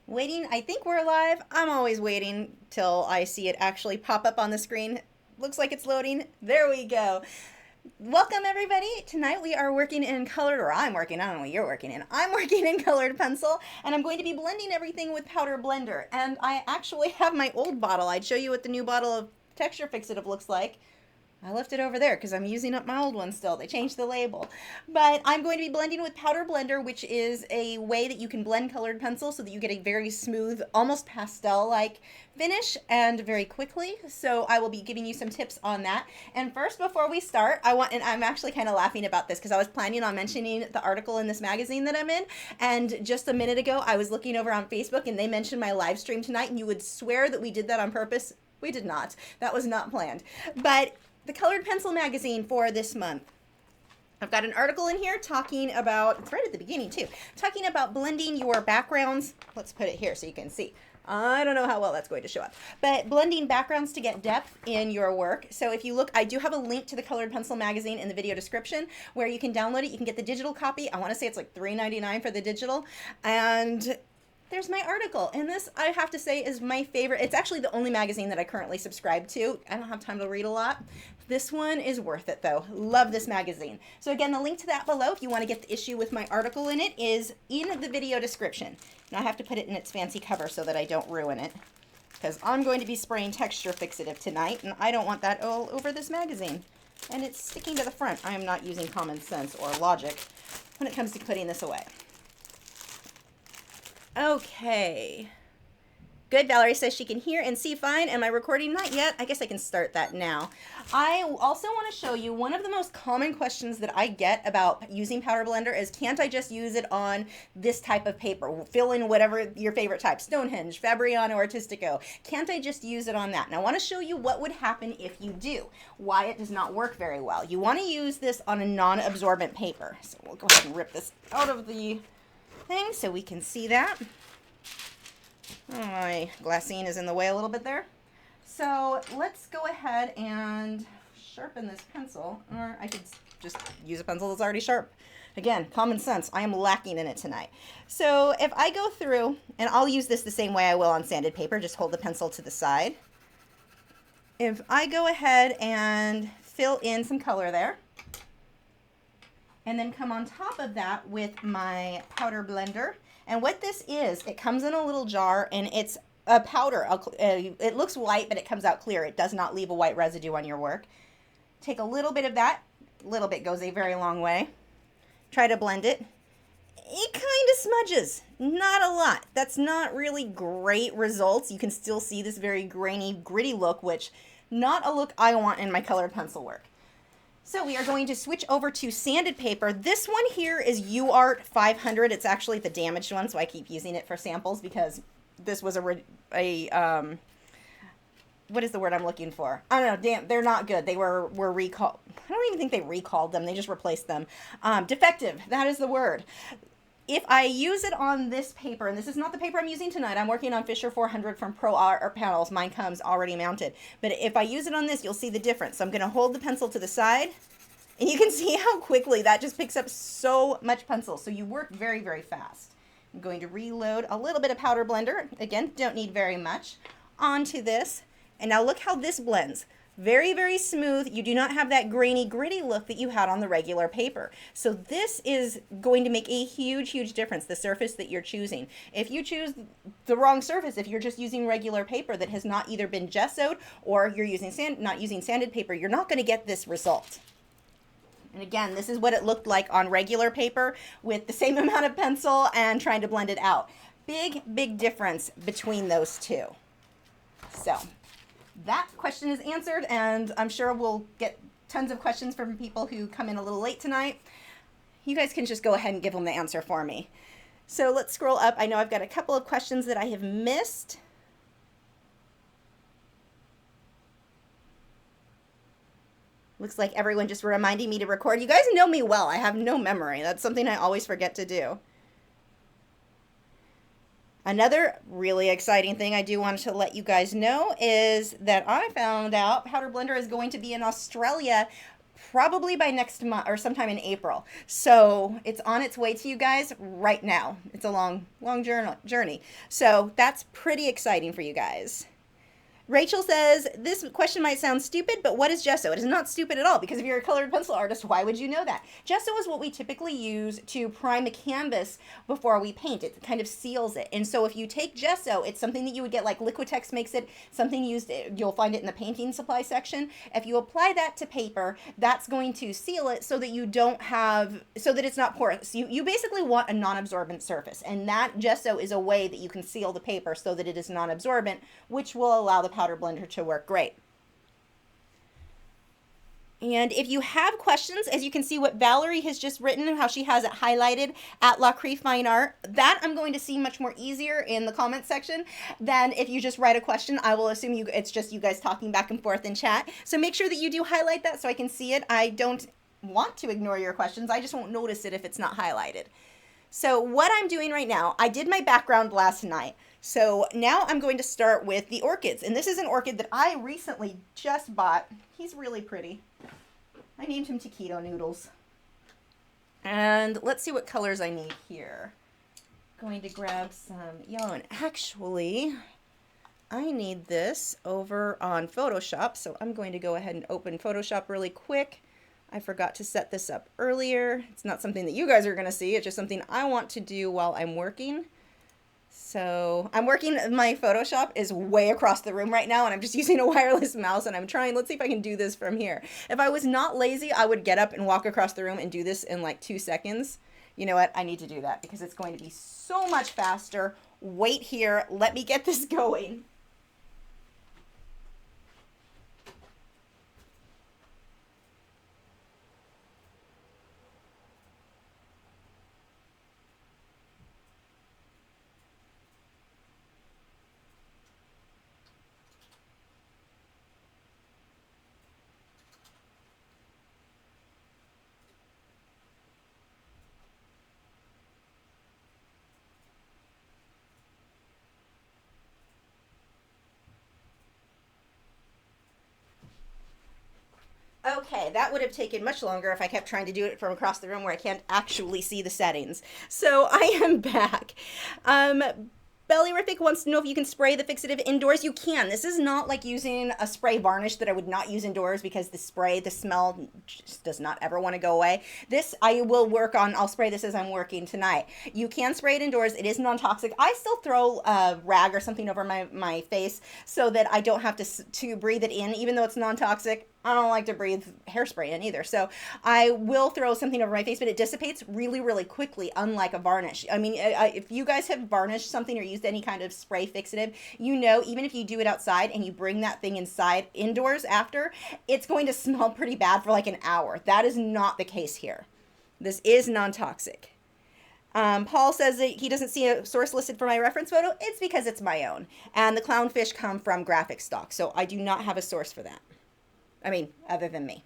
Waiting, I think we're live. I'm always waiting till I see it actually pop up on the screen. Looks like it's loading. There we go. Welcome everybody. Tonight we are working in colored, or I'm working, I don't know what you're working in. I'm working in colored pencil, and I'm going to be blending everything with powder blender. And I actually have my old bottle. I'd show you what the new bottle of texture fixative looks like. I left it over there because I'm using up my old one still. They changed the label. But I'm going to be blending with powder blender, which is a way that you can blend colored pencil so that you get a very smooth, almost pastel-like finish and very quickly. So I will be giving you some tips on that. And first, before we start, and I'm actually kind of laughing about this because I was planning on mentioning the article in this magazine that I'm in. And just a minute ago, I was looking over on Facebook and they mentioned my live stream tonight, and you would swear that we did that on purpose. We did not. That was not planned. But the Colored Pencil magazine for this month. I've got an article in here talking about, it's right at the beginning too, talking about blending your backgrounds. Let's put it here so you can see. I don't know how well that's going to show up, but blending backgrounds to get depth in your work. So if you look, I do have a link to the Colored Pencil magazine in the video description where you can download it. You can get the digital copy. I want to say it's like $3.99 for the digital. And there's my article, and this, I have to say, is my favorite. It's actually the only magazine that I currently subscribe to. I don't have time to read a lot. This one is worth it, though. Love this magazine. So again, the link to that below, if you want to get the issue with my article in it, is in the video description. And I have to put it in its fancy cover so that I don't ruin it, because I'm going to be spraying texture fixative tonight, and I don't want that all over this magazine. And it's sticking to the front. I am not using common sense or logic when it comes to putting this away. Okay. Good. Valerie says she can hear and see fine. Am I recording? Not yet. I guess I can start that now. I also want to show you one of the most common questions that I get about using Powder Blender is, can't I just use it on this type of paper? Fill in whatever your favorite type, Stonehenge, Fabriano, Artistico. Can't I just use it on that? And I want to show you what would happen if you do, why it does not work very well. You want to use this on a non-absorbent paper. So we'll go ahead and rip this out of the thing so we can see that. Oh, my glassine is in the way a little bit there. So let's go ahead and sharpen this pencil, or I could just use a pencil that's already sharp. Again, common sense. I am lacking in it tonight. So if I go through, and I'll use this the same way I will on sanded paper, just hold the pencil to the side. If I go ahead and fill in some color there, and then come on top of that with my powder blender. And what this is, it comes in a little jar, and it's a powder. It looks white, but it comes out clear. It does not leave a white residue on your work. Take a little bit of that. A little bit goes a very long way. Try to blend it. It kind of smudges. Not a lot. That's not really great results. You can still see this very grainy, gritty look, which not a look I want in my colored pencil work. So we are going to switch over to sanded paper. This one here is UArt 500. It's actually the damaged one, so I keep using it for samples because this was what is the word I'm looking for? I don't know. Damn, they're not good. They were recalled. I don't even think they recalled them. They just replaced them. Defective. That is the word. If I use it on this paper, and this is not the paper I'm using tonight, I'm working on Fisher400 from Pro Art Panels. Mine comes already mounted. But if I use it on this, you'll see the difference. So I'm going to hold the pencil to the side, and you can see how quickly that just picks up so much pencil. So you work very, very fast. I'm going to reload a little bit of powder blender. Again, don't need very much. Onto this. And now look how this blends. Very, very smooth. You do not have that grainy, gritty look that you had on the regular paper. So this is going to make a huge, huge difference, the surface that you're choosing. If you choose the wrong surface, if you're just using regular paper that has not either been gessoed or you're using not using sanded paper, you're not going to get this result. And again, this is what it looked like on regular paper with the same amount of pencil and trying to blend it out. Big, big difference between those two. So that question is answered, and I'm sure we'll get tons of questions from people who come in a little late tonight. You guys can just go ahead and give them the answer for me. So let's scroll up. I know I've got a couple of questions that I have missed. Looks like everyone just reminding me to record. You guys know me well. I have no memory. That's something I always forget to do. Another really exciting thing I do want to let you guys know is that I found out Powder Blender is going to be in Australia probably by next month or sometime in April. So it's on its way to you guys right now. It's a long journey. So that's pretty exciting for you guys. Rachel says, this question might sound stupid, but what is gesso? It is not stupid at all, because if you're a colored pencil artist, why would you know that? Gesso is what we typically use to prime a canvas before we paint. It kind of seals it. And so if you take gesso, it's something that you would get, like Liquitex makes it, something used, you'll find it in the painting supply section. If you apply that to paper, that's going to seal it so that you don't have, so that it's not porous. You basically want a non-absorbent surface, and that gesso is a way that you can seal the paper so that it is non-absorbent, which will allow the powder blender to work great. And if you have questions, as you can see what Valerie has just written and how she has it highlighted at Lachri Fine Art, that I'm going to see much more easier in the comment section than if you just write a question. I will assume it's just you guys talking back and forth in chat. So make sure that you do highlight that so I can see it. I don't want to ignore your questions. I just won't notice it if it's not highlighted. So what I'm doing right now, I did my background last night. So now I'm going to start with the orchids. And this is an orchid that I recently just bought. He's really pretty. I named him Taquito Noodles. And let's see what colors I need here. Going to grab some yellow. And actually, I need this over on Photoshop. So I'm going to go ahead and open Photoshop really quick. I forgot to set this up earlier. It's not something that you guys are going to see. It's just something I want to do while I'm working. So I'm working, my Photoshop is way across the room right now, and I'm just using a wireless mouse, and I'm trying, let's see if I can do this from here. If I was not lazy, I would get up and walk across the room and do this in like 2 seconds. You know what? I need to do that because it's going to be so much faster. Wait here. Let me get this going. Okay, that would have taken much longer if I kept trying to do it from across the room where I can't actually see the settings. So I am back. Bellyriffic wants to know if you can spray the fixative indoors. You can. This is not like using a spray varnish that I would not use indoors because the spray, the smell just does not ever want to go away. This I will work on. I'll spray this as I'm working tonight. You can spray it indoors. It is non-toxic. I still throw a rag or something over my face so that I don't have to breathe it in, even though it's non-toxic. I don't like to breathe hairspray in either. So I will throw something over my face, but it dissipates really, really quickly, unlike a varnish. I mean, if you guys have varnished something or used any kind of spray fixative, you know, even if you do it outside and you bring that thing indoors after, it's going to smell pretty bad for like an hour. That is not the case here. This is non-toxic. Paul says that he doesn't see a source listed for my reference photo. It's because it's my own. And the clownfish come from graphic stock, so I do not have a source for that. I mean, other than me.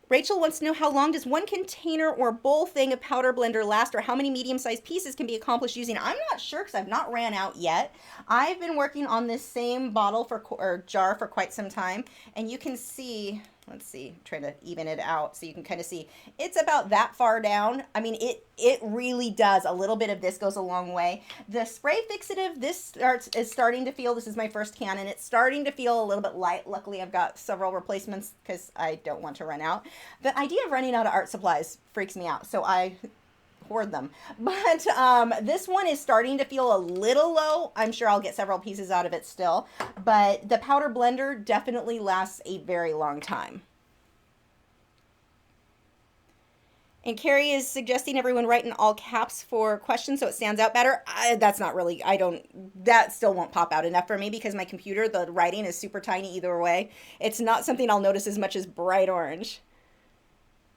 Rachel wants to know how long does one container or bowl thing of powder blender last, or how many medium-sized pieces can be accomplished using. I'm not sure because I've not ran out yet. I've been working on this same bottle or jar for quite some time, and you can see, let's see, trying to even it out so you can kind of see. It's about that far down. I mean, it really does. A little bit of this goes a long way. The spray fixative, this is starting to feel, this is my first can, and it's starting to feel a little bit light. Luckily, I've got several replacements because I don't want to run out. The idea of running out of art supplies freaks me out, so I hoard them. But this one is starting to feel a little low. I'm sure I'll get several pieces out of it still, but the powder blender definitely lasts a very long time. And Carrie is suggesting everyone write in all caps for questions so it stands out better. That's not really, that still won't pop out enough for me because my computer, the writing is super tiny either way. It's not something I'll notice as much as bright orange.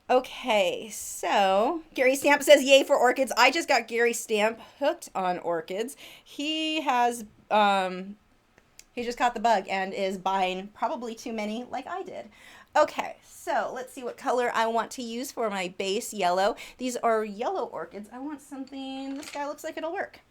Okay, so Gary Stamp says, yay for orchids. I just got Gary Stamp hooked on orchids. He has, he just caught the bug and is buying probably too many like I did. Okay, so let's see what color I want to use for my base yellow. These are yellow orchids. I want something, this guy looks like it'll work.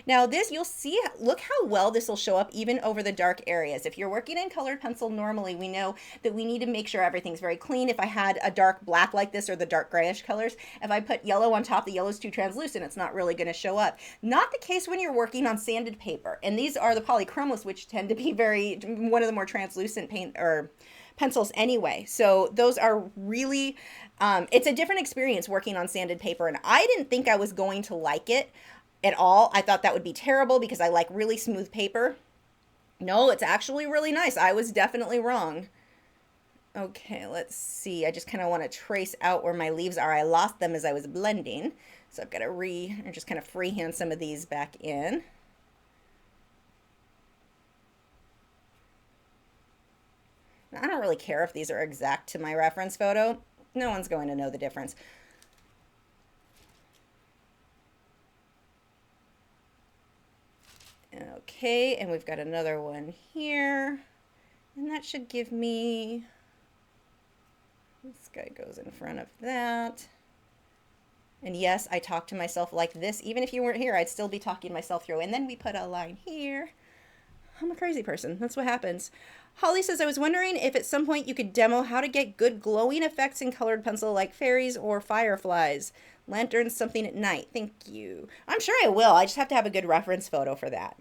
Now this, you'll see, look how well this will show up even over the dark areas. If you're working in colored pencil normally, we know that we need to make sure everything's very clean. If I had a dark black like this or the dark grayish colors, if I put yellow on top, the yellow's too translucent, it's not really going to show up. Not the case when you're working on sanded paper. And these are the Polychromos, which tend to be one of the more translucent paint or pencils anyway. So those are really, it's a different experience working on sanded paper. And I didn't think I was going to like it at all. I thought that would be terrible because I like really smooth paper. No, it's actually really nice. I was definitely wrong. Okay, let's see. I just kind of want to trace out where my leaves are. I lost them as I was blending. So I've got to just kind of freehand some of these back in. I don't really care if these are exact to my reference photo. No one's going to know the difference. Okay, and we've got another one here. And that should give me, this guy goes in front of that. And yes, I talk to myself like this. Even if you weren't here, I'd still be talking myself through. And then we put a line here. I'm a crazy person. That's what happens. Holly says, I was wondering if at some point you could demo how to get good glowing effects in colored pencil like fairies or fireflies, lanterns, something at night. Thank you. I'm sure I will. I just have to have a good reference photo for that.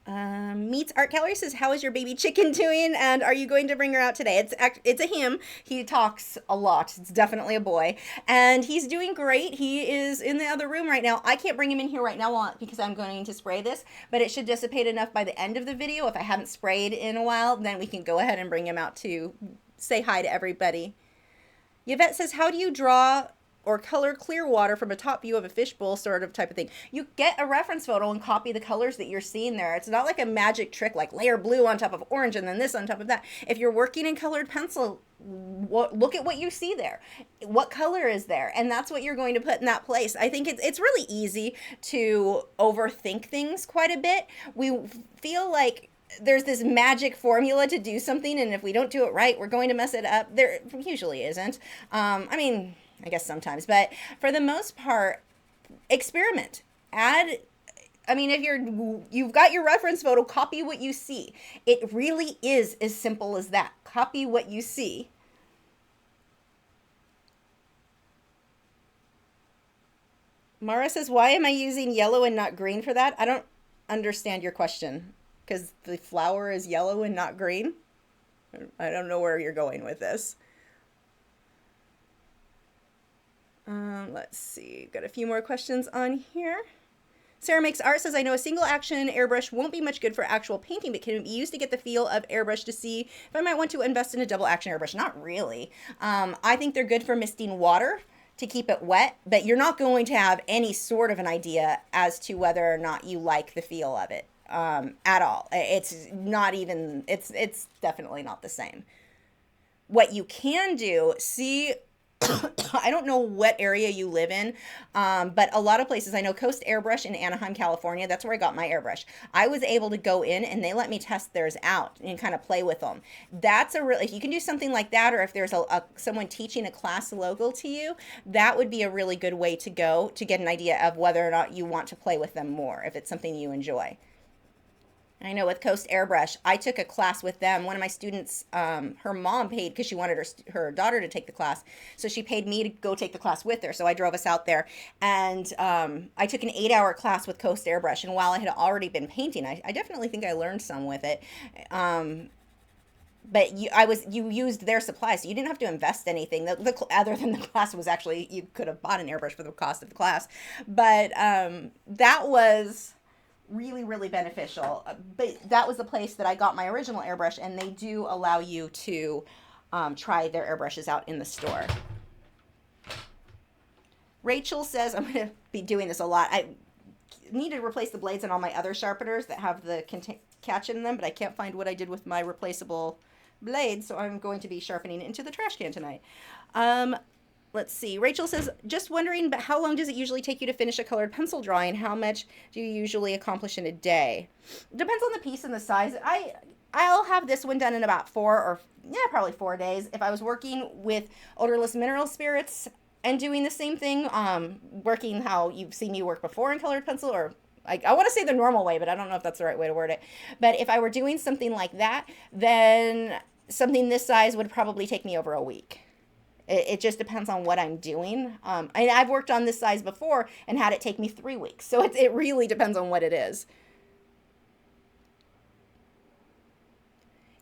Meets Art Gallery says, how is your baby chicken doing? And are you going to bring her out today? It's a him. He talks a lot. It's definitely a boy. And he's doing great. He is in the other room right now. I can't bring him in here right now because I'm going to spray this, but it should dissipate enough by the end of the video. If I haven't sprayed in a while, then we can go ahead and bring him out to say hi to everybody. Yvette says, how do you draw or color clear water from a top view of a fishbowl sort of type of thing? You get a reference photo and copy the colors that you're seeing there. It's not like a magic trick like layer blue on top of orange and then this on top of that. If you're working in colored pencil, look at what you see there. What color is there? And that's what you're going to put in that place. I think it's really easy to overthink things quite a bit. We feel like there's this magic formula to do something, and if we don't do it right, we're going to mess it up. There usually isn't. I guess sometimes, but for the most part, experiment. If you've got your reference photo, copy what you see. It really is as simple as that. Copy what you see. Mara says, why am I using yellow and not green for that? I don't understand your question. Because the flower is yellow and not green? I don't know where you're going with this. Let's see, got a few more questions on here. Sarah Makes Art says, I know a single action airbrush won't be much good for actual painting, but can be used to get the feel of airbrush to see if I might want to invest in a double action airbrush. Not really. I think they're good for misting water to keep it wet, but you're not going to have any sort of an idea as to whether or not you like the feel of it at all. It's not even, it's definitely not the same. What you can do, see, I don't know what area you live in, but a lot of places, I know Coast Airbrush in Anaheim, California, that's where I got my airbrush. I was able to go in and they let me test theirs out and kind of play with them. That's if you can do something like that, or if there's someone teaching a class local to you, that would be a really good way to go to get an idea of whether or not you want to play with them more, if it's something you enjoy. I know with Coast Airbrush, I took a class with them. One of my students, her mom paid because she wanted her daughter to take the class. So she paid me to go take the class with her. So I drove us out there. And I took an 8-hour class with Coast Airbrush. And while I had already been painting, I definitely think I learned some with it. But you used their supplies, so you didn't have to invest anything. Other than the class was actually, you could have bought an airbrush for the cost of the class. But that was really, really beneficial. But that was the place that I got my original airbrush, and they do allow you to try their airbrushes out in the store. Rachel says, I'm going to be doing this a lot. I need to replace the blades on all my other sharpeners that have the catch in them, but I can't find what I did with my replaceable blades, so I'm going to be sharpening it into the trash can tonight. Let's see. Rachel says, just wondering, but how long does it usually take you to finish a colored pencil drawing? How much do you usually accomplish in a day? Depends on the piece and the size. I'll have this one done in about probably 4 days. If I was working with odorless mineral spirits, and doing the same thing, working how you've seen me work before in colored pencil, or I want to say the normal way, but I don't know if that's the right way to word it. But if I were doing something like that, then something this size would probably take me over a week. It just depends on what I'm doing. I've worked on this size before and had it take me 3 weeks. So it really depends on what it is.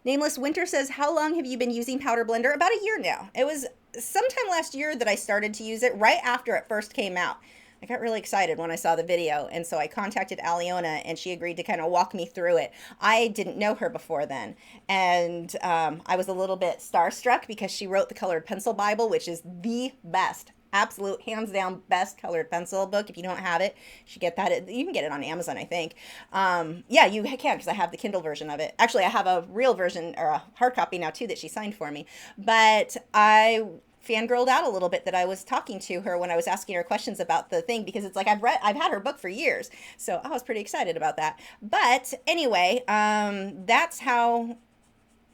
Nameless Winter says, how long have you been using Powder Blender? About a year now. It was sometime last year that I started to use it, right after it first came out. I got really excited when I saw the video, and so I contacted Aliona, and she agreed to kind of walk me through it. I didn't know her before then, and I was a little bit starstruck because she wrote the Colored Pencil Bible, which is the best, absolute, hands down, best colored pencil book. If you don't have it, you should get that. You can get it on Amazon, I think. Yeah, you can, because I have the Kindle version of it. Actually, I have a real version, or a hard copy now, too, that she signed for me. But I fangirled out a little bit that I was talking to her when I was asking her questions about the thing, because it's like I've had her book for years, so I was pretty excited about that. But anyway, that's how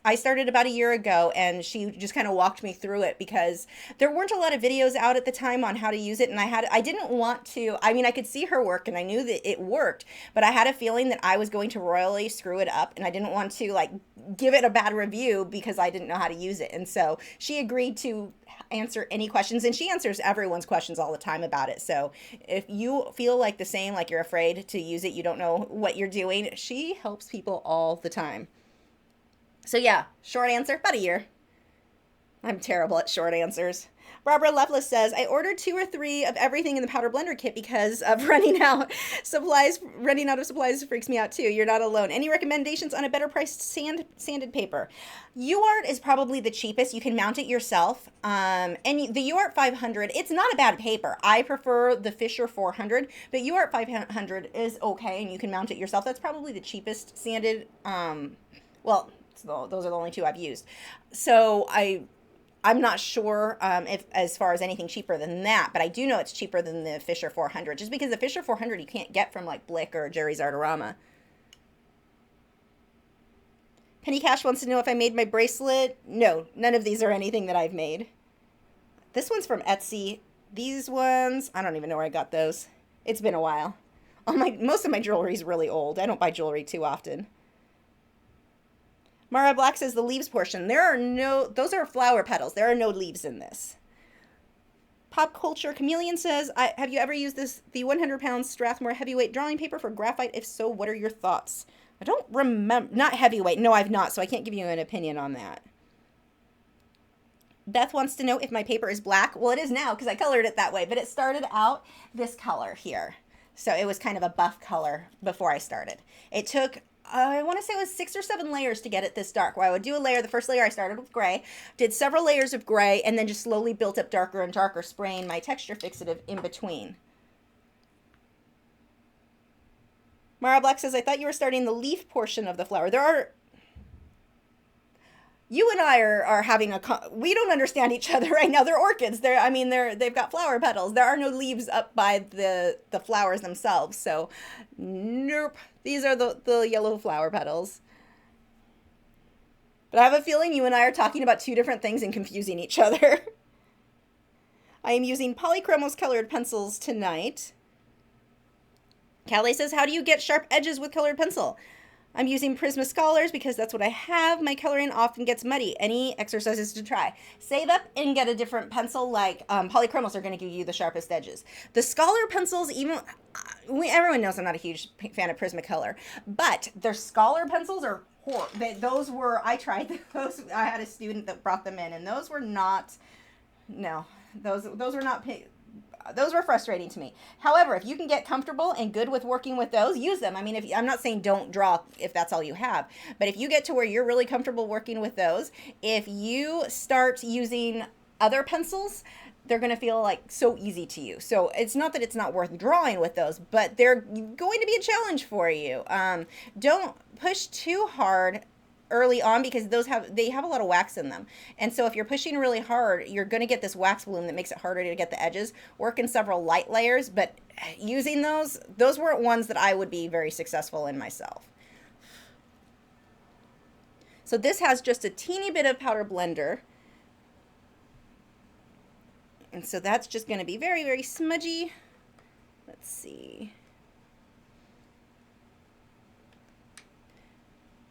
I started about a year ago, and she just kind of walked me through it, because there weren't a lot of videos out at the time on how to use it, and I didn't want to, I mean, I could see her work and I knew that it worked, but I had a feeling that I was going to royally screw it up, and I didn't want to like give it a bad review because I didn't know how to use it. And so she agreed to answer any questions, and she answers everyone's questions all the time about it. So if you feel like the same, like you're afraid to use it, you don't know what you're doing, she helps people all the time. So yeah, short answer, about a year. I'm terrible at short answers. Barbara Loveless says, I ordered 2 or 3 of everything in the Powder Blender kit because of running out of supplies freaks me out too. You're not alone. Any recommendations on a better priced sanded paper? UArt is probably the cheapest. You can mount it yourself. And the UArt 500, it's not a bad paper. I prefer the Fisher400, but UArt 500 is okay, and you can mount it yourself. That's probably the cheapest sanded, well, those are the only 2 I've used. So I'm not sure if as far as anything cheaper than that, but I do know it's cheaper than the Fisher400, just because the Fisher400 you can't get from like Blick or Jerry's Artorama. Penny Cash wants to know if I made my bracelet. No, none of these are anything that I've made. This one's from Etsy. These ones, I don't even know where I got those. It's been a while. Most of my jewelry is really old. I don't buy jewelry too often. Mara Black says the leaves portion. Those are flower petals. There are no leaves in this. Pop Culture Chameleon says, have you ever used the 100-pound Strathmore heavyweight drawing paper for graphite? If so, what are your thoughts? I don't remember. Not heavyweight. No, I've not, so I can't give you an opinion on that. Beth wants to know if my paper is black. Well, it is now because I colored it that way, but it started out this color here. So it was kind of a buff color before I started. It took, I want to say it was 6 or 7 layers to get it this dark, where I would do a layer. The first layer I started with gray, did several layers of gray, and then just slowly built up darker and darker, spraying my texture fixative in between. Mara Black says, I thought you were starting the leaf portion of the flower. You and I are having we don't understand each other right now. They're orchids. They've got flower petals. There are no leaves up by the flowers themselves. So, nope. These are the yellow flower petals. But I have a feeling you and I are talking about 2 different things and confusing each other. I am using Polychromos colored pencils tonight. Callie says, how do you get sharp edges with colored pencil? I'm using Prismacolors because that's what I have. My coloring often gets muddy. Any exercises to try? Save up and get a different pencil, like Polychromos are going to give you the sharpest edges. The Scholar pencils, everyone knows I'm not a huge fan of Prismacolor, but their Scholar pencils are horrible. I tried those. I had a student that brought them in, and those were not, no, those were not, those were frustrating to me. However, if you can get comfortable and good with working with those, use them. I mean, I'm not saying don't draw if that's all you have, but if you get to where you're really comfortable working with those, if you start using other pencils, they're going to feel like so easy to you. So it's not that it's not worth drawing with those, but they're going to be a challenge for you. Don't push too hard early on, because they have a lot of wax in them, and so if you're pushing really hard, you're going to get this wax bloom that makes it harder to get the edges. Work in several light layers, but using those weren't ones that I would be very successful in myself. So this has just a teeny bit of powder blender, And so that's just going to be very, very smudgy. Let's see.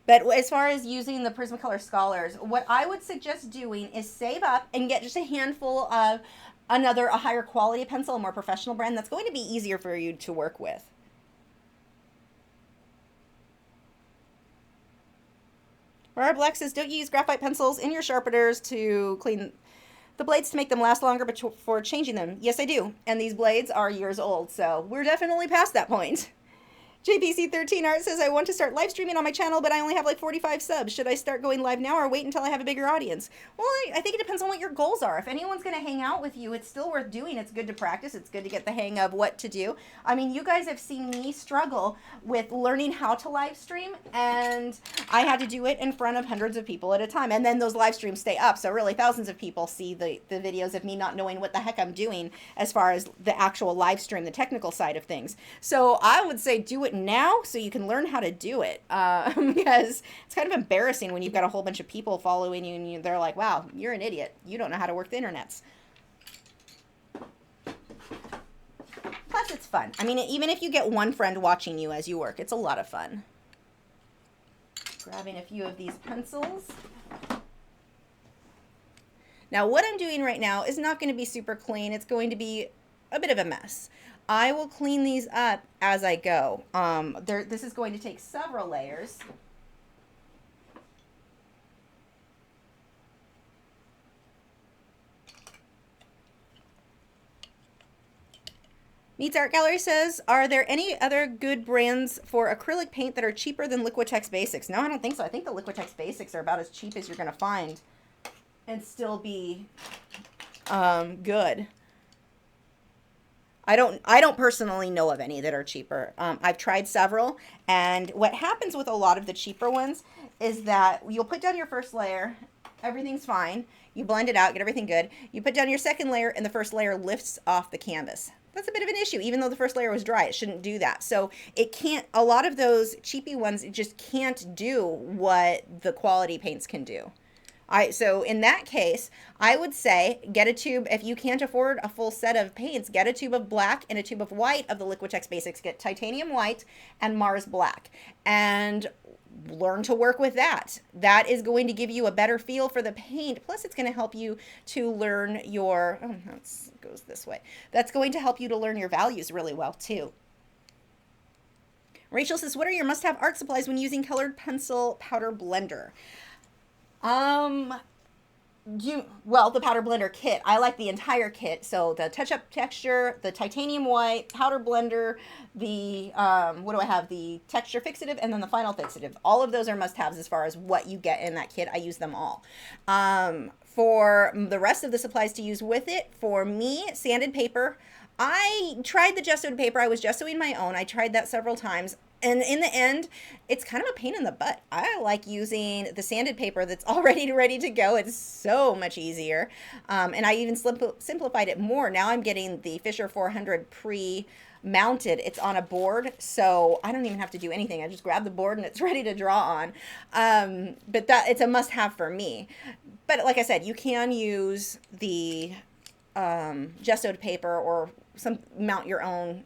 But as far as using the Prismacolor Scholars, what I would suggest doing is save up and get just a handful of a higher quality pencil, a more professional brand that's going to be easier for you to work with. Rara Black says, don't use graphite pencils in your sharpeners to clean the blades to make them last longer before changing them. Yes, I do. And these blades are years old, so we're definitely past that point. JPC13 Art says, I want to start live streaming on my channel, but I only have like 45 subs. Should I start going live now or wait until I have a bigger audience? Well, I think it depends on what your goals are. If anyone's going to hang out with you, it's still worth doing. It's good to practice. It's good to get the hang of what to do. I mean, you guys have seen me struggle with learning how to live stream, and I had to do it in front of hundreds of people at a time. And then those live streams stay up. So really thousands of people see the videos of me not knowing what the heck I'm doing as far as the actual live stream, the technical side of things. So I would say do it now so you can learn how to do it, because it's kind of embarrassing when you've got a whole bunch of people following you and they're like, wow, you're an idiot, you don't know how to work the internets. Plus it's fun. I mean, even if you get one friend watching you as you work, it's a lot of fun. Grabbing a few of these pencils. Now what I'm doing right now is not going to be super clean. It's going to be a bit of a mess. I will clean these up as I go. This is going to take several layers. Meets Art Gallery says, are there any other good brands for acrylic paint that are cheaper than Liquitex Basics? No, I don't think so. I think the Liquitex Basics are about as cheap as you're going to find and still be good. I don't personally know of any that are cheaper. I've tried several, and what happens with a lot of the cheaper ones is that you'll put down your first layer, everything's fine, you blend it out, get everything good, you put down your second layer, and the first layer lifts off the canvas. That's a bit of an issue. Even though the first layer was dry, it shouldn't do that. So it can't, a lot of those cheapy ones just can't do what the quality paints can do. So in that case, I would say get a tube. If you can't afford a full set of paints, get a tube of black and a tube of white of the Liquitex Basics. Get titanium white and Mars black and learn to work with that. That is going to give you a better feel for the paint. Plus it's going to help you to learn your, oh, that goes this way. That's going to help you to learn your values really well too. Rachel says, what are your must-have art supplies when using colored pencil powder blender? Well, the powder blender kit, I like the entire kit. So the touch-up texture, the titanium white, powder blender, the, what do I have? The texture fixative, and then the final fixative. All of those are must-haves as far as what you get in that kit. I use them all. For the rest of the supplies to use with it, for me, sanded paper. I tried the gessoed paper. I was gessoing my own. I tried that several times. And in the end, it's kind of a pain in the butt. I like using the sanded paper that's already ready to go. It's so much easier. And I even simplified it more. Now I'm getting the Fisher400 pre-mounted. It's on a board, so I don't even have to do anything. I just grab the board and it's ready to draw on. But it's a must-have for me. But like I said, you can use the gessoed paper or mount your own,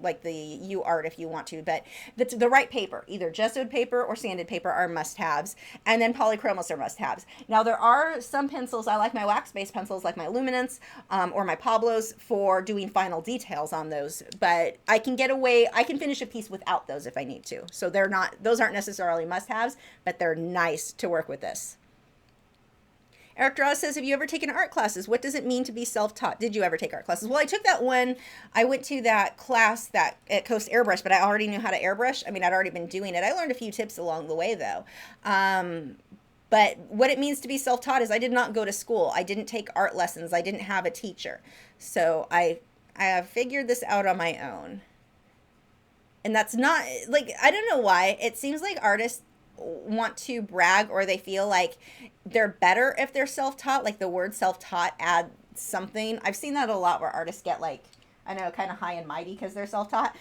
like the UArt if you want to, but the right paper, either gessoed paper or sanded paper are must-haves, and then polychromos are must-haves. Now there are some pencils, I like my wax-based pencils like my Luminance or my Pablos for doing final details on those, but I can finish a piece without those if I need to. So those aren't necessarily must-haves, but they're nice to work with this. Eric Draw says, have you ever taken art classes? What does it mean to be self-taught? Did you ever take art classes? Well, I took that one. I went to that class at Coast Airbrush, but I already knew how to airbrush. I mean, I'd already been doing it. I learned a few tips along the way, though. But what it means to be self-taught is I did not go to school. I didn't take art lessons. I didn't have a teacher. So I have figured this out on my own. And that's not, like, I don't know why. It seems like artists want to brag, or they feel like they're better if they're self-taught, like the word self-taught adds something. I've seen that a lot where artists get, like, I know, kind of high and mighty because they're self-taught.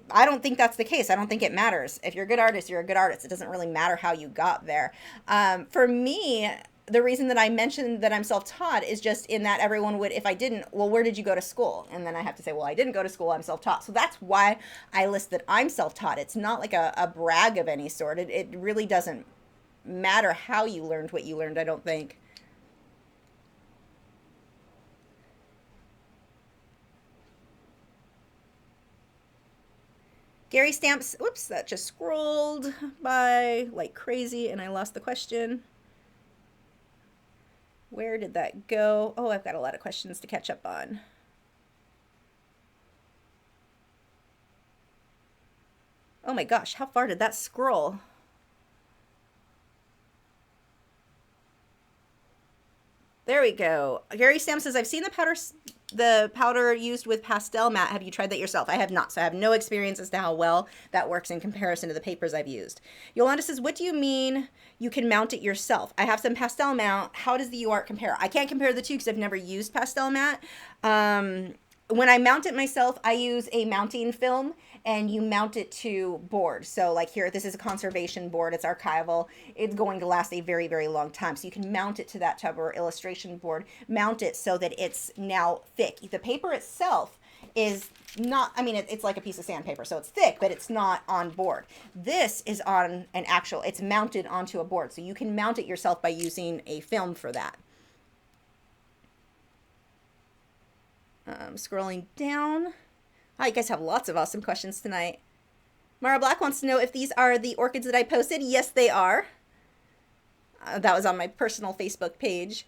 I don't think that's the case. I don't think it matters. If you're a good artist, you're a good artist. It doesn't really matter how you got there. For me, the reason that I mentioned that I'm self-taught is just in that everyone would, if I didn't, well, where did you go to school? And then I have to say, well, I didn't go to school, I'm self-taught. So that's why I list that I'm self-taught. It's not like a brag of any sort. It really doesn't matter how you learned what you learned, I don't think. Gary Stamps, oops, that just scrolled by like crazy and I lost the question. Where did that go? Oh, I've got a lot of questions to catch up on. Oh my gosh, how far did that scroll? There we go. Gary Stam says, I've seen the powder used with pastel matte. Have you tried that yourself? I have not, so I have no experience as to how well that works in comparison to the papers I've used. Yolanda says, what do you mean you can mount it yourself? I have some pastel matte. How does the UART compare? I can't compare the two because I've never used pastel matte. When I mount it myself, I use a mounting film and you mount it to board. So like here, this is a conservation board. It's archival. It's going to last a very, very long time. So you can mount it to that tub or illustration board, mount it so that it's now thick. The paper itself is not, I mean, it's like a piece of sandpaper, so it's thick, but it's not on board. This is on an actual, it's mounted onto a board. So you can mount it yourself by using a film for that. Scrolling down. Oh, you guys have lots of awesome questions tonight. Mara Black wants to know if these are the orchids that I posted. Yes, they are. That was on my personal Facebook page.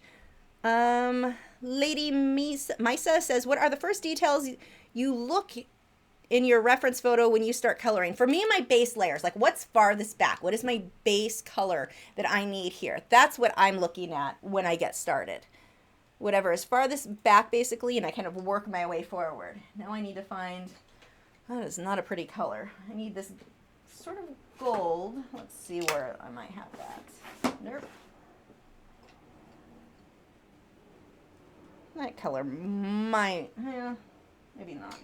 Lady Misa says, what are the first details you look in your reference photo when you start coloring? For me, my base layers, like what's farthest back? What is my base color that I need here? That's what I'm looking at when I get started. Whatever is farthest back, basically, and I kind of work my way forward. Now I need to find, that is not a pretty color. I need this sort of gold. Let's see where I might have that. Nope. That color might, maybe not.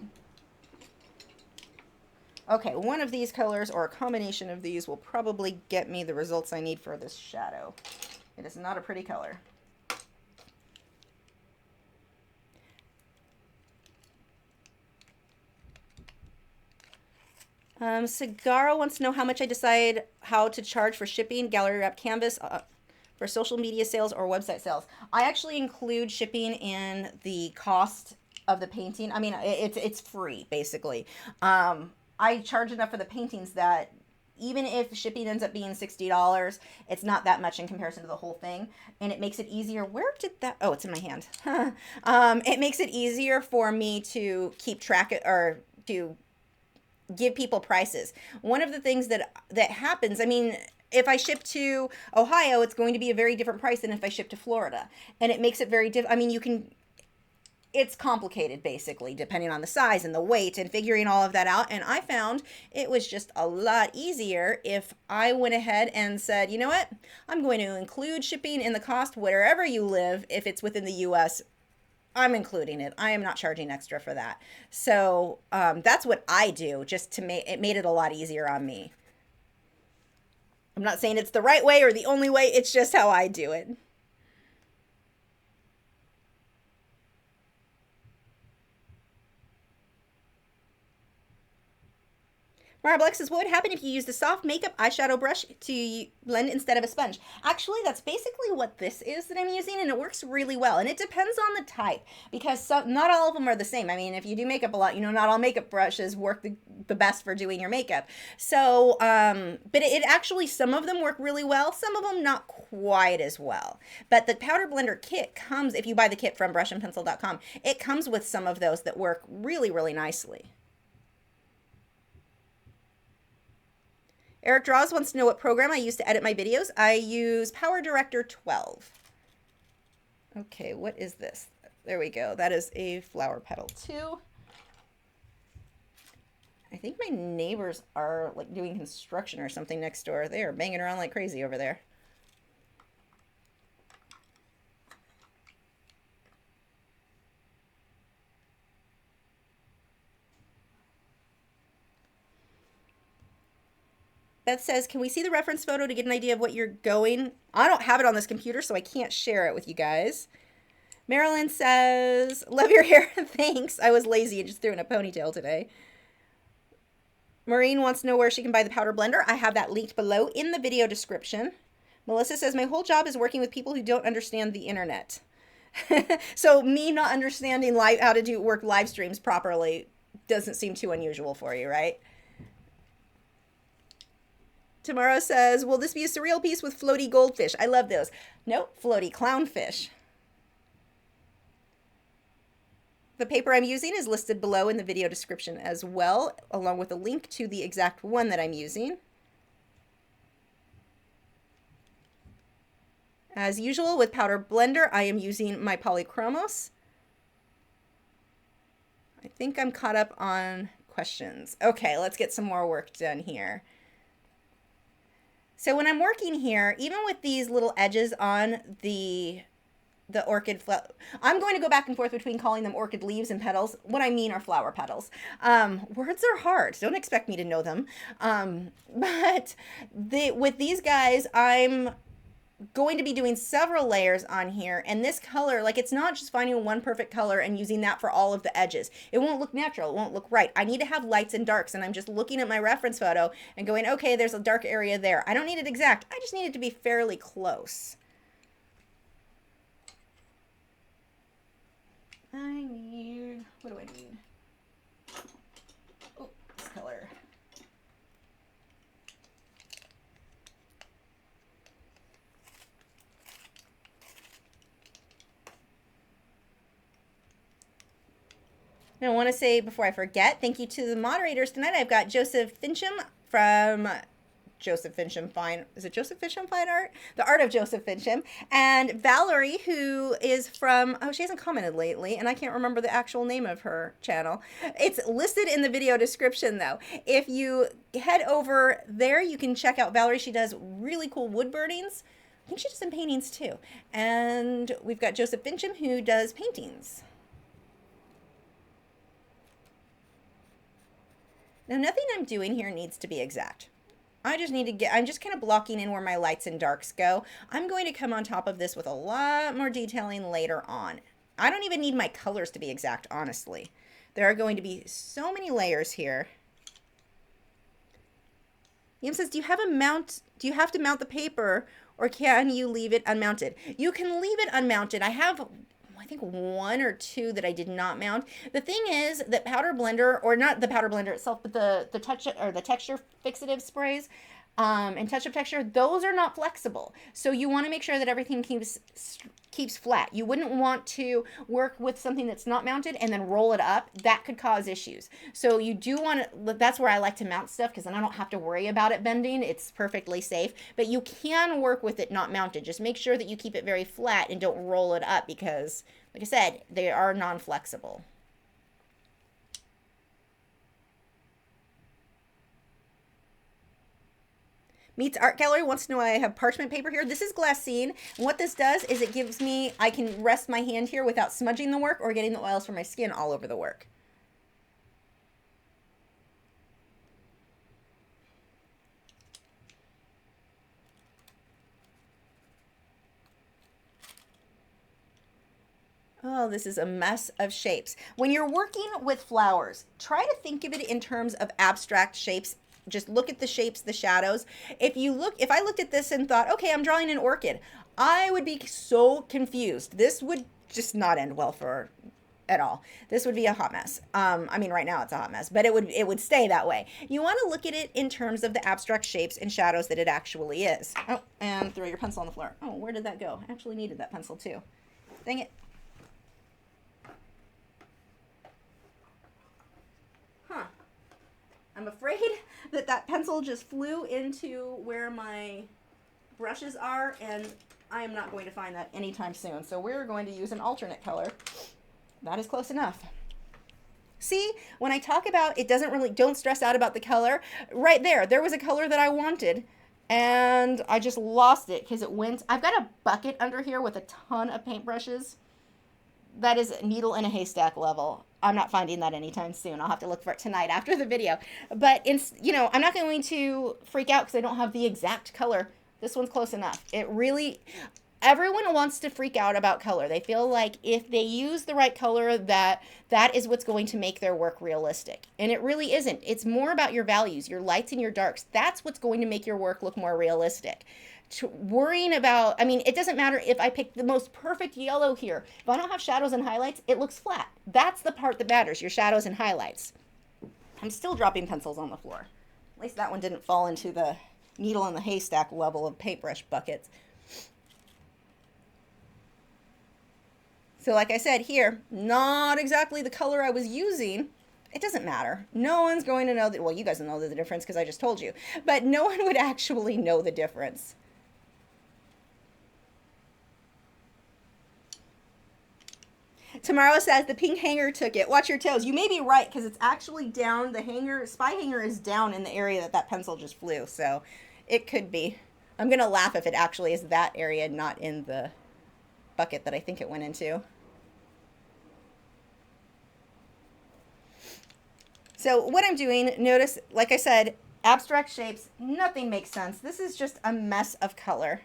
Okay, one of these colors or a combination of these will probably get me the results I need for this shadow. It is not a pretty color. Sagara wants to know how much I decide how to charge for shipping, gallery wrap canvas, for social media sales or website sales. I actually include shipping in the cost of the painting. I mean, it's free, basically. I charge enough for the paintings that even if shipping ends up being $60, it's not that much in comparison to the whole thing. And it makes it easier. Where did that, oh, it's in my hand. It makes it easier for me to keep track of, or to give people prices. One of the things that happens, I mean, if I ship to Ohio, it's going to be a very different price than if I ship to Florida. And it makes it very I mean, you can, it's complicated basically, depending on the size and the weight and figuring all of that out. And I found it was just a lot easier if I went ahead and said, you know what, I'm going to include shipping in the cost wherever you live. If it's within the US, I'm including it. I am not charging extra for that. So that's what I do, just to make it, made it a lot easier on me. I'm not saying it's the right way or the only way. It's just how I do it. Mara Black says, what would happen if you used a soft makeup eyeshadow brush to blend instead of a sponge? Actually, that's basically what this is that I'm using, and it works really well. And it depends on the type, because not all of them are the same. I mean, if you do makeup a lot, you know, not all makeup brushes work the best for doing your makeup. So, but it actually, some of them work really well, some of them not quite as well. But the powder blender kit comes, if you buy the kit from brushandpencil.com, it comes with some of those that work really, really nicely. Eric Draws wants to know what program I use to edit my videos. I use Power Director 12. Okay, what is this? There we go. That is a flower petal too. I think my neighbors are like doing construction or something next door. They are banging around like crazy over there. Beth says, can we see the reference photo to get an idea of what you're going? I don't have it on this computer, so I can't share it with you guys. Marilyn says, love your hair. Thanks. I was lazy and just threw in a ponytail today. Maureen wants to know where she can buy the powder blender. I have that linked below in the video description. Melissa says, my whole job is working with people who don't understand the internet. So me not understanding how to work live streams properly doesn't seem too unusual for you, right? Tamara says, will this be a surreal piece with floaty goldfish? I love those. Nope, floaty clownfish. The paper I'm using is listed below in the video description as well, along with a link to the exact one that I'm using. As usual with powder blender, I am using my Polychromos. I think I'm caught up on questions. Okay, let's get some more work done here. So when I'm working here, even with these little edges on the orchid flower, I'm going to go back and forth between calling them orchid leaves and petals. What I mean are flower petals. Words are hard. Don't expect me to know them. But with these guys, I'm going to be doing several layers on here, and this color, like, it's not just finding one perfect color and using that for all of the edges. It won't look natural. It won't look right. I need to have lights and darks, and I'm just looking at my reference photo and going, okay, there's a dark area there. I don't need it exact. I just need it to be fairly close. What do I need? Oh, this color. And I want to say, before I forget, thank you to the moderators tonight. I've got Joseph Fincham from Joseph Fincham Fine. Is it Joseph Fincham Fine Art? The Art of Joseph Fincham. And Valerie, who is from, oh, she hasn't commented lately, and I can't remember the actual name of her channel. It's listed in the video description, though. If you head over there, you can check out Valerie. She does really cool wood burnings. I think she does some paintings, too. And we've got Joseph Fincham, who does paintings. Now, nothing I'm doing here needs to be exact. I just need to get, I'm just kind of blocking in where my lights and darks go. I'm going to come on top of this with a lot more detailing later on. I don't even need my colors to be exact, honestly. There are going to be so many layers here. Yim says, do you have to mount the paper, or can you leave it unmounted? You can leave it unmounted. I have, I think, one or two that I did not mount. The thing is that powder blender, or not the powder blender itself, but the texture fixative sprays and touch-up texture, those are not flexible. So you want to make sure that everything keeps flat. You wouldn't want to work with something that's not mounted and then roll it up. That could cause issues. So you do want to, that's where I like to mount stuff, because then I don't have to worry about it bending. It's perfectly safe. But you can work with it not mounted. Just make sure that you keep it very flat and don't roll it up, because, like I said, they are non-flexible. Meets Art Gallery wants to know I have parchment paper here. This is glassine. And what this does is it gives me, I can rest my hand here without smudging the work or getting the oils from my skin all over the work. Oh, this is a mess of shapes. When you're working with flowers, try to think of it in terms of abstract shapes. Just look at the shapes, the shadows. If I looked at this and thought, okay, I'm drawing an orchid, I would be so confused. This would just not end well at all. This would be a hot mess. I mean, right now it's a hot mess, but it would stay that way. You want to look at it in terms of the abstract shapes and shadows that it actually is. Oh, and throw your pencil on the floor. Oh, where did that go? I actually needed that pencil too. Dang it. Huh. I'm afraid that pencil just flew into where my brushes are, and I am not going to find that anytime soon. So we're going to use an alternate color. That is close enough. See, when I talk about it don't stress out about the color, right there was a color that I wanted, and I just lost it because it went. I've got a bucket under here with a ton of paintbrushes. That is needle in a haystack level. I'm not finding that anytime soon. I'll have to look for it tonight after the video. But I'm not going to freak out because I don't have the exact color. This one's close enough. Everyone wants to freak out about color. They feel like if they use the right color, that is what's going to make their work realistic. And it really isn't. It's more about your values, your lights and your darks. That's what's going to make your work look more realistic. Worrying about, it doesn't matter if I pick the most perfect yellow here. If I don't have shadows and highlights, it looks flat. That's the part that matters, your shadows and highlights. I'm still dropping pencils on the floor. At least that one didn't fall into the needle in the haystack level of paintbrush buckets. So like I said here, not exactly the color I was using. It doesn't matter. No one's going to know that. Well, you guys will know the difference because I just told you. But no one would actually know the difference. Tomorrow says the pink hanger took it. Watch your toes. You may be right because it's actually down. The hanger, spy hanger is down in the area that pencil just flew. So it could be. I'm going to laugh if it actually is that area, not in the bucket that I think it went into. So what I'm doing, notice, like I said, abstract shapes, nothing makes sense. This is just a mess of color.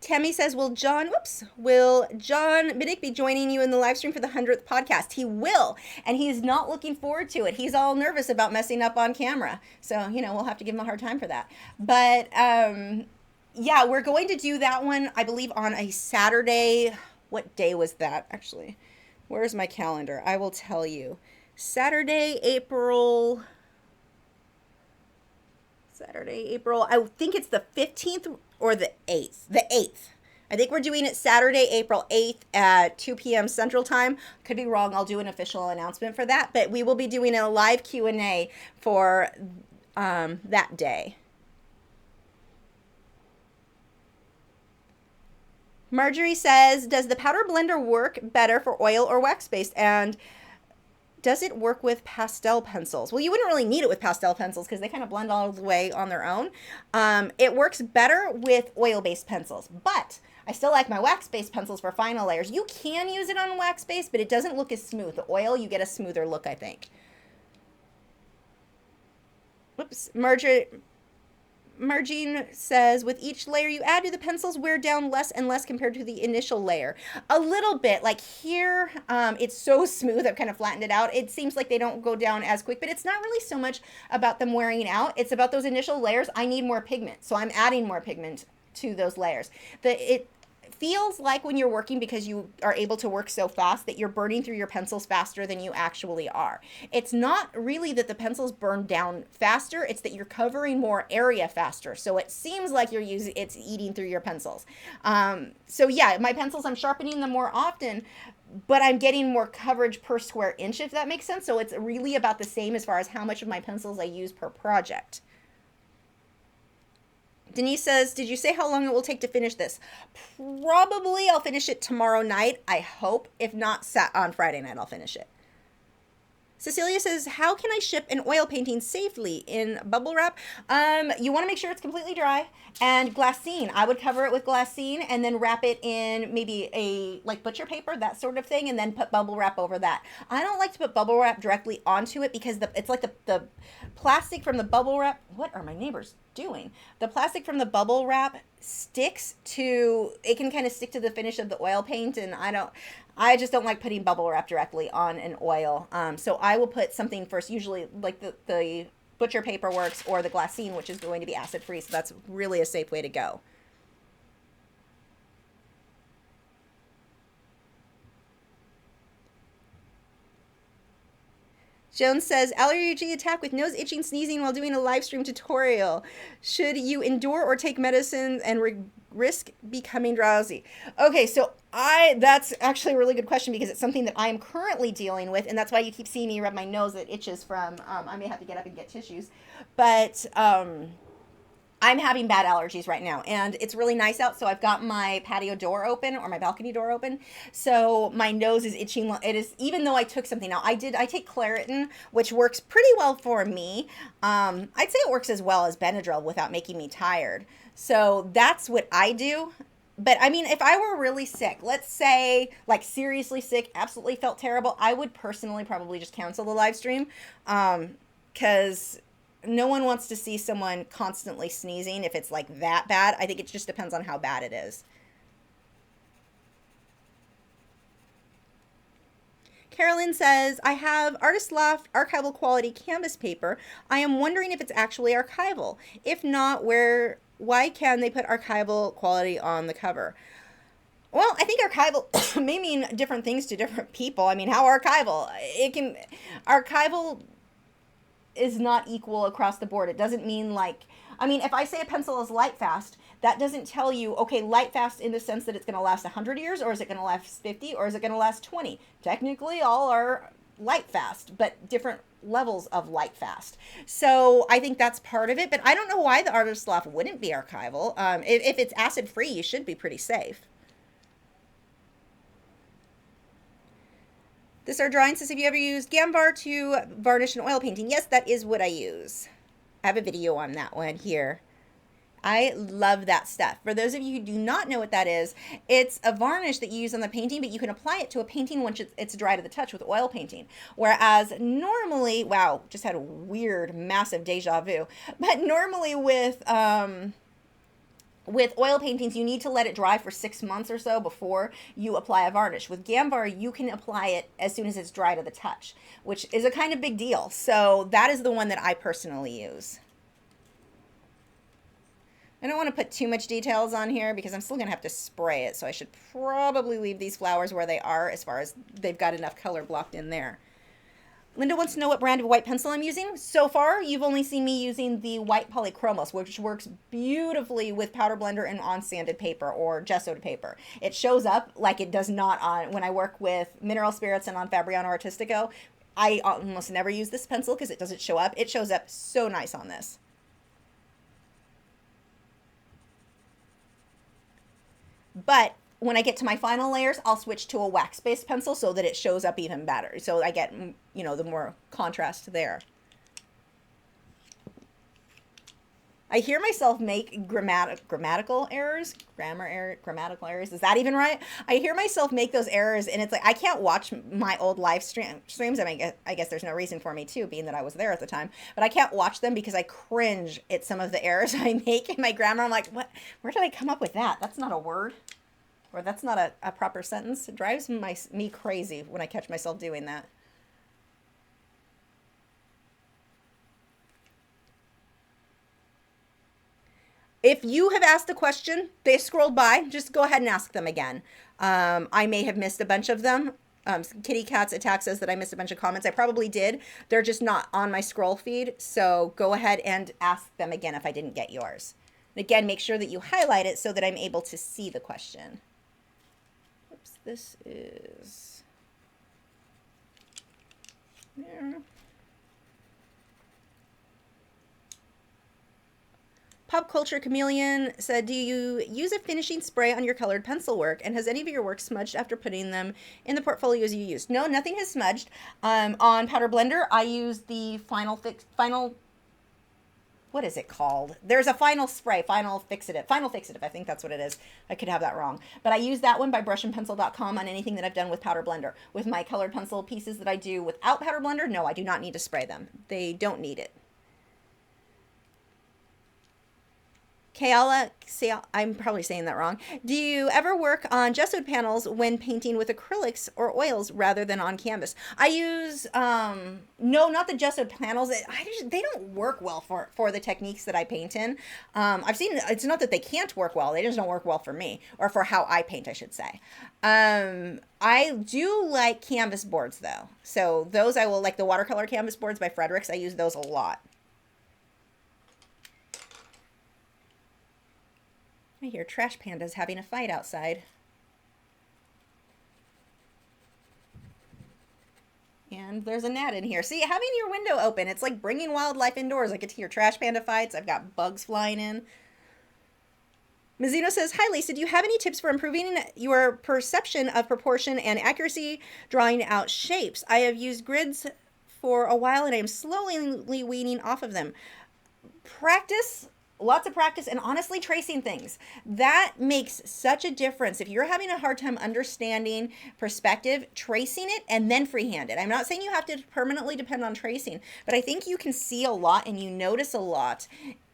Tammy says, will John Middick be joining you in the live stream for the 100th podcast? He will, and he's not looking forward to it. He's all nervous about messing up on camera. So, we'll have to give him a hard time for that. But, yeah, we're going to do that one, I believe, on a Saturday. What day was that, actually? Where's my calendar? I will tell you. Saturday, April, I think it's the 15th or the 8th. The 8th. I think we're doing it Saturday, April 8th at 2 p.m. Central Time. Could be wrong. I'll do an official announcement for that. But we will be doing a live Q&A for that day. Marjorie says, does the powder blender work better for oil or wax-based? And does it work with pastel pencils? Well, you wouldn't really need it with pastel pencils because they kind of blend all the way on their own. It works better with oil-based pencils, but I still like my wax-based pencils for final layers. You can use it on wax-based, but it doesn't look as smooth. The oil, you get a smoother look, I think. Whoops. Margine says, with each layer you add, do the pencils wear down less and less compared to the initial layer? A little bit. Like here, it's so smooth, I've kind of flattened it out. It seems like they don't go down as quick, but it's not really so much about them wearing out. It's about those initial layers. I need more pigment, so I'm adding more pigment to those layers. It feels like when you're working, because you are able to work so fast, that you're burning through your pencils faster than you actually are. It's not really that the pencils burn down faster, it's that you're covering more area faster. So it seems like it's eating through your pencils. So yeah, my pencils, I'm sharpening them more often, but I'm getting more coverage per square inch, if that makes sense. So it's really about the same as far as how much of my pencils I use per project. Denise says, did you say how long it will take to finish this? Probably I'll finish it tomorrow night, I hope. If not, on Friday night I'll finish it. Cecilia says, how can I ship an oil painting safely in bubble wrap? You want to make sure it's completely dry, and glassine. I would cover it with glassine and then wrap it in maybe a butcher paper, that sort of thing, and then put bubble wrap over that. I don't like to put bubble wrap directly onto it because it's like the plastic from the bubble wrap. What are my neighbors doing? The plastic from the bubble wrap sticks to, it can kind of stick to the finish of the oil paint, and I just don't like putting bubble wrap directly on an oil. So I will put something first, usually like the butcher paper works, or the glassine, which is going to be acid free. So that's really a safe way to go. Jones says, allergy attack with nose itching, sneezing while doing a live stream tutorial. Should you endure or take medicine and risk becoming drowsy? Okay, so that's actually a really good question because it's something that I am currently dealing with, and that's why you keep seeing me rub my nose that itches from, I may have to get up and get tissues. But I'm having bad allergies right now, and it's really nice out, so I've got my patio door open or my balcony door open, so my nose is itching. It is, even though I took something out. I take Claritin, which works pretty well for me. I'd say it works as well as Benadryl without making me tired. So that's what I do. But I mean, if I were really sick, let's say like seriously sick, absolutely felt terrible, I would personally probably just cancel the live stream, because no one wants to see someone constantly sneezing if it's like that bad. I think it just depends on how bad it is. Carolyn says, I have Artist Loft archival quality canvas paper. I am wondering if it's actually archival. If not, why can they put archival quality on the cover? Well, I think archival may mean different things to different people. I mean, how archival? Archival is not equal across the board. It doesn't mean like, I mean, if I say a pencil is light fast, that doesn't tell you, okay, light fast in the sense that it's going to last 100 years, or is it going to last 50, or is it going to last 20? Technically, all are light fast, but different levels of light fast. So I think that's part of it, but I don't know why the Artist Loft wouldn't be archival. If it's acid free, you should be pretty safe. This our drawing says, have you ever used Gambar to varnish an oil painting? Yes, that is what I use. I have a video on that one here. I love that stuff. For those of you who do not know what that is, it's a varnish that you use on the painting, but you can apply it to a painting once it's dry to the touch with oil painting. Whereas normally, wow, just had a weird, massive deja vu. But normally with oil paintings, you need to let it dry for 6 months or so before you apply a varnish. With Gambar, you can apply it as soon as it's dry to the touch, which is a kind of big deal. So that is the one that I personally use. I don't want to put too much details on here because I'm still going to have to spray it, so I should probably leave these flowers where they are as far as they've got enough color blocked in there. Linda wants to know what brand of white pencil I'm using. So far, you've only seen me using the white Polychromos, which works beautifully with powder blender and on sanded paper or gessoed paper. It shows up like it does not on when I work with mineral spirits and on Fabriano Artistico. I almost never use this pencil because it doesn't show up. It shows up so nice on this. But when I get to my final layers, I'll switch to a wax-based pencil so that it shows up even better. So I get, you know, the more contrast there. I hear myself make grammatical errors. Grammatical errors. Is that even right? I hear myself make those errors, and it's like I can't watch my old live streams. I mean, I guess there's no reason for me to, being that I was there at the time. But I can't watch them because I cringe at some of the errors I make in my grammar. I'm like, what? Where did I come up with that? That's not a word. Or that's not a proper sentence. It drives me crazy when I catch myself doing that. If you have asked a question, they scrolled by, just go ahead and ask them again. I may have missed a bunch of them. Kitty Cat's Attack says that I missed a bunch of comments. I probably did. They're just not on my scroll feed. So go ahead and ask them again if I didn't get yours. And again, make sure that you highlight it so that I'm able to see the question. Oops, this is there. Pop Culture Chameleon said, do you use a finishing spray on your colored pencil work? And has any of your work smudged after putting them in the portfolios you used? No, nothing has smudged. On Powder Blender, I use the final, what is it called? There's a final spray, final fixative. I think that's what it is. I could have that wrong. But I use that one by brushandpencil.com on anything that I've done with Powder Blender. With my colored pencil pieces that I do without Powder Blender, no, I do not need to spray them. They don't need it. Kayala, I'm probably saying that wrong. Do you ever work on gessoed panels when painting with acrylics or oils rather than on canvas? I use, no, not the gessoed panels. They don't work well for the techniques that I paint in. I've seen, it's not that they can't work well. They just don't work well for me, or for how I paint, I should say. I do like canvas boards though. So those I will, like the watercolor canvas boards by Fredericks. I use those a lot. I hear trash pandas having a fight outside. And And there's a gnat in here. See, having your window open, it's like bringing wildlife indoors. I get to hear trash panda fights. I've got bugs flying in. Mizuno says, hi, Lisa. Do you have any tips for improving your perception of proportion and accuracy drawing out shapes? I have used grids for a while and I am slowly weaning off of them. Practice, lots of practice, and honestly tracing things. That makes such a difference. If you're having a hard time understanding perspective, tracing it and then freehand it. I'm not saying you have to permanently depend on tracing, but I think you can see a lot and you notice a lot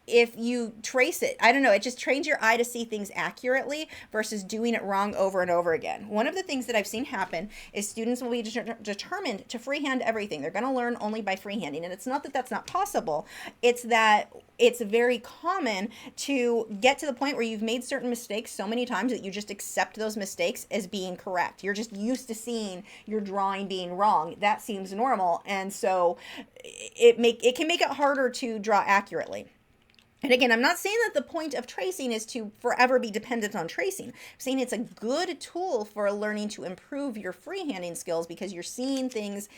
if you trace it. I don't know, it just trains your eye to see things accurately versus doing it wrong over and over again. One of the things that I've seen happen is students will be determined to freehand everything. They're going to learn only by freehanding. And it's not that that's not possible. It's that it's very common to get to the point where you've made certain mistakes so many times that you just accept those mistakes as being correct. You're just used to seeing your drawing being wrong. That seems normal. And so it can make it harder to draw accurately. And again, I'm not saying that the point of tracing is to forever be dependent on tracing. I'm saying it's a good tool for learning to improve your freehanding skills because you're seeing things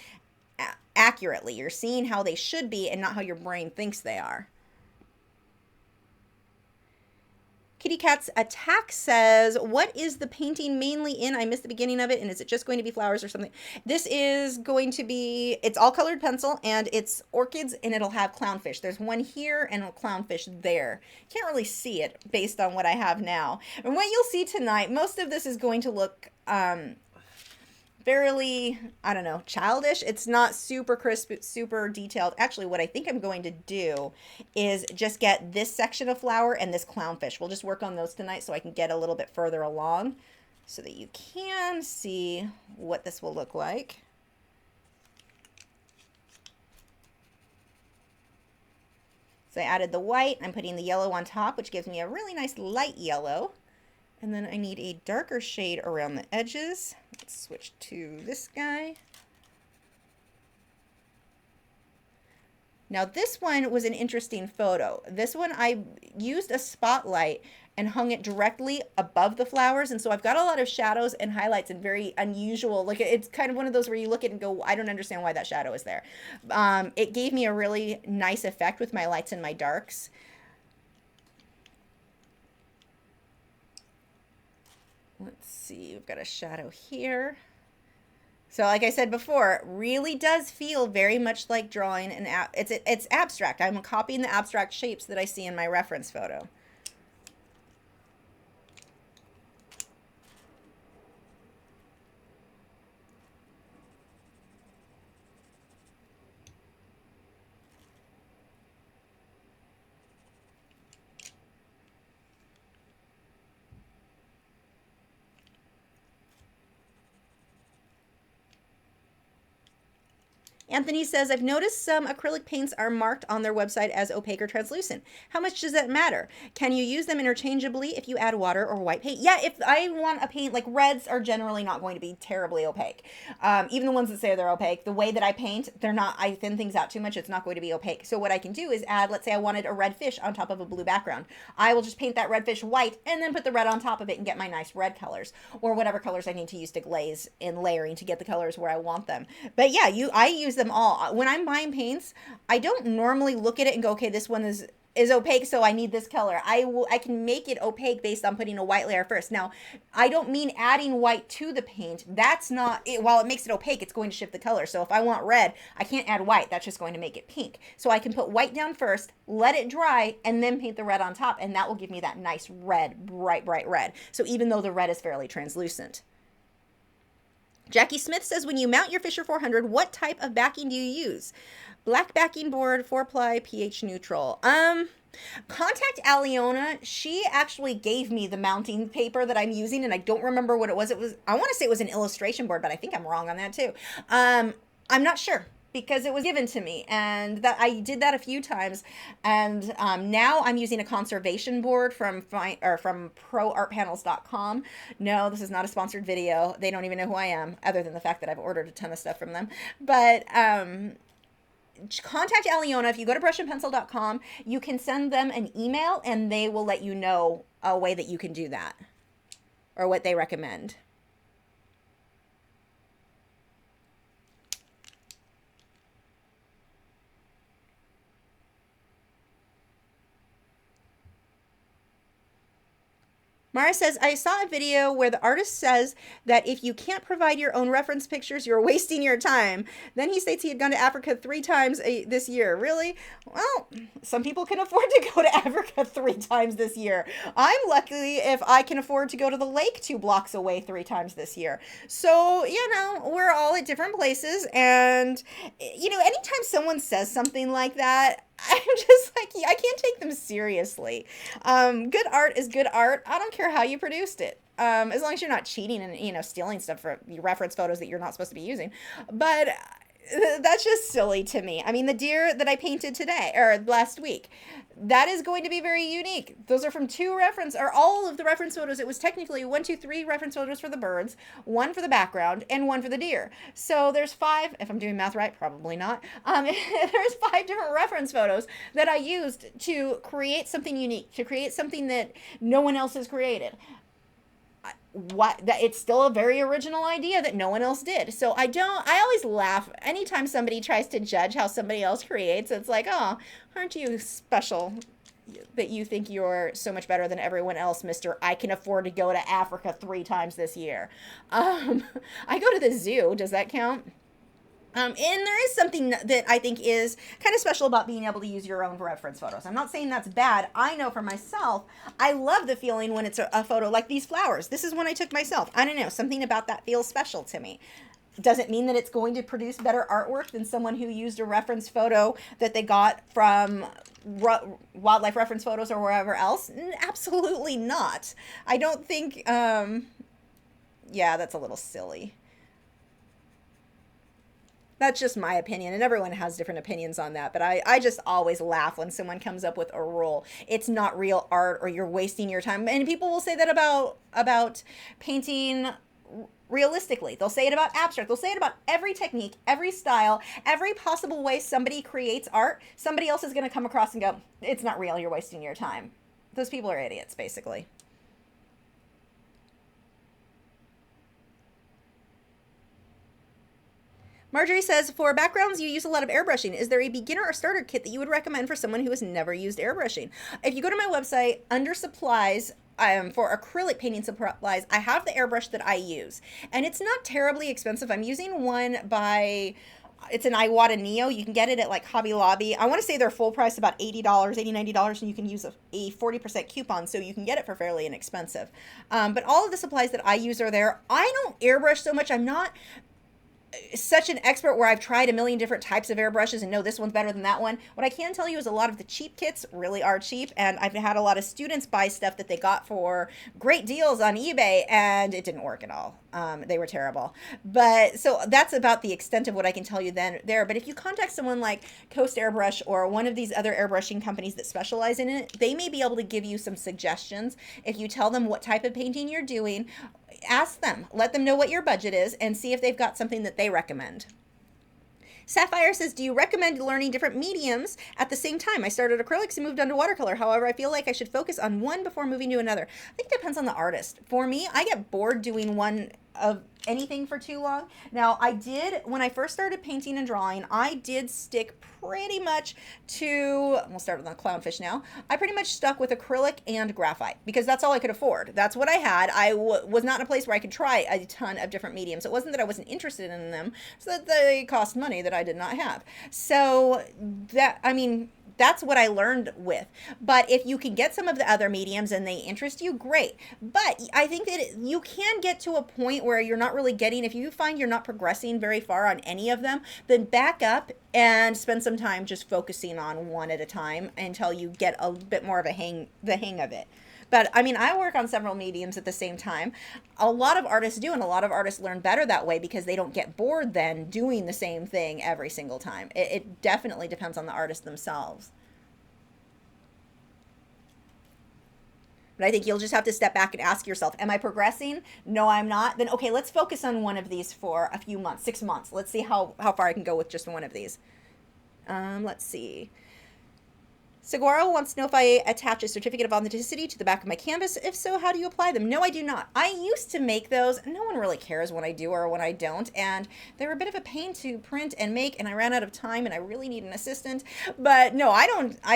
accurately. You're seeing how they should be and not how your brain thinks they are. Kitty Cat's Attack says, what is the painting mainly in? I missed the beginning of it. And is it just going to be flowers or something? This is going to be, it's all colored pencil and it's orchids and it'll have clownfish. There's one here and a clownfish there. Can't really see it based on what I have now. And what you'll see tonight, most of this is going to look fairly, I don't know, childish. It's not super crisp, super detailed. Actually, what I think I'm going to do is just get this section of flower and this clownfish. We'll just work on those tonight so I can get a little bit further along so that you can see what this will look like. So I added the white. I'm putting the yellow on top, which gives me a really nice light yellow. And then I need a darker shade around the edges. Let's switch to this guy. Now this one was an interesting photo. This one I used a spotlight and hung it directly above the flowers. And so I've got a lot of shadows and highlights and very unusual. Like it's kind of one of those where you look at it and go, I don't understand why that shadow is there. It gave me a really nice effect with my lights and my darks. Let's see, we've got a shadow here. So like I said before, it really does feel very much like drawing it's abstract. I'm copying the abstract shapes that I see in my reference photo. Anthony says, I've noticed some acrylic paints are marked on their website as opaque or translucent. How much does that matter? Can you use them interchangeably if you add water or white paint? Yeah, if I want a paint, like reds are generally not going to be terribly opaque. Even the ones that say they're opaque, the way that I paint, I thin things out too much, it's not going to be opaque. So what I can do is add, let's say I wanted a red fish on top of a blue background. I will just paint that red fish white and then put the red on top of it and get my nice red colors or whatever colors I need to use to glaze in layering to get the colors where I want them. But yeah, I use them all. When I'm buying paints, I don't normally look at it and go, okay, this one is opaque, so I need this color. I can make it opaque based on putting a white layer first. Now, I don't mean adding white to the paint. That's not it. While it makes it opaque, it's going to shift the color. So if I want red, I can't add white. That's just going to make it pink. So I can put white down first, let it dry, and then paint the red on top, and that will give me that nice red, bright red. So even though the red is fairly translucent. Jackie Smith says, when you mount your Fisher400, what type of backing do you use? Black backing board, 4-ply, pH neutral. Contact Aliona. She actually gave me the mounting paper that I'm using, and I don't remember what it was. I want to say it was an illustration board, but I think I'm wrong on that too. I'm not sure, because it was given to me, and that I did that a few times, and now I'm using a conservation board from proartpanels.com. No, this is not a sponsored video. They don't even know who I am, other than the fact that I've ordered a ton of stuff from them. But contact Aliona. If you go to brushandpencil.com, you can send them an email, and they will let you know a way that you can do that, or what they recommend. Mara says, I saw a video where the artist says that if you can't provide your own reference pictures, you're wasting your time. Then he states he had gone to Africa 3 times this year. Really? Well, some people can afford to go to Africa 3 times this year. I'm lucky if I can afford to go to the lake 2 blocks away 3 times this year. So, you know, we're all at different places. And, you know, anytime someone says something like that, I'm just like, I can't take them seriously. Good art is good art. I don't care how you produced it. As long as you're not cheating and, you know, stealing stuff for reference photos that you're not supposed to be using. But that's just silly to me. I mean, the deer that I painted today, or last week, that is going to be very unique. Those are from all of the reference photos. It was technically 1, 2, 3 reference photos for the birds, 1 for the background, and 1 for the deer. So there's 5, if I'm doing math right, probably not. There's 5 different reference photos that I used to create something unique, to create something that no one else has created. It's still a very original idea that no one else did. So I always laugh anytime somebody tries to judge how somebody else creates. It's like, oh, aren't you special that you think you're so much better than everyone else, Mr. I can afford to go to Africa 3 times this year. I go to the zoo. Does that count? And there is something that I think is kind of special about being able to use your own reference photos. I'm not saying that's bad. I know for myself, I love the feeling when it's a photo like these flowers. This is one I took myself. I don't know, something about that feels special to me. Does it mean that it's going to produce better artwork than someone who used a reference photo that they got from wildlife reference photos or wherever else? Absolutely not. I don't think, yeah, that's a little silly. That's just my opinion, and everyone has different opinions on that, but I just always laugh when someone comes up with a rule. It's not real art, or you're wasting your time. And people will say that about painting realistically. They'll say it about abstract. They'll say it about every technique, every style, every possible way somebody creates art. Somebody else is going to come across and go, it's not real, you're wasting your time. Those people are idiots, basically. Marjorie says, for backgrounds, you use a lot of airbrushing. Is there a beginner or starter kit that you would recommend for someone who has never used airbrushing? If you go to my website, under supplies, for acrylic painting supplies, I have the airbrush that I use. And it's not terribly expensive. I'm using one by, it's an Iwata Neo. You can get it at like Hobby Lobby. I want to say they're full price, about $80, $80, $90, and you can use a 40% coupon, so you can get it for fairly inexpensive. But all of the supplies that I use are there. I don't airbrush so much. I'm not such an expert where I've tried a million different types of airbrushes and know this one's better than that one. What I can tell you is a lot of the cheap kits really are cheap, and I've had a lot of students buy stuff that they got for great deals on eBay, and it didn't work at all. They were terrible. But so that's about the extent of what I can tell you there. But if you contact someone like Coast Airbrush or one of these other airbrushing companies that specialize in it, they may be able to give you some suggestions. If you tell them what type of painting you're doing, ask them, let them know what your budget is, and see if they've got something that they recommend. Sapphire says, do you recommend learning different mediums at the same time? I started acrylics and moved on to watercolor. However, I feel like I should focus on one before moving to another. I think it depends on the artist. For me, I get bored doing one of anything for too long. Now, when I first started painting and drawing, I did stick pretty much to, we'll start with the clownfish now. I pretty much stuck with acrylic and graphite because that's all I could afford. That's what I had. I was not in a place where I could try a ton of different mediums. It wasn't that I wasn't interested in them, so that they cost money that I did not have. So that's what I learned with. But if you can get some of the other mediums and they interest you, great. But I think that you can get to a point where you're not really getting, if you find you're not progressing very far on any of them, then back up and spend some time just focusing on one at a time until you get a bit more of the hang of it. But I work on several mediums at the same time. A lot of artists do, and a lot of artists learn better that way because they don't get bored then doing the same thing every single time. It definitely depends on the artist themselves. But I think you'll just have to step back and ask yourself, am I progressing? No, I'm not. Then, okay, let's focus on one of these for a few months, 6 months. Let's see how far I can go with just one of these. Let's see. Saguaro wants to know if I attach a certificate of authenticity to the back of my canvas. If so, how do you apply them? No, I do not. I used to make those. No one really cares when I do or when I don't. And they're a bit of a pain to print and make, and I ran out of time and I really need an assistant. But no, I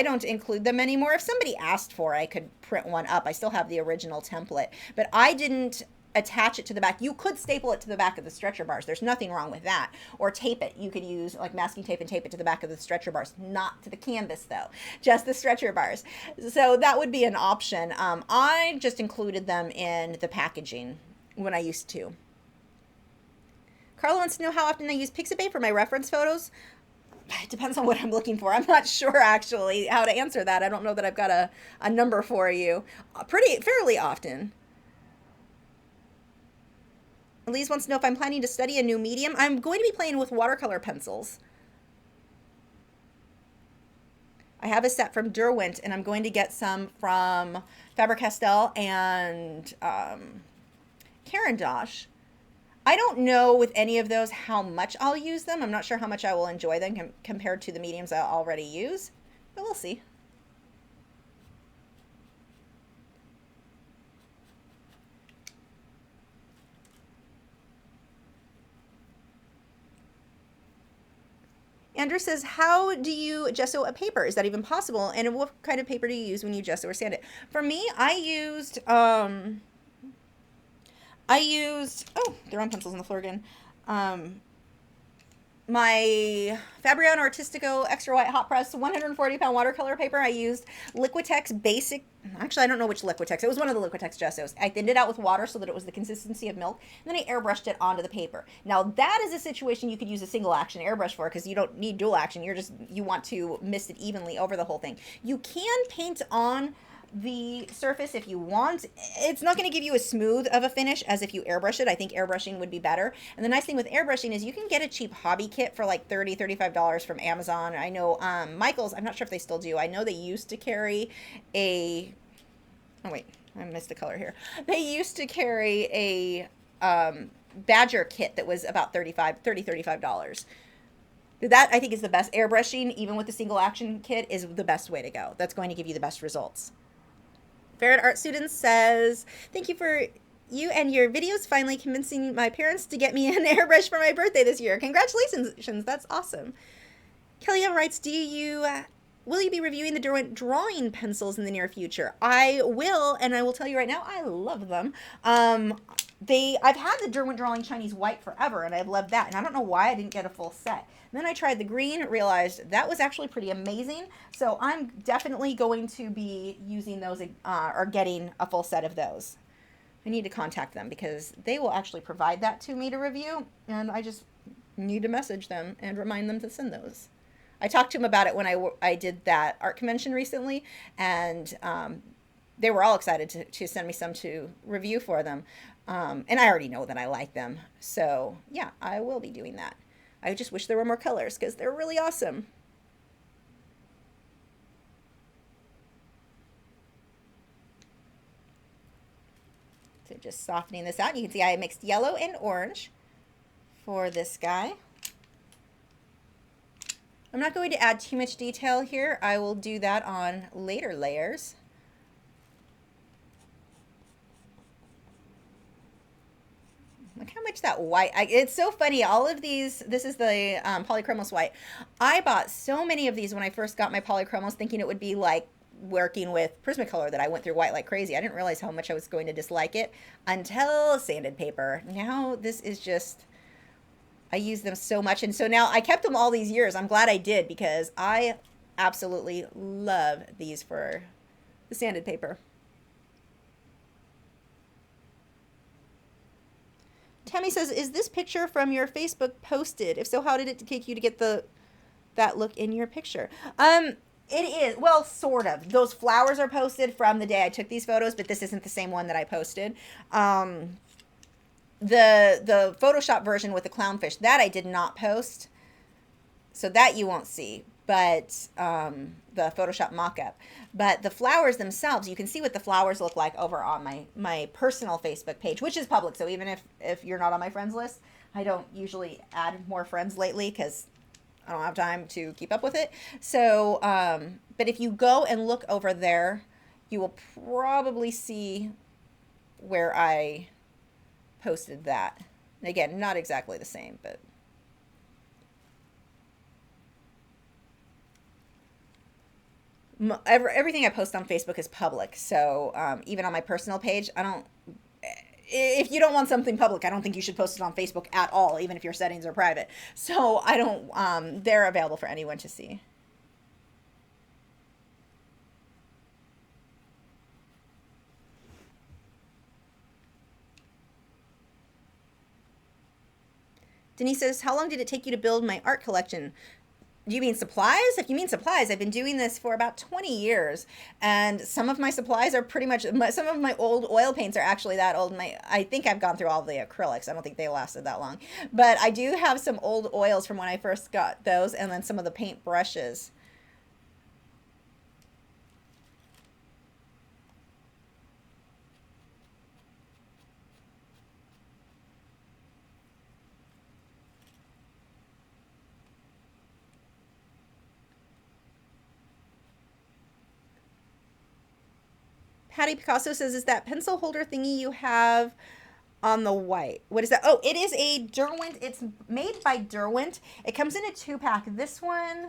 don't include them anymore. If somebody asked for it, I could print one up. I still have the original template. But I didn't attach it to the back. You could staple it to the back of the stretcher bars. There's nothing wrong with that. Or tape it. You could use like masking tape and tape it to the back of the stretcher bars. Not to the canvas though, just the stretcher bars. So that would be an option. I just included them in the packaging when I used to. Carla wants to know how often I use Pixabay for my reference photos. It depends on what I'm looking for. I'm not sure actually how to answer that. I don't know that I've got a number for you. Fairly often. Elise wants to know if I'm planning to study a new medium. I'm going to be playing with watercolor pencils. I have a set from Derwent, and I'm going to get some from Faber Castel and Caran d'Ache. I don't know with any of those how much I'll use them. I'm not sure how much I will enjoy them compared to the mediums I already use, but we'll see. Andrew says, how do you gesso a paper? Is that even possible? And what kind of paper do you use when you gesso or sand it? For me, I used, oh, they're on pencils on the floor again. My Fabriano Artistico Extra White Hot Press 140-pound watercolor paper. I used Liquitex Basic. Actually, I don't know which Liquitex. It was one of the Liquitex gessos. I thinned it out with water so that it was the consistency of milk, and then I airbrushed it onto the paper. Now, that is a situation you could use a single action airbrush for because you don't need dual action. You want to mist it evenly over the whole thing. You can paint on the surface if you want. It's not going to give you as smooth of a finish as if you airbrush it. I think airbrushing would be better. And the nice thing with airbrushing is you can get a cheap hobby kit for like $30, $35 from Amazon. I know Michael's, I'm not sure if they still do. I know they used to carry a, oh wait, I missed a color here. They used to carry a Badger kit that was about $35. That I think is the best. Airbrushing, even with the single action kit, is the best way to go. That's going to give you the best results. Ferret Art Student says, thank you for you and your videos finally convincing my parents to get me an airbrush for my birthday this year. Congratulations. That's awesome. Kelly writes, will you be reviewing the Derwent drawing pencils in the near future? I will, and I will tell you right now, I love them. I've had the Derwent Drawing Chinese White forever, and I've loved that, and I don't know why I didn't get a full set. Then I tried the green, realized that was actually pretty amazing, so I'm definitely going to be using those or getting a full set of those. I need to contact them because they will actually provide that to me to review, and I just need to message them and remind them to send those. I talked to them about it when I did that art convention recently, and they were all excited to send me some to review for them. And I already know that I like them. So yeah, I will be doing that. I just wish there were more colors because they're really awesome. So just softening this out. You can see I mixed yellow and orange for this guy. I'm not going to add too much detail here. I will do that on later layers. Look how much that white, it's so funny. All of these, this is the Polychromos white. I bought so many of these when I first got my Polychromos thinking it would be like working with Prismacolor that I went through white like crazy. I didn't realize how much I was going to dislike it until sanded paper. Now this is just, I use them so much. And so now I kept them all these years. I'm glad I did because I absolutely love these for the sanded paper. Tammy says, is this picture from your Facebook posted? If so, how did it take you to get that look in your picture? It is, well, sort of. Those flowers are posted from the day I took these photos, but this isn't the same one that I posted. The Photoshop version with the clownfish, that I did not post, so that you won't see, but the Photoshop mock-up. But the flowers themselves, you can see what the flowers look like over on my personal Facebook page, which is public. So even if you're not on my friends list, I don't usually add more friends lately because I don't have time to keep up with it. So, but if you go and look over there, you will probably see where I posted that. And again, not exactly the same, but everything I post on Facebook is public. So even on my personal page, I don't. If you don't want something public, I don't think you should post it on Facebook at all, even if your settings are private. So I don't. They're available for anyone to see. Denise says, how long did it take you to build my art collection? Do you mean supplies? If you mean supplies, I've been doing this for about 20 years. And some of my supplies are pretty much, some of my old oil paints are actually that old. I think I've gone through all of the acrylics. I don't think they lasted that long. But I do have some old oils from when I first got those, and then some of the paint brushes. Patty Picasso says, is that pencil holder thingy you have on the white? What is that? Oh, it is a Derwent. It's made by Derwent. It comes in a 2-pack. This one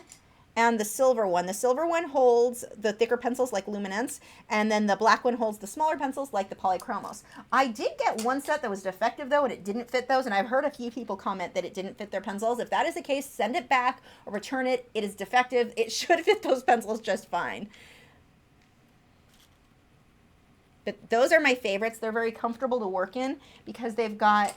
and the silver one. The silver one holds the thicker pencils like Luminance, and then the black one holds the smaller pencils like the Polychromos. I did get one set that was defective though, and it didn't fit those, and I've heard a few people comment that it didn't fit their pencils. If that is the case, send it back or return it. It is defective. It should fit those pencils just fine. But those are my favorites. They're very comfortable to work in because they've got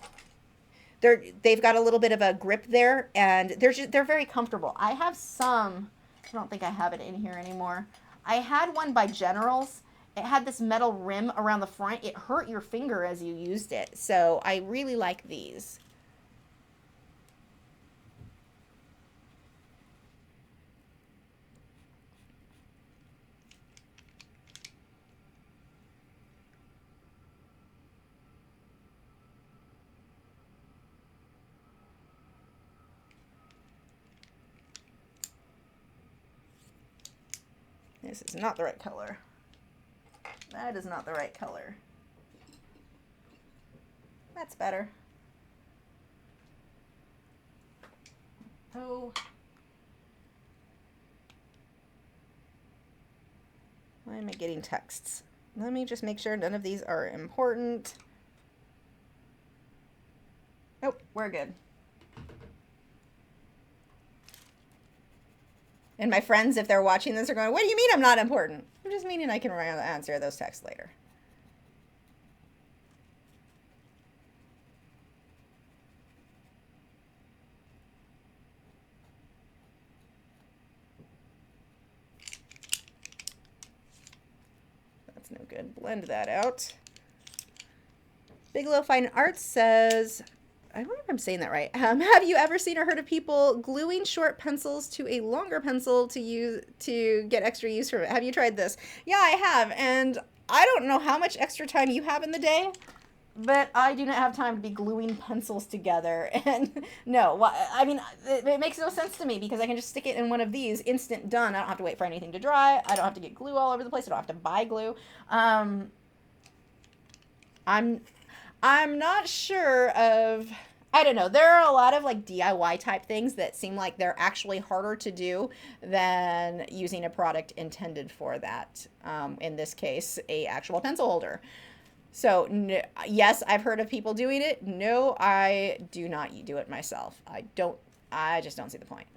a little bit of a grip there, and they're very comfortable. I have some. I don't think I have it in here anymore. I had one by Generals. It had this metal rim around the front. It hurt your finger as you used it. So I really like these. This is not the right color. That is not the right color. That's better. Oh. Why am I getting texts? Let me just make sure none of these are important. Oh, we're good. And my friends, if they're watching this, are going, what do you mean I'm not important? I'm just meaning I can answer those texts later. That's no good. Blend that out. Bigelow Fine Arts says, I wonder if I'm saying that right. Have you ever seen or heard of people gluing short pencils to a longer pencil to get extra use from it? Have you tried this? Yeah, I have. And I don't know how much extra time you have in the day, but I do not have time to be gluing pencils together. And no, I mean, it makes no sense to me because I can just stick it in one of these, instant done. I don't have to wait for anything to dry. I don't have to get glue all over the place. I don't have to buy glue. I'm not sure of, I don't know. There are a lot of like DIY type things that seem like they're actually harder to do than using a product intended for that. In this case, a actual pencil holder. So yes, I've heard of people doing it. No, I do not do it myself. I just don't see the point.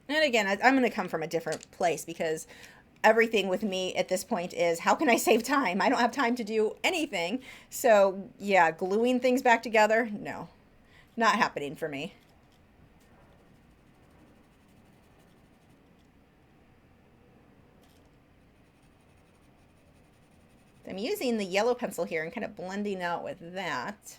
And again, I'm going to come from a different place because everything with me at this point is how can I save time? I don't have time to do anything. So yeah, gluing things back together, no, not happening for me. I'm using the yellow pencil here and kind of blending out with that.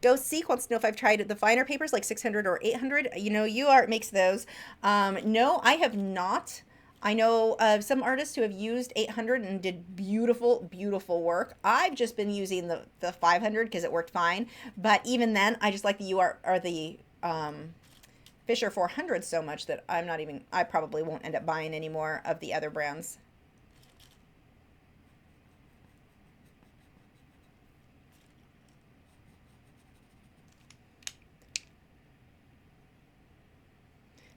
Ghost Seek wants to know if I've tried the finer papers like 600 or 800. You know, UArt makes those. No, I have not. I know some artists who have used 800 and did beautiful, beautiful work. I've just been using the 500 because it worked fine. But even then, I just like the UR or the Fisher400 so much that I probably won't end up buying any more of the other brands.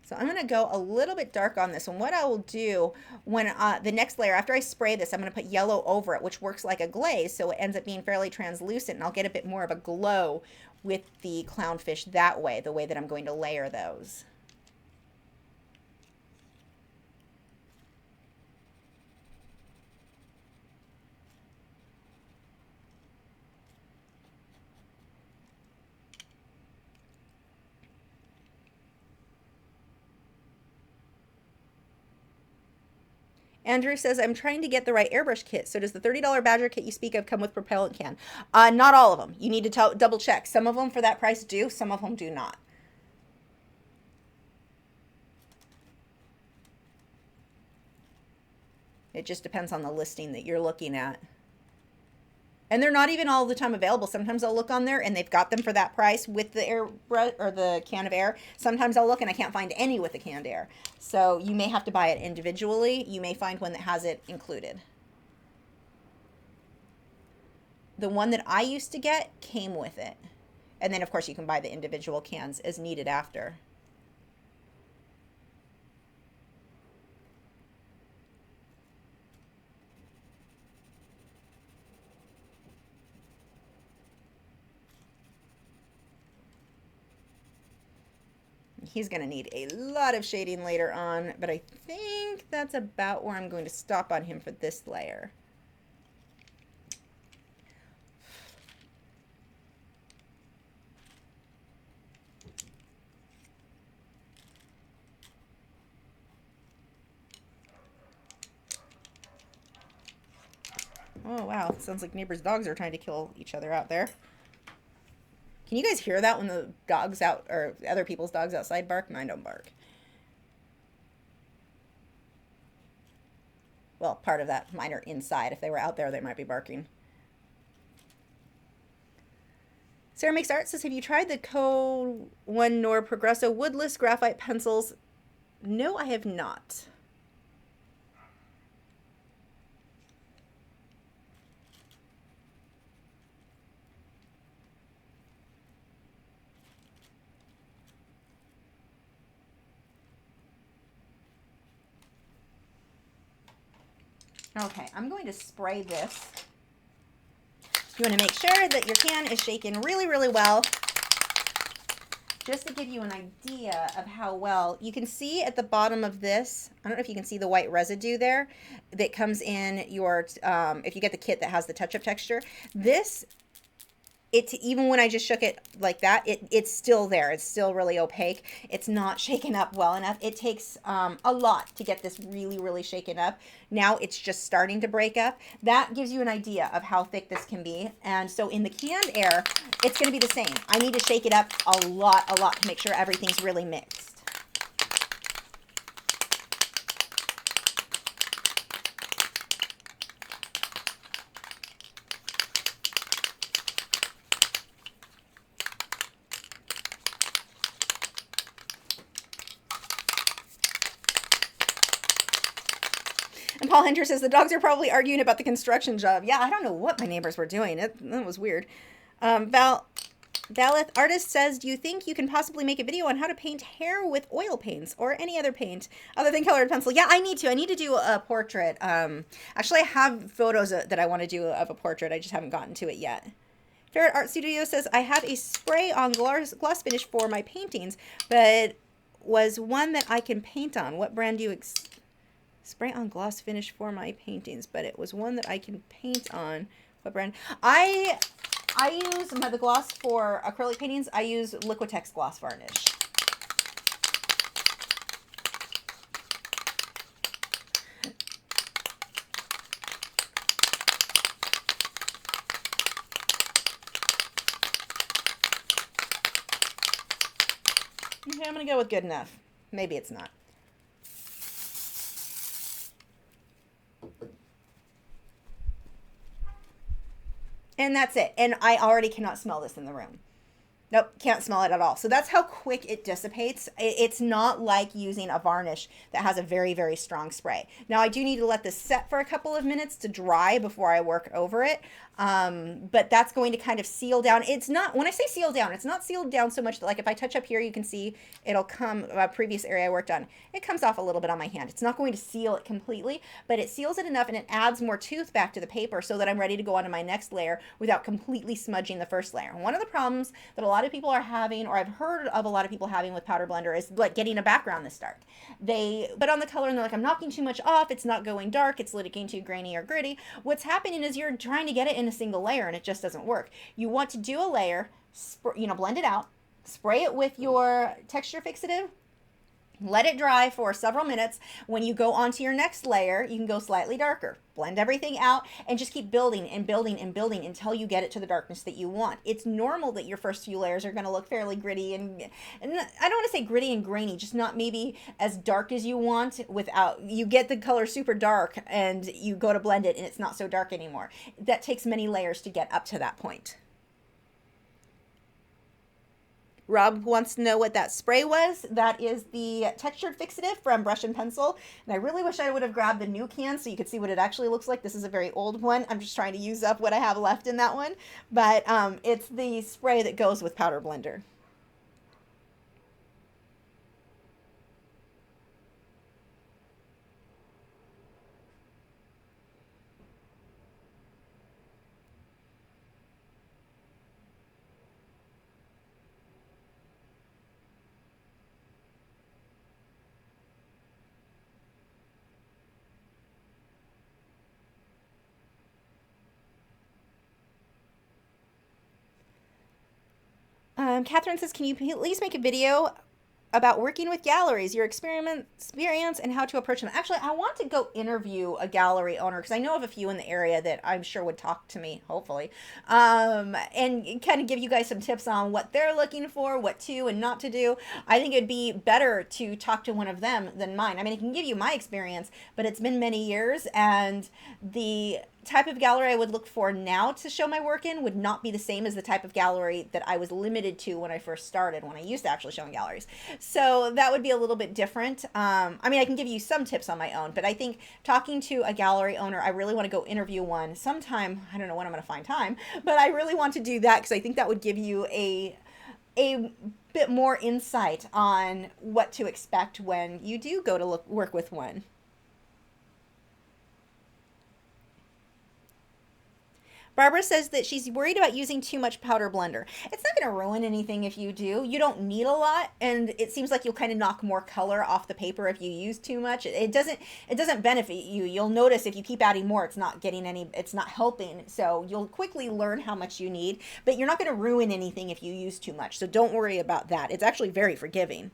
So I'm going to go a little bit dark on this one. What I will do when the next layer, after I spray this, I'm going to put yellow over it, which works like a glaze, so it ends up being fairly translucent, and I'll get a bit more of a glow with the clownfish that way, the way that I'm going to layer those. Andrew says, I'm trying to get the right airbrush kit. So does the $30 Badger kit you speak of come with propellant can? Not all of them. You need to double check. Some of them for that price do, some of them do not. It just depends on the listing that you're looking at. And they're not even all the time available. Sometimes I'll look on there and they've got them for that price with the airbrush or the can of air. Sometimes I'll look and I can't find any with the canned air. So you may have to buy it individually. You may find one that has it included. The one that I used to get came with it. And then of course you can buy the individual cans as needed after. He's going to need a lot of shading later on, but I think that's about where I'm going to stop on him for this layer. Oh, wow. Sounds like neighbors' dogs are trying to kill each other out there. Can you guys hear that when the dogs out, or other people's dogs outside bark? Mine don't bark. Well, part of that, mine are inside. If they were out there, they might be barking. Sarah Makes Art says, have you tried the Code 1 Nor Progresso woodless graphite pencils? No, I have not. Okay, I'm going to spray this. You want to make sure that your can is shaken really, really well. Just to give you an idea of how well, you can see at the bottom of this, I don't know if you can see the white residue there that comes in your, if you get the kit that has the touch-up texture. This, even when I just shook it like that, it's still there. It's still really opaque. It's not shaken up well enough. It takes a lot to get this really, really shaken up. Now it's just starting to break up. That gives you an idea of how thick this can be. And so in the canned air, it's going to be the same. I need to shake it up a lot to make sure everything's really mixed. And Paul Hunter says the dogs are probably arguing about the construction job. Yeah, I don't know what my neighbors were doing. That was weird. Valeth Artist says, do you think you can possibly make a video on how to paint hair with oil paints or any other paint other than colored pencil? Yeah, I need to. I need to do a portrait. Actually, I have photos that I want to do of a portrait. I just haven't gotten to it yet. Ferret Art Studio says, I have a spray-on gloss finish for my paintings, but was one that I can paint on. What brand do you spray on gloss finish for my paintings, but it was one that I can paint on. What brand? I use the gloss for acrylic paintings. I use Liquitex gloss varnish. Okay, I'm gonna go with good enough. Maybe it's not. And that's it. And I already cannot smell this in the room. Nope, can't smell it at all. So that's how quick it dissipates. It's not like using a varnish that has a very, very strong spray. Now I do need to let this set for a couple of minutes to dry before I work over it. But that's going to kind of seal down. It's not, when I say seal down, it's not sealed down so much that, like, if I touch up here, you can see it'll come, a previous area I worked on, it comes off a little bit on my hand. It's not going to seal it completely, but it seals it enough and it adds more tooth back to the paper so that I'm ready to go on to my next layer without completely smudging the first layer. And one of the problems that a lot of people are having, or I've heard of a lot of people having with powder blender, is like getting a background this dark. They put on the color and they're like, I'm knocking too much off, it's not going dark, it's looking too grainy or gritty. What's happening is you're trying to get it in a single layer and it just doesn't work. You want to do a layer, blend it out, spray it with your texture fixative, let it dry for several minutes. When you go onto your next layer, you can go slightly darker. Blend everything out and just keep building and building and building until you get it to the darkness that you want. It's normal that your first few layers are going to look fairly gritty and I don't want to say gritty and grainy, just not maybe as dark as you want without, you get the color super dark and you go to blend it and it's not so dark anymore. That takes many layers to get up to that point. Rob wants to know what that spray was. That is the textured fixative from Brush and Pencil. And I really wish I would have grabbed the new can so you could see what it actually looks like. This is a very old one. I'm just trying to use up what I have left in that one. But it's the spray that goes with Powder Blender. Catherine says, can you please make a video about working with galleries, your experience, and how to approach them? Actually, I want to go interview a gallery owner because I know of a few in the area that I'm sure would talk to me, hopefully, and kind of give you guys some tips on what they're looking for, what to and not to do. I think it'd be better to talk to one of them than mine. I mean, I can give you my experience, but it's been many years, and the type of gallery I would look for now to show my work in would not be the same as the type of gallery that I was limited to when I first started, when I used to actually show in galleries. So that would be a little bit different. I mean, I can give you some tips on my own, but I think talking to a gallery owner, I really want to go interview one sometime. I don't know when I'm going to find time, but I really want to do that because I think that would give you a bit more insight on what to expect when you do go to work with one. Barbara says that she's worried about using too much powder blender. It's not going to ruin anything if you do. You don't need a lot, and it seems like you'll kind of knock more color off the paper if you use too much. It doesn't benefit you. You'll notice if you keep adding more, it's not helping. So you'll quickly learn how much you need, but you're not going to ruin anything if you use too much. So don't worry about that. It's actually very forgiving.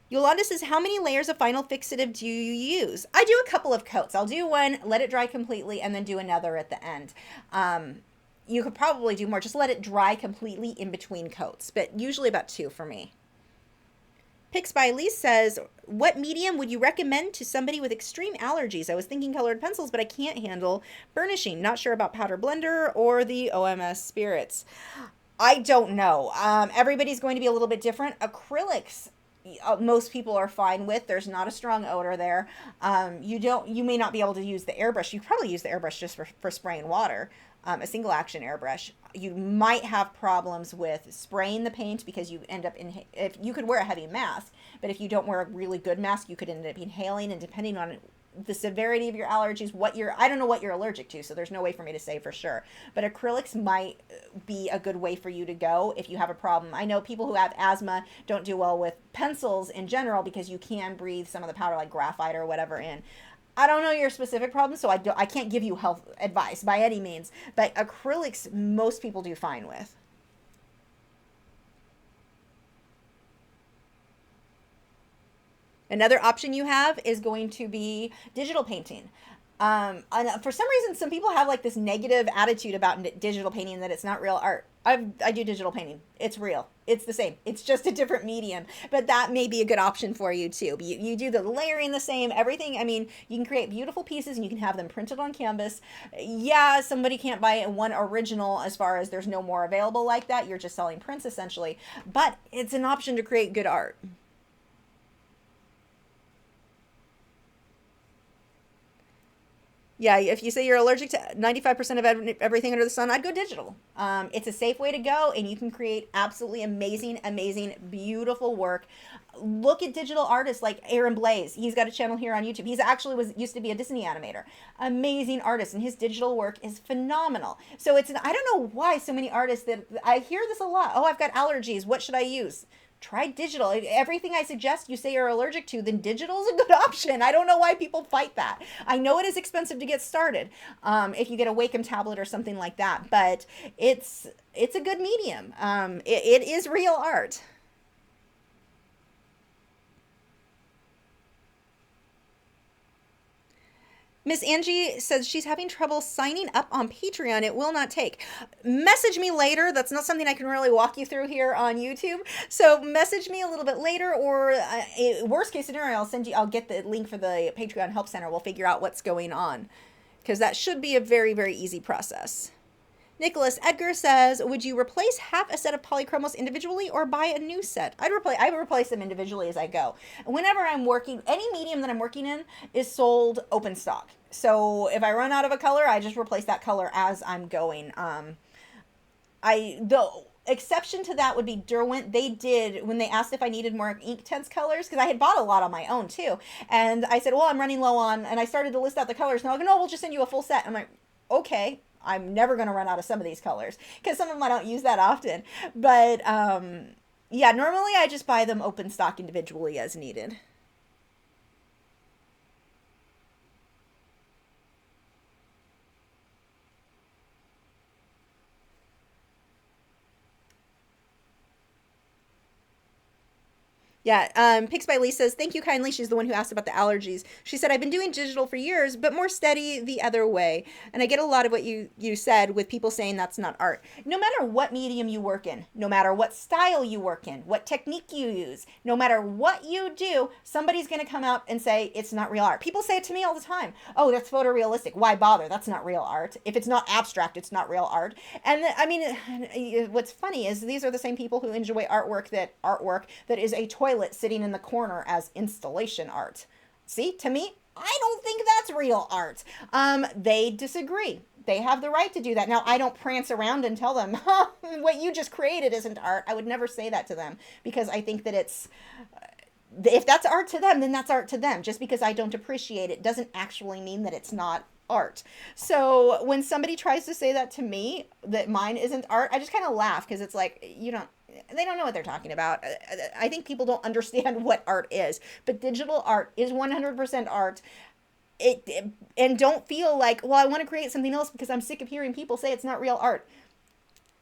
Yolanda says, how many layers of final fixative do you use? I do a couple of coats. I'll do one, let it dry completely, and then do another at the end. You could probably do more. Just let it dry completely in between coats, but usually about 2 for me. Picks by Elise says, what medium would you recommend to somebody with extreme allergies? I was thinking colored pencils, but I can't handle burnishing. Not sure about powder blender or the OMS spirits. I don't know. Everybody's going to be a little bit different. Acrylics, most people are fine with. There's not a strong odor there. You may not be able to use the airbrush. You probably use the airbrush just for spraying water, a single action airbrush. You might have problems with spraying the paint because you end up if you could wear a heavy mask, but if you don't wear a really good mask, you could end up inhaling, and depending on the severity of your allergies, I don't know what you're allergic to, so there's no way for me to say for sure. But acrylics might be a good way for you to go if you have a problem. I know people who have asthma don't do well with pencils in general because you can breathe some of the powder like graphite or whatever in. I don't know your specific problem, so I can't give you health advice by any means, but acrylics most people do fine with. Another option you have is going to be digital painting. And for some reason, some people have like this negative attitude about digital painting, that it's not real art. I do digital painting. It's real. It's the same. It's just a different medium. But that may be a good option for you too. You do the layering the same, everything. I mean, you can create beautiful pieces and you can have them printed on canvas. Yeah, somebody can't buy one original, as far as there's no more available like that. You're just selling prints essentially. But it's an option to create good art. Yeah, if you say you're allergic to 95% of everything under the sun, I'd go digital. It's a safe way to go, and you can create absolutely amazing, amazing, beautiful work. Look at digital artists like Aaron Blaze. He's got a channel here on YouTube. He's actually used to be a Disney animator. Amazing artist, and his digital work is phenomenal. So I don't know why so many artists, that I hear this a lot. Oh, I've got allergies. What should I use? Try digital. Everything I suggest you say you're allergic to, then digital is a good option. I don't know why people fight that. I know it is expensive to get started, if you get a Wacom tablet or something like that, but it's a good medium. It is real art. Miss Angie says she's having trouble signing up on Patreon. It will not take. Message me later. That's not something I can really walk you through here on YouTube. So message me a little bit later, or worst case scenario, I'll get the link for the Patreon Help Center. We'll figure out what's going on, because that should be a very, very easy process. Nicholas Edgar says, would you replace half a set of polychromos individually or buy a new set? I would replace them individually as I go. Whenever I'm working, any medium that I'm working in is sold open stock. So if I run out of a color, I just replace that color as I'm going. The exception to that would be Derwent. They did, when they asked if I needed more Inktense colors, because I had bought a lot on my own too. And I said, well, I'm running low on, and I started to list out the colors. And they're like, no, we'll just send you a full set. I'm like, okay. I'm never going to run out of some of these colors, because some of them I don't use that often. But yeah, normally I just buy them open stock individually as needed. Yeah, Pix by Lee says, thank you kindly. She's the one who asked about the allergies. She said, I've been doing digital for years, but more steady the other way. And I get a lot of what you said with people saying that's not art. No matter what medium you work in, no matter what style you work in, what technique you use, no matter what you do, somebody's going to come out and say it's not real art. People say it to me all the time. Oh, that's photorealistic. Why bother? That's not real art. If it's not abstract, it's not real art. And I mean, what's funny is these are the same people who enjoy artwork that is a toilet sitting in the corner as installation art. See, to me, I don't think that's real art. They disagree. They have the right to do that. Now, I don't prance around and tell them, what you just created isn't art. I would never say that to them, because I think that if that's art to them, then that's art to them. Just because I don't appreciate it doesn't actually mean that it's not art. So when somebody tries to say that to me, that mine isn't art, I just kind of laugh, because it's like, they don't know what they're talking about. I think people don't understand what art is, but digital art is 100% art. And don't feel like, well, I want to create something else because I'm sick of hearing people say it's not real art.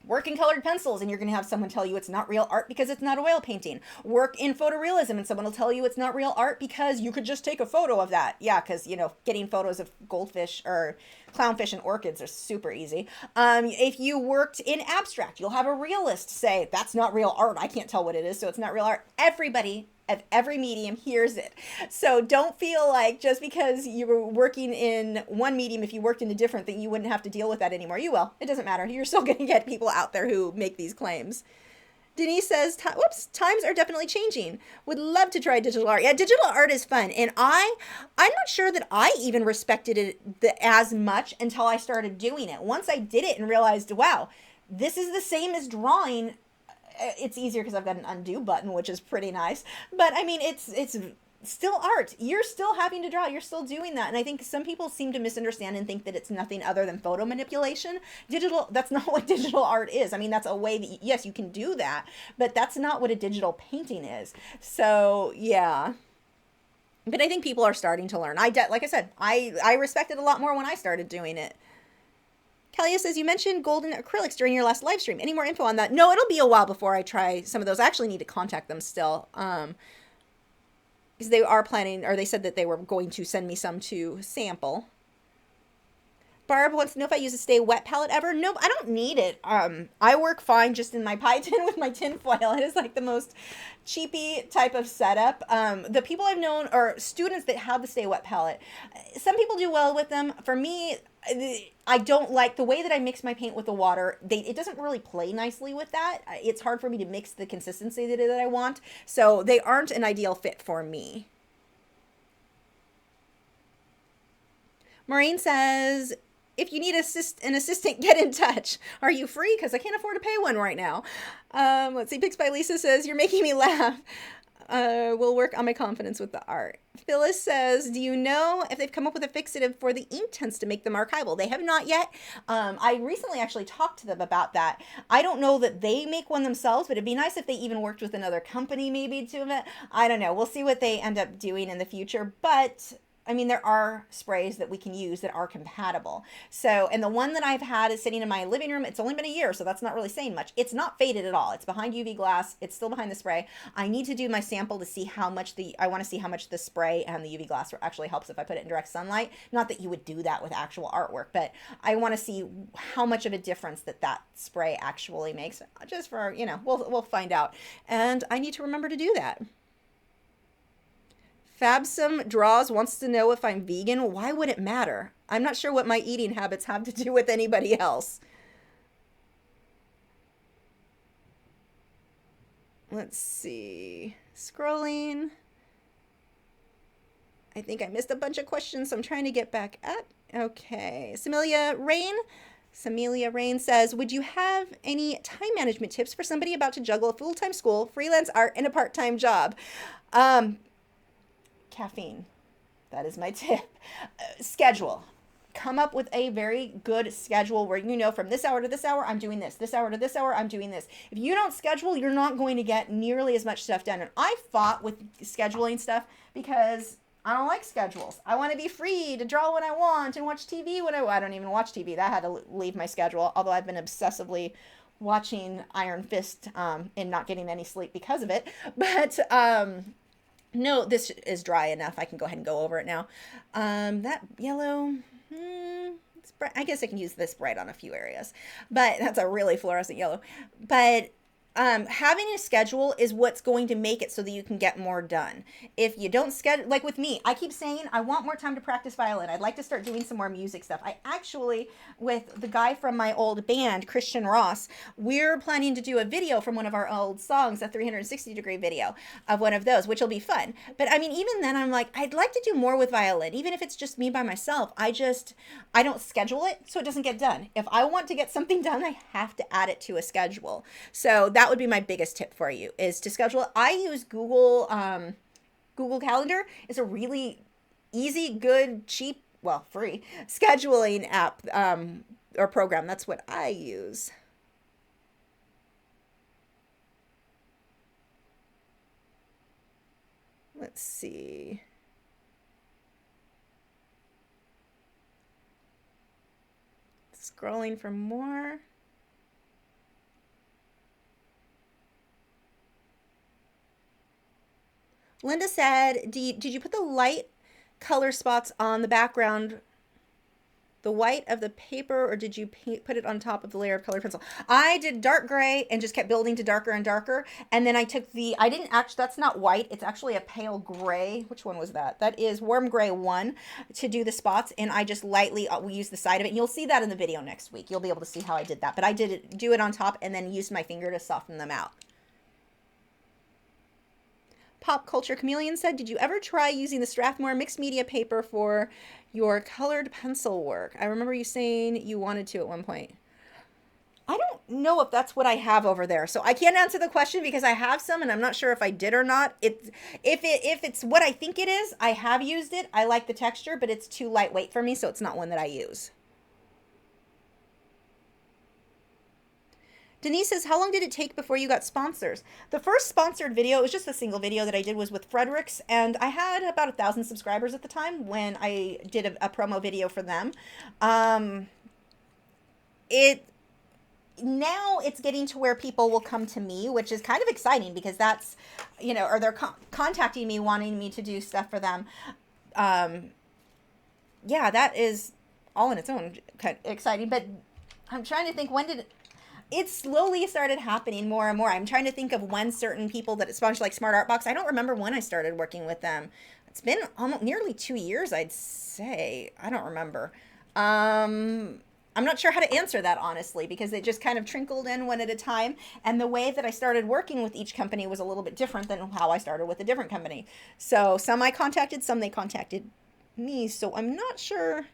Work in colored pencils and you're going to have someone tell you it's not real art because it's not oil painting. Work in photorealism and someone will tell you it's not real art because you could just take a photo of that. Yeah, because, getting photos of goldfish or clownfish and orchids are super easy. If you worked in abstract, you'll have a realist say, that's not real art. I can't tell what it is, so it's not real art. Everybody of every medium hears it. So don't feel like just because you were working in one medium, if you worked in a different, that you wouldn't have to deal with that anymore. You will. It doesn't matter. You're still going to get people out there who make these claims. Denise says, times are definitely changing. Would love to try digital art. Yeah, digital art is fun. And I'm not sure that I even respected it as much until I started doing it. Once I did it and realized, wow, this is the same as drawing. It's easier because I've got an undo button, which is pretty nice. But I mean, it's still art. You're still having to draw. You're still doing that. And I think some people seem to misunderstand and think that it's nothing other than photo manipulation. That's not what digital art is. I mean, that's a way that, yes, you can do that, but that's not what a digital painting is. So, yeah. But I think people are starting to learn. Like I said, I respect it a lot more when I started doing it. Kalia says, you mentioned golden acrylics during your last live stream. Any more info on that? No, it'll be a while before I try some of those. I actually need to contact them still. Because they are planning, or they said that they were going to send me some to sample. Barb wants to know if I use a stay wet palette ever. No, I don't need it. I work fine just in my pie tin with my tin foil. It is like the most cheapy type of setup. The people I've known are students that have the stay wet palette. Some people do well with them. For me, I don't like the way that I mix my paint with the water. It doesn't really play nicely with that. It's hard for me to mix the consistency that I want. So they aren't an ideal fit for me. Maureen says, if you need an assistant, get in touch. Are you free? Because I can't afford to pay one right now. Let's see. Pix by Lisa says, you're making me laugh. We'll work on my confidence with the art. Phyllis says, do you know if they've come up with a fixative for the ink tints to make them archival? They have not yet. I recently actually talked to them about that. I don't know that they make one themselves, but it'd be nice if they even worked with another company maybe to it. I don't know. We'll see what they end up doing in the future. But I mean, there are sprays that we can use that are compatible. So, and the one that I've had is sitting in my living room. It's only been a year, so that's not really saying much. It's not faded at all. It's behind UV glass. It's still behind the spray. I need to do my sample to see how much I want to see how much the spray and the UV glass actually helps if I put it in direct sunlight. Not that you would do that with actual artwork, but I want to see how much of a difference that spray actually makes. Just for, you know, we'll find out. And I need to remember to do that. Fabsome Draws wants to know if I'm vegan. Why would it matter? I'm not sure what my eating habits have to do with anybody else. Let's see. Scrolling. I think I missed a bunch of questions, so I'm trying to get back up. Okay. Samelia Rain says, would you have any time management tips for somebody about to juggle a full-time school, freelance art, and a part-time job? Caffeine. That is my tip. Schedule. Come up with a very good schedule where you know from this hour to this hour, I'm doing this. This hour to this hour, I'm doing this. If you don't schedule, you're not going to get nearly as much stuff done. And I fought with scheduling stuff because I don't like schedules. I want to be free to draw when I want and watch TV when I don't even watch TV. That had to leave my schedule, although I've been obsessively watching Iron Fist and not getting any sleep because of it. But no, this is dry enough. I can go ahead and go over it now. That yellow, it's bright. I guess I can use this bright on a few areas, but that's a really fluorescent yellow. But having a schedule is what's going to make it so that you can get more done. If you don't schedule, like with me, I keep saying I want more time to practice violin. I'd like to start doing some more music stuff. I actually, with the guy from my old band, Christian Ross, we're planning to do a video from one of our old songs, a 360-degree video of one of those, which will be fun. But I mean, even then I'm like, I'd like to do more with violin, even if it's just me by myself. I don't schedule it, so it doesn't get done. If I want to get something done, I have to add it to a schedule. So that would be my biggest tip for you, is to schedule. I use Google Calendar. It's a really easy, good, cheap, well, free scheduling app or program. That's what I use. Let's see. Scrolling for more. Linda said, did you put the light color spots on the background, the white of the paper, or did you put it on top of the layer of colored pencil? I did dark gray and just kept building to darker and darker. And then I took that's not white. It's actually a pale gray. Which one was that? That is warm gray 1 to do the spots. And I just lightly use the side of it. And you'll see that in the video next week. You'll be able to see how I did that. But I do it on top and then used my finger to soften them out. Pop Culture Chameleon said, did you ever try using the Strathmore mixed media paper for your colored pencil work? I remember you saying you wanted to at one point. I don't know if that's what I have over there. So I can't answer the question because I have some and I'm not sure if I did or not. If it's what I think it is, I have used it. I like the texture, but it's too lightweight for me, so it's not one that I use. Denise says, how long did it take before you got sponsors? The first sponsored video, it was just a single video that I did, was with Fredericks, and I had about 1,000 subscribers at the time when I did a promo video for them. Now it's getting to where people will come to me, which is kind of exciting because that's, or they're contacting me wanting me to do stuff for them. Yeah, that is all in its own kind of exciting. But I'm trying to think, when did it slowly started happening more and more. I'm trying to think of when certain people that sponsored, like Smart Art Box. I don't remember when I started working with them. It's been almost nearly 2 years, I'd say. I don't remember. I'm not sure how to answer that, honestly, because it just kind of trickled in one at a time. And the way that I started working with each company was a little bit different than how I started with a different company. So some I contacted, some they contacted me. So I'm not sure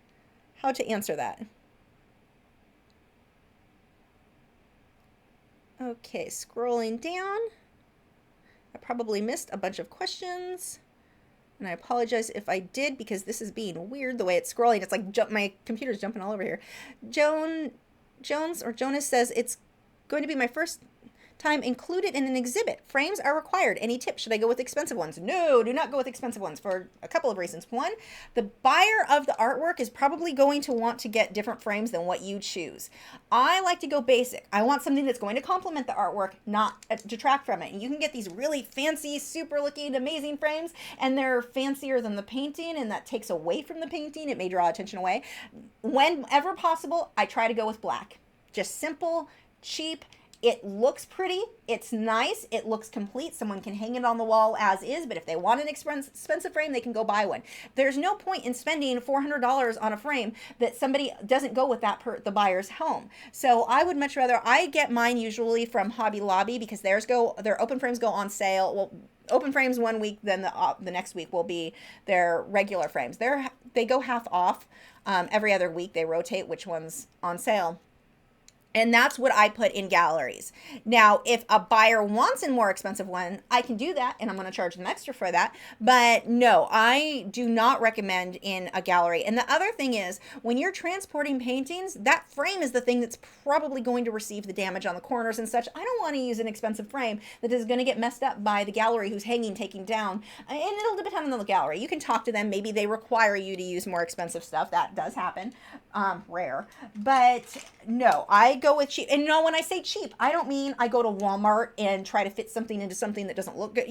how to answer that. Okay, scrolling down. I probably missed a bunch of questions. And I apologize if I did, because this is being weird the way it's scrolling. It's like my computer's jumping all over here. Jones says, it's going to be my first time included in an exhibit. Frames are required. Any tips? Should I go with expensive ones? No, do not go with expensive ones for a couple of reasons. One, the buyer of the artwork is probably going to want to get different frames than what you choose. I like to go basic. I want something that's going to complement the artwork, not detract from it. And you can get these really fancy, super looking, amazing frames, and they're fancier than the painting, and that takes away from the painting. It may draw attention away. Whenever possible, I try to go with black. Just simple, cheap. It looks pretty, it's nice, it looks complete. Someone can hang it on the wall as is, but if they want an expensive frame, they can go buy one. There's no point in spending $400 on a frame that somebody doesn't go with that the buyer's home. So I would much rather, I get mine usually from Hobby Lobby, because their open frames go on sale. Well, open frames one week, then the next week will be their regular frames. They go half off every other week. They rotate which one's on sale. And that's what I put in galleries. Now, if a buyer wants a more expensive one, I can do that, and I'm going to charge them extra for that. But no, I do not recommend in a gallery. And the other thing is, when you're transporting paintings, that frame is the thing that's probably going to receive the damage on the corners and such. I don't want to use an expensive frame that is going to get messed up by the gallery who's taking down. And it'll depend on the gallery. You can talk to them. Maybe they require you to use more expensive stuff. That does happen. Rare. But no, I go with cheap. And when I say cheap, I don't mean I go to Walmart and try to fit something into something that doesn't look good.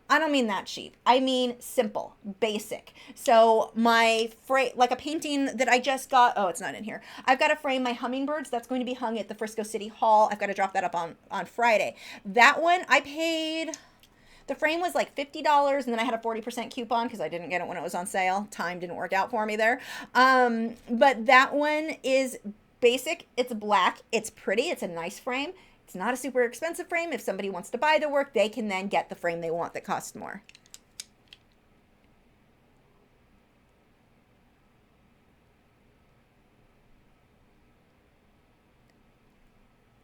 I don't mean that cheap. I mean simple, basic. So my like a painting that I just got, oh, it's not in here. I've got to frame my hummingbirds. That's going to be hung at the Frisco City Hall. I've got to drop that up on Friday. That one I paid, the frame was like $50, and then I had a 40% coupon because I didn't get it when it was on sale. Time didn't work out for me there. But that one is basic. It's black. It's pretty. It's a nice frame. It's not a super expensive frame. If somebody wants to buy the work, they can then get the frame they want that costs more.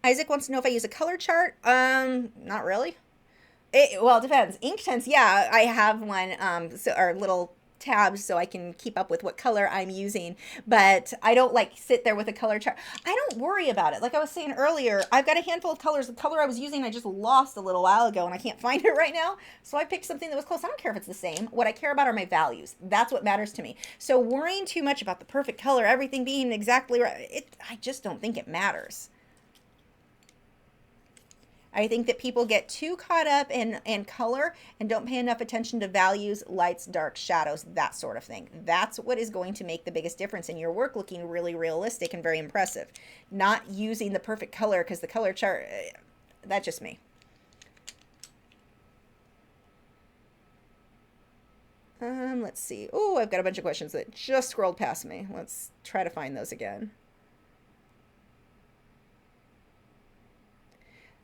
Isaac wants to know if I use a color chart. Not really. Well, it depends. Ink tints, yeah, I have one, or little tabs so I can keep up with what color I'm using, but I don't like sit there with a color chart. I don't worry about it. Like I was saying earlier, I've got a handful of colors. The color I was using I just lost a little while ago, and I can't find it right now, so I picked something that was close. I don't care if it's the same. What I care about are my values. That's what matters to me. So worrying too much about the perfect color, everything being exactly right, I just don't think it matters. I think that people get too caught up in color and don't pay enough attention to values, lights, darks, shadows, that sort of thing. That's what is going to make the biggest difference in your work looking really realistic and very impressive. Not using the perfect color because the color chart, that's just me. Let's see. Oh, I've got a bunch of questions that just scrolled past me. Let's try to find those again.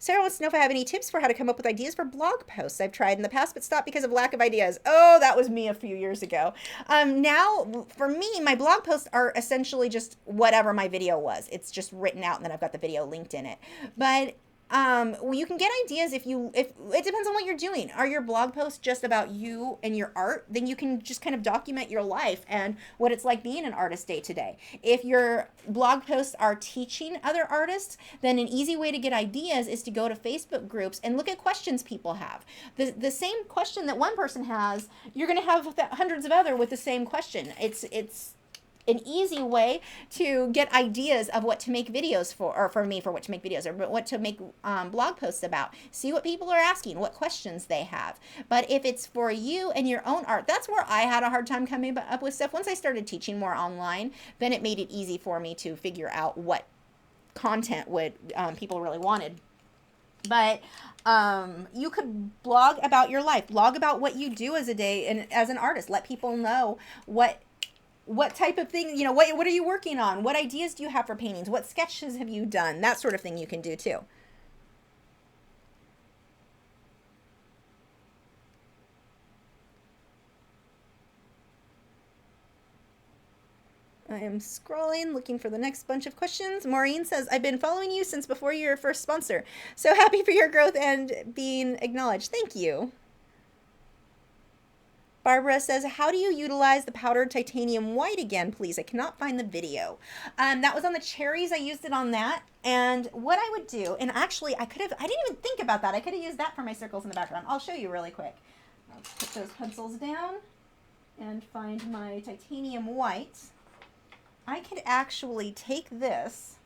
Sarah wants to know if I have any tips for how to come up with ideas for blog posts I've tried in the past but stopped because of lack of ideas. Oh, that was me a few years ago. Now, for me, my blog posts are essentially just whatever my video was. It's just written out and then I've got the video linked in it. But you can get ideas if it depends on what you're doing. Are your blog posts just about you and your art? Then you can just kind of document your life and what it's like being an artist day to day. If your blog posts are teaching other artists, then an easy way to get ideas is to go to Facebook groups and look at questions people have. The same question that one person has, you're going to have hundreds of other with the same question. It's an easy way to get ideas of what to make videos for, or for me, for what to make videos, or what to make blog posts about. See what people are asking, what questions they have. But if it's for you and your own art, that's where I had a hard time coming up with stuff. Once I started teaching more online, then it made it easy for me to figure out what content would people really wanted. But you could blog about your life, blog about what you do as a day and as an artist. Let people know what type of thing, you know, what are you working on? What ideas do you have for paintings? What sketches have you done? That sort of thing you can do too. I am scrolling, looking for the next bunch of questions. Maureen says, I've been following you since before your first sponsor. So happy for your growth and being acknowledged. Thank you. Barbara says, how do you utilize the powdered titanium white again, please? I cannot find the video. That was on the cherries. I used it on that. And what I would do, and actually I didn't even think about that. I could have used that for my circles in the background. I'll show you really quick. I'll put those pencils down and find my titanium white. I could actually take this,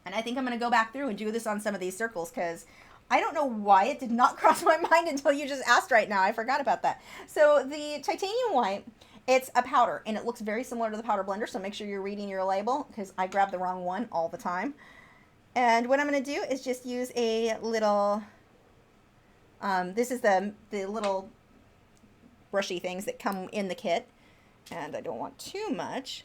and I think I'm going to go back through and do this on some of these circles, because I don't know why it did not cross my mind until you just asked right now. I forgot about that. So the titanium white, it's a powder, and it looks very similar to the powder blender, so make sure you're reading your label, because I grab the wrong one all the time. And what I'm going to do is just use a little, this is the little brushy things that come in the kit, and I don't want too much,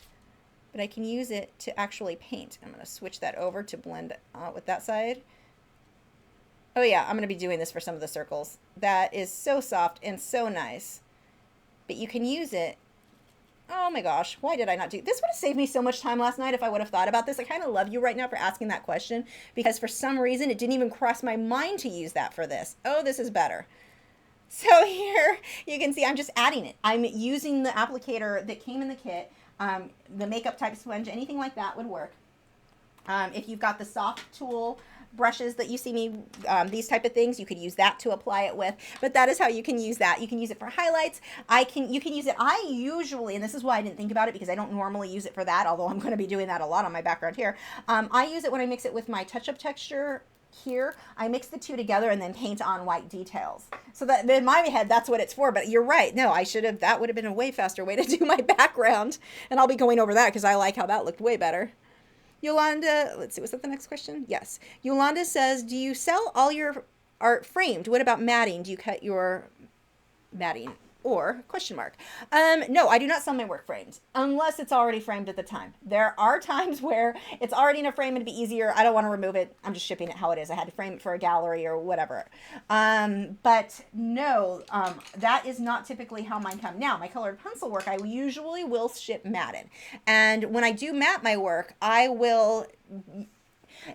but I can use it to actually paint. I'm going to switch that over to blend out with that side. Oh yeah, I'm going to be doing this for some of the circles. That is so soft and so nice. But you can use it. Oh my gosh, why did I not do this? Would have saved me so much time last night if I would have thought about this. I kind of love you right now for asking that question, because for some reason it didn't even cross my mind to use that for this. Oh, this is better. So here you can see I'm just adding it. I'm using the applicator that came in the kit. The makeup type sponge, anything like that would work. If you've got the soft tool brushes that you see me, these type of things, you could use that to apply it with. But that is how you can use that. You can use it for highlights. You can use it. I usually, and this is why I didn't think about it, because I don't normally use it for that, although I'm going to be doing that a lot on my background here. I use it when I mix it with my touch-up texture here. I mix the two together and then paint on white details. So that in my head, that's what it's for. But you're right. No, that would have been a way faster way to do my background. And I'll be going over that because I like how that looked way better. Yolanda, let's see, was that the next question? Yes. Yolanda says, do you sell all your art framed? What about matting? Do you cut your matting? Or question mark. No, I do not sell my work framed unless it's already framed at the time. There are times where it's already in a frame and it'd be easier. I don't want to remove it. I'm just shipping it how it is. I had to frame it for a gallery or whatever. But no, that is not typically how mine come. Now, my colored pencil work, I usually will ship matted. And when I do mat my work, I will...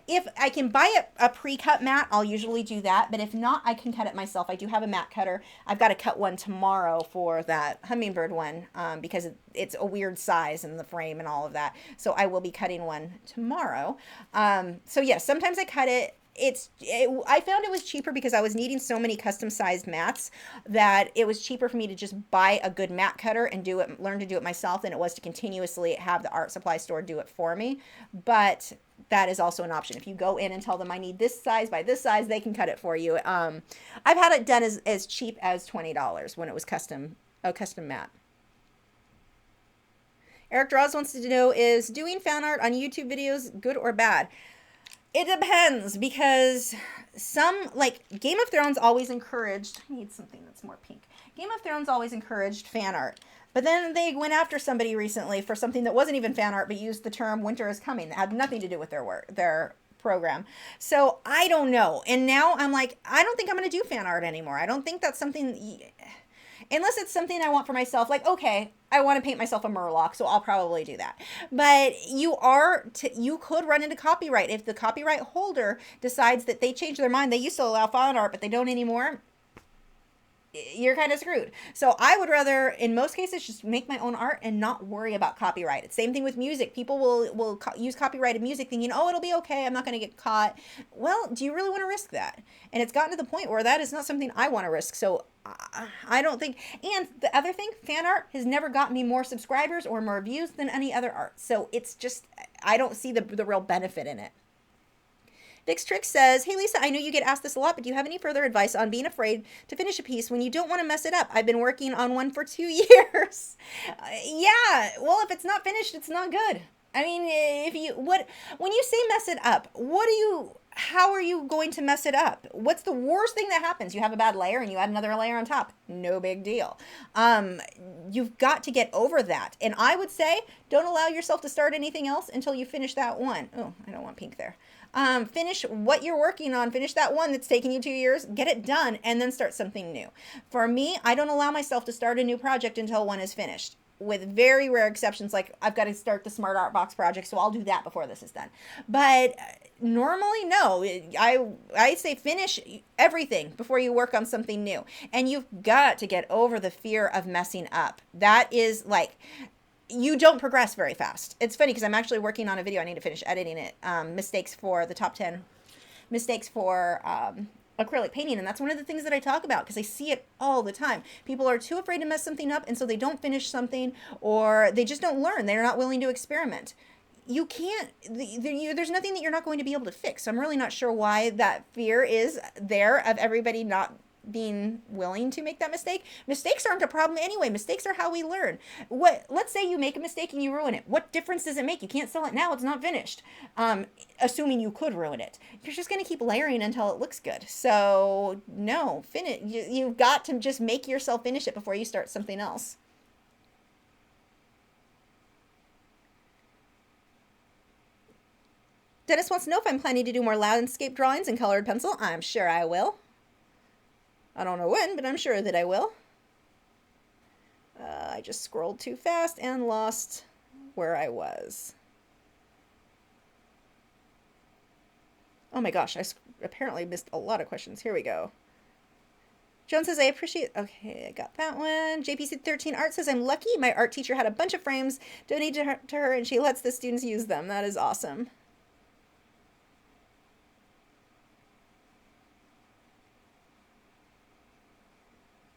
If I can buy a pre-cut mat, I'll usually do that. But if not, I can cut it myself. I do have a mat cutter. I've got to cut one tomorrow for that hummingbird one because it's a weird size in the frame and all of that. So I will be cutting one tomorrow. So yes, sometimes I cut it. I found it was cheaper because I was needing so many custom sized mats that it was cheaper for me to just buy a good mat cutter and learn to do it myself than it was to continuously have the art supply store do it for me. But that is also an option. If you go in and tell them I need this size by this size, they can cut it for you. I've had it done as cheap as $20 when it was a custom mat. Eric Draws wants to know, is doing fan art on YouTube videos good or bad? It depends, because like Game of Thrones always encouraged, I need something that's more pink. Game of Thrones always encouraged fan art. But then they went after somebody recently for something that wasn't even fan art, but used the term winter is coming. That had nothing to do with their program. So I don't know. And now I'm like, I don't think I'm going to do fan art anymore. I don't think that's something, unless it's something I want for myself. Like, okay, I want to paint myself a Murloc, so I'll probably do that. But you could run into copyright. If the copyright holder decides that they change their mind, they used to allow fan art, but they don't anymore. you're kind of screwed. So I would rather, in most cases, just make my own art and not worry about copyright. Same thing with music. People will use copyrighted music thinking, oh, it'll be okay, I'm not going to get caught. Well, do you really want to risk that? And it's gotten to the point where that is not something I want to risk. So I don't think. And the other thing, fan art has never gotten me more subscribers or more views than any other art. So it's just, I don't see the real benefit in it. Vix Trick says, hey Lisa, I know you get asked this a lot, but do you have any further advice on being afraid to finish a piece when you don't want to mess it up? I've been working on one for 2 years. Yeah, well, if it's not finished, it's not good. I mean, when you say mess it up, how are you going to mess it up? What's the worst thing that happens? You have a bad layer and you add another layer on top. No big deal. You've got to get over that. And I would say, don't allow yourself to start anything else until you finish that one. Oh, I don't want pink there. Finish what you're working on, finish that one that's taken you 2 years, get it done, and then start something new. For me, I don't allow myself to start a new project until one is finished, with very rare exceptions, like I've got to start the Smart Art Box project, so I'll do that before this is done. But normally, no, I say finish everything before you work on something new. And you've got to get over the fear of messing up. That is like, you don't progress very fast. It's funny because I'm actually working on a video. I need to finish editing it. Mistakes for the top 10 mistakes for acrylic painting. And that's one of the things that I talk about because I see it all the time. People are too afraid to mess something up, and so they don't finish something, or they just don't learn. They're not willing to experiment. You can't, there's nothing that you're not going to be able to fix. So I'm really not sure why that fear is there of everybody not being willing to make that mistake. Mistakes aren't a problem anyway. Mistakes are how we learn. Let's say you make a mistake and you ruin it. What difference does it make? You can't sell it now. It's not finished. Assuming you could ruin it. You're just going to keep layering until it looks good. So no, finish. You've got to just make yourself finish it before you start something else. Dennis wants to know if I'm planning to do more landscape drawings in colored pencil. I'm sure I will. I don't know when, but I'm sure that I will. I just scrolled too fast and lost where I was. Oh my gosh, I apparently missed a lot of questions. Here we go. Joan says, I appreciate... Okay, I got that one. JPC13 Art says, I'm lucky. My art teacher had a bunch of frames donated to her, and she lets the students use them. That is awesome.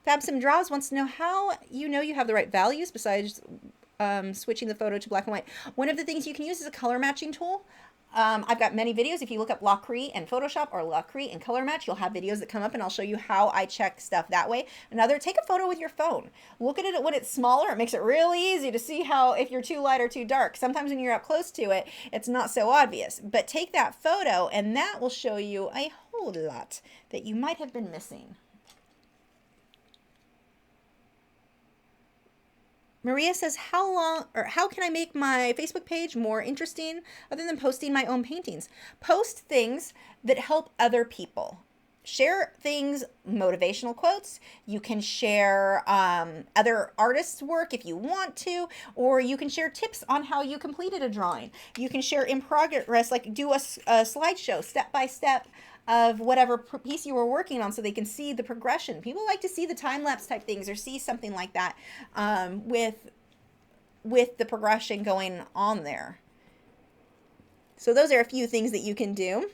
Fabsim Draws wants to know how you know you have the right values besides switching the photo to black and white. One of the things you can use is a color matching tool. I've got many videos. If you look up Lachri and Photoshop or Lachri and Color Match, you'll have videos that come up, and I'll show you how I check stuff that way. Another, take a photo with your phone. Look at it when it's smaller. It makes it really easy to see how if you're too light or too dark. Sometimes when you're up close to it, it's not so obvious. But take that photo, and that will show you a whole lot that you might have been missing. Maria says, how can I make my Facebook page more interesting other than posting my own paintings? Post things that help other people. Share things, motivational quotes. You can share other artists' work if you want to, or you can share tips on how you completed a drawing. You can share in progress, like do a slideshow, step by step, of whatever piece you were working on so they can see the progression. People like to see the time-lapse type things or see something like that with the progression going on there. So those are a few things that you can do.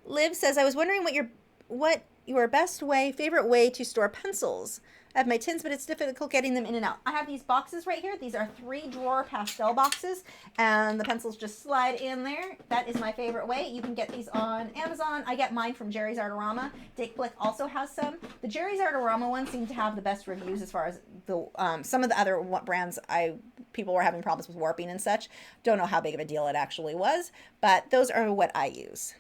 Liv says, I was wondering what your favorite way to store pencils. I have my tins, but it's difficult getting them in and out. I have these boxes right here. These are 3-drawer pastel boxes, and the pencils just slide in there. That is my favorite way. You can get these on Amazon. I get mine from Jerry's Artorama. Dick Blick also has some. The Jerry's Artorama ones seem to have the best reviews as far as the some of the other brands. People were having problems with warping and such. Don't know how big of a deal it actually was, but those are what I use.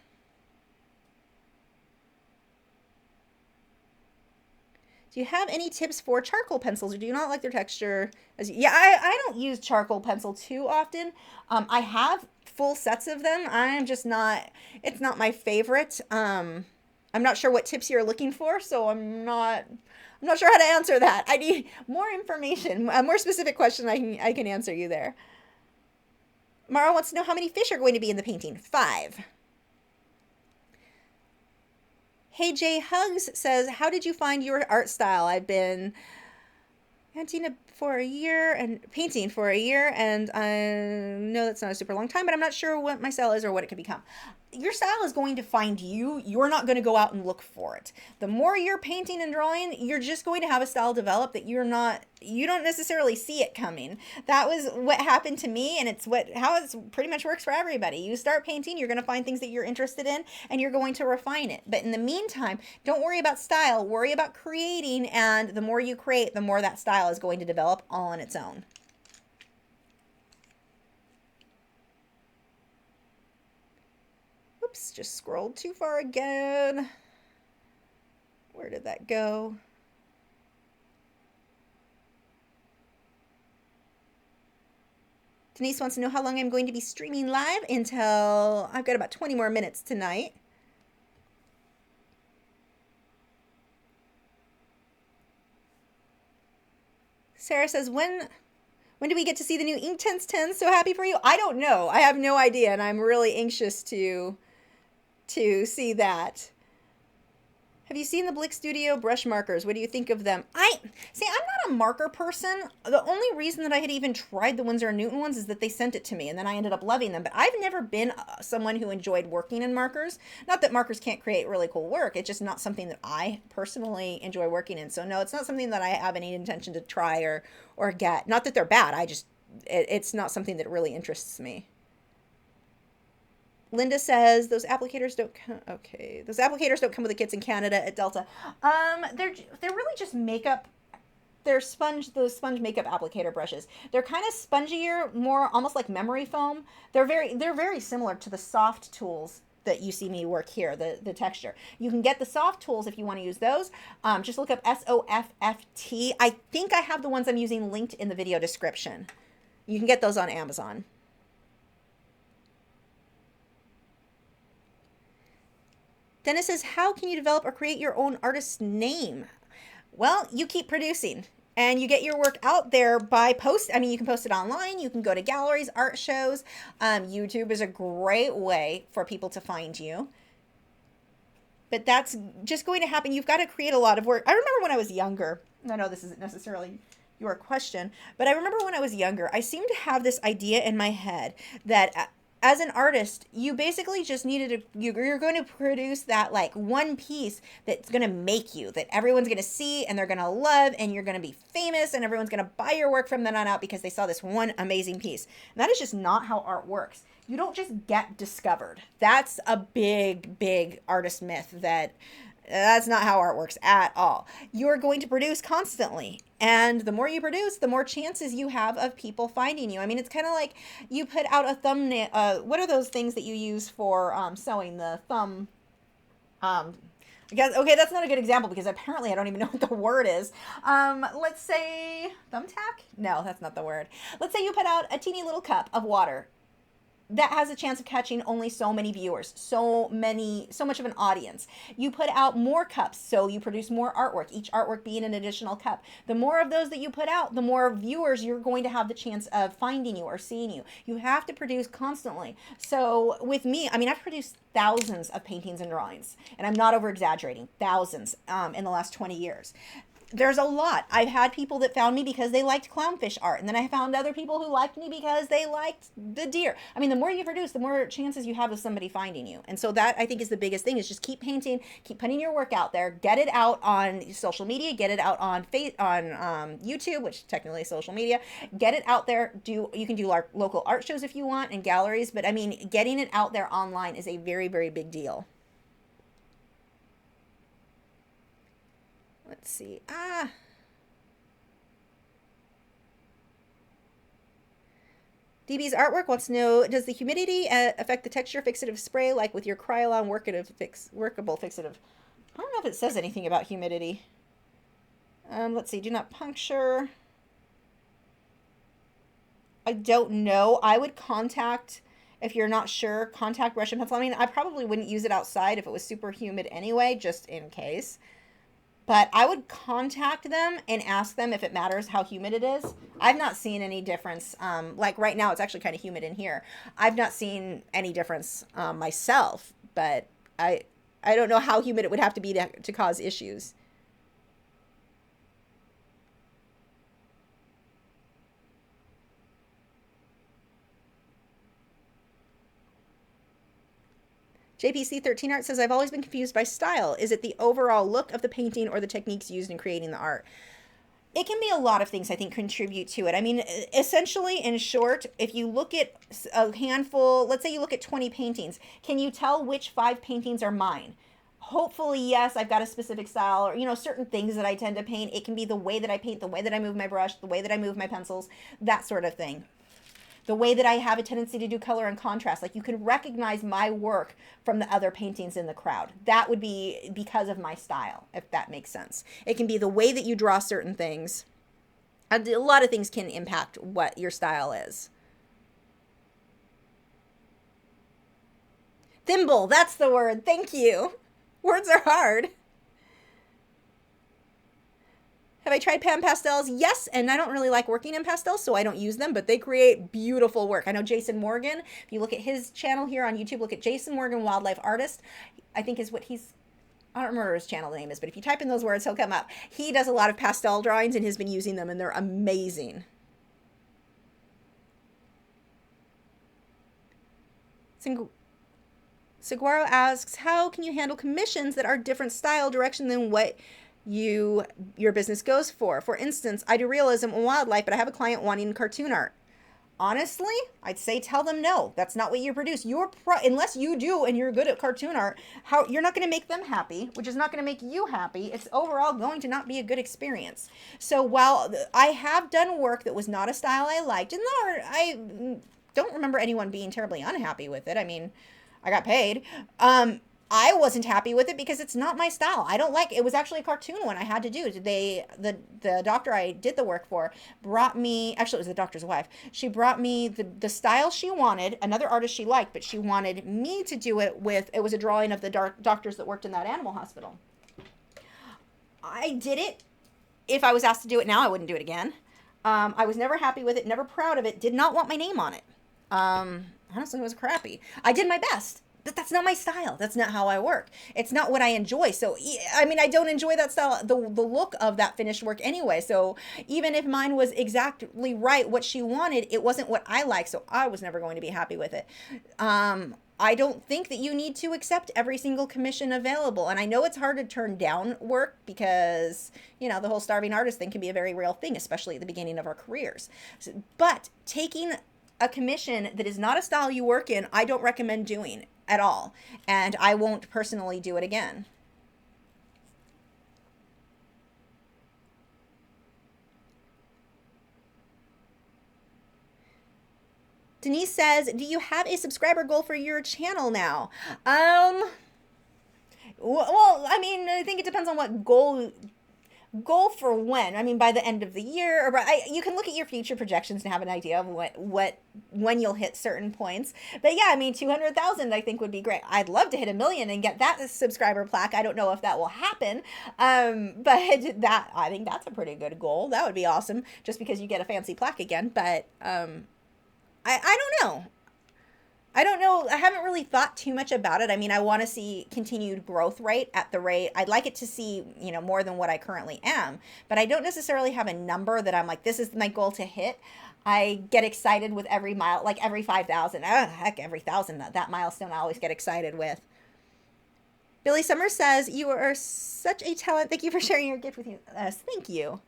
Do you have any tips for charcoal pencils, or do you not like their texture? Yeah, I don't use charcoal pencil too often. I have full sets of them. I'm just not, it's not my favorite. I'm not sure what tips you're looking for, so I'm not sure how to answer that. I need more information, a more specific question I can answer you there. Mara wants to know how many fish are going to be in the painting. 5. Hey Jay Hugs says, how did you find your art style? I've been painting for a year, and I know that's not a super long time, but I'm not sure what my style is or what it could become. Your style is going to find you. You're not going to go out and look for it. The more you're painting and drawing, you're just going to have a style develop that you don't necessarily see it coming. That was what happened to me, and how it pretty much works for everybody. You start painting, you're going to find things that you're interested in, and you're going to refine it. But in the meantime, don't worry about style, worry about creating, and the more you create, the more that style is going to develop all on its own. Oops, just scrolled too far again. Where did that go? Denise wants to know how long I'm going to be streaming live until I've got about 20 more minutes tonight. Sarah says, when do we get to see the new Inktense 10? So happy for you. I don't know. I have no idea, and I'm really anxious to see that. Have you seen the Blick Studio brush markers? What do you think of them? I'm not a marker person. The only reason that I had even tried the Winsor & Newton ones is that they sent it to me, and then I ended up loving them. But I've never been someone who enjoyed working in markers. Not that markers can't create really cool work. It's just not something that I personally enjoy working in. So no, it's not something that I have any intention to try or get. Not that they're bad. It's not something that really interests me. Linda says those applicators don't come. Okay, those applicators don't come with the kits in Canada at Delta. They're really just makeup. They're those sponge makeup applicator brushes. They're kind of spongier, more almost like memory foam. They're very similar to the soft tools that you see me work here, the texture. You can get the soft tools if you want to use those. Just look up SOFFT. I think I have the ones I'm using linked in the video description. You can get those on Amazon. Dennis says, how can you develop or create your own artist's name? Well, you keep producing and you get your work out there by you can post it online. You can go to galleries, art shows. YouTube is a great way for people to find you. But that's just going to happen. You've got to create a lot of work. I remember when I was younger, I know this isn't necessarily your question, but I remember when I was younger, I seemed to have this idea in my head that as an artist, you basically just you're going to produce that like one piece that's going to make you, that everyone's going to see and they're going to love, and you're going to be famous and everyone's going to buy your work from then on out because they saw this one amazing piece. And that is just not how art works. You don't just get discovered. That's a big artist myth that's not how art works at all. You're going to produce constantly. And the more you produce, the more chances you have of people finding you. I mean, it's kind of like you put out a thumbnail. What are those things that you use for sewing? The thumb. I guess, okay, that's not a good example because apparently I don't even know what the word is. Let's say thumbtack? No, that's not the word. Let's say you put out a teeny little cup of water. That has a chance of catching only so many viewers, so much of an audience. You put out more cups, so you produce more artwork, each artwork being an additional cup. The more of those that you put out, the more viewers you're going to have the chance of finding you or seeing you. You have to produce constantly. So with me, I mean, I've produced thousands of paintings and drawings, and I'm not over exaggerating, thousands in the last 20 years. There's a lot. I've had people that found me because they liked clownfish art, and then I found other people who liked me because they liked the deer. I mean, the more you produce, the more chances you have of somebody finding you. And so that, I think, is the biggest thing, is just keep painting, keep putting your work out there, get it out on social media, get it out on YouTube, which technically is social media, get it out there. You can do local art shows if you want, and galleries, but I mean, getting it out there online is a very big deal. Let's see. DB's artwork wants to know, does the humidity affect the texture fixative spray like with your Krylon workable fixative? I don't know if it says anything about humidity. Let's see. Do not puncture. I don't know. I would if you're not sure, contact brush and pencil. I mean, I probably wouldn't use it outside if it was super humid anyway, just in case. But I would contact them and ask them if it matters how humid it is. I've not seen any difference. Like right now, it's actually kind of humid in here. I've not seen any difference myself, but I don't know how humid it would have to be to cause issues. JPC13 Art says, I've always been confused by style. Is it the overall look of the painting or the techniques used in creating the art? It can be a lot of things, I think, contribute to it. I mean, essentially, in short, if you look at a handful, let's say you look at 20 paintings, can you tell which 5 paintings are mine? Hopefully, yes, I've got a specific style or, you know, certain things that I tend to paint. It can be the way that I paint, the way that I move my brush, the way that I move my pencils, that sort of thing. The way that I have a tendency to do color and contrast. Like, you can recognize my work from the other paintings in the crowd. That would be because of my style, if that makes sense. It can be the way that you draw certain things. A lot of things can impact what your style is. Thimble, that's the word. Thank you. Words are hard. Have I tried pan pastels? Yes, and I don't really like working in pastels, so I don't use them, but they create beautiful work. I know Jason Morgan, if you look at his channel here on YouTube, look at Jason Morgan, Wildlife Artist, I think is what he's, I don't remember what his channel name is, but if you type in those words, he'll come up. He does a lot of pastel drawings and has been using them, and they're amazing. Saguaro asks, how can you handle commissions that are different style direction than what your business goes for? For instance, I do realism and wildlife, but I have a client wanting cartoon art. Honestly, I'd say tell them no. That's not what you produce. Unless you do and you're good at cartoon art, you're not going to make them happy, which is not going to make you happy. It's overall going to not be a good experience. So while I have done work that was not a style I liked, and I don't remember anyone being terribly unhappy with it. I mean, I got paid. I wasn't happy with it because it's not my style. I don't like it. It was actually a cartoon one I had to do. The doctor I did the work for brought me, actually it was the doctor's wife. She brought me the style she wanted, another artist she liked, but she wanted me to do it with, it was a drawing of the doctors that worked in that animal hospital. I did it. If I was asked to do it now, I wouldn't do it again. I was never happy with it, never proud of it, did not want my name on it. Honestly, it was crappy. I did my best. But that's not my style. That's not how I work. It's not what I enjoy. So, I mean, I don't enjoy that style, the look of that finished work anyway. So even if mine was exactly right, what she wanted, it wasn't what I like. So I was never going to be happy with it. I don't think that you need to accept every single commission available. And I know it's hard to turn down work because, you know, the whole starving artist thing can be a very real thing, especially at the beginning of our careers. But taking a commission that is not a style you work in, I don't recommend doing at all. And I won't personally do it again. Denise says, do you have a subscriber goal for your channel now? Well, I mean, I think it depends on what goal for when. I mean, by the end of the year, or you can look at your future projections and have an idea of when you'll hit certain points. But yeah, I mean, 200,000 I think would be great. I'd love to hit 1 million and get that subscriber plaque. I don't know if that will happen, but I think that's a pretty good goal. That would be awesome, just because you get a fancy plaque again. But I don't know. I don't know. I haven't really thought too much about it. I mean, I want to see continued growth rate at the rate. I'd like it to see, you know, more than what I currently am, but I don't necessarily have a number that I'm like, this is my goal to hit. I get excited with every mile, like every 5,000. Oh, heck, every 1,000. That milestone I always get excited with. Billy Summers says, you are such a talent. Thank you for sharing your gift with us. Thank you.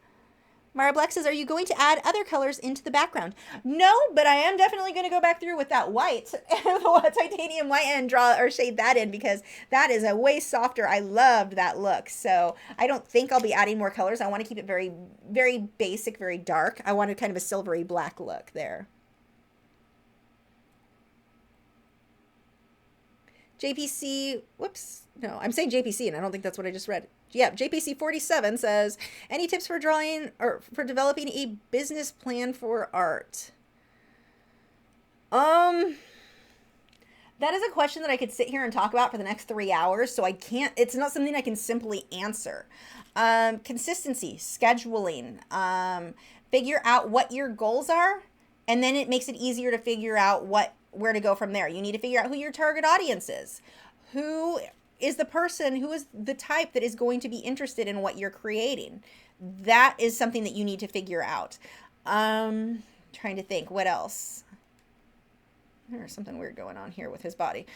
Mara Black says, are you going to add other colors into the background? No, but I am definitely going to go back through with that white, titanium white, and draw or shade that in, because that is a way softer. I loved that look. So I don't think I'll be adding more colors. I want to keep it very, very basic, very dark. I wanted kind of a silvery black look there. JPC, whoops, no, I'm saying JPC, and I don't think that's what I just read. Yeah, JPC47 says, any tips for drawing or for developing a business plan for art? That is a question that I could sit here and talk about for the next 3 hours, so I can't, it's not something I can simply answer. Consistency, scheduling, figure out what your goals are, and then it makes it easier to figure out where to go from there. You need to figure out who your target audience is. is the person, who is the type that is going to be interested in what you're creating? That is something that you need to figure out. Trying to think what else. There's something weird going on here with his body.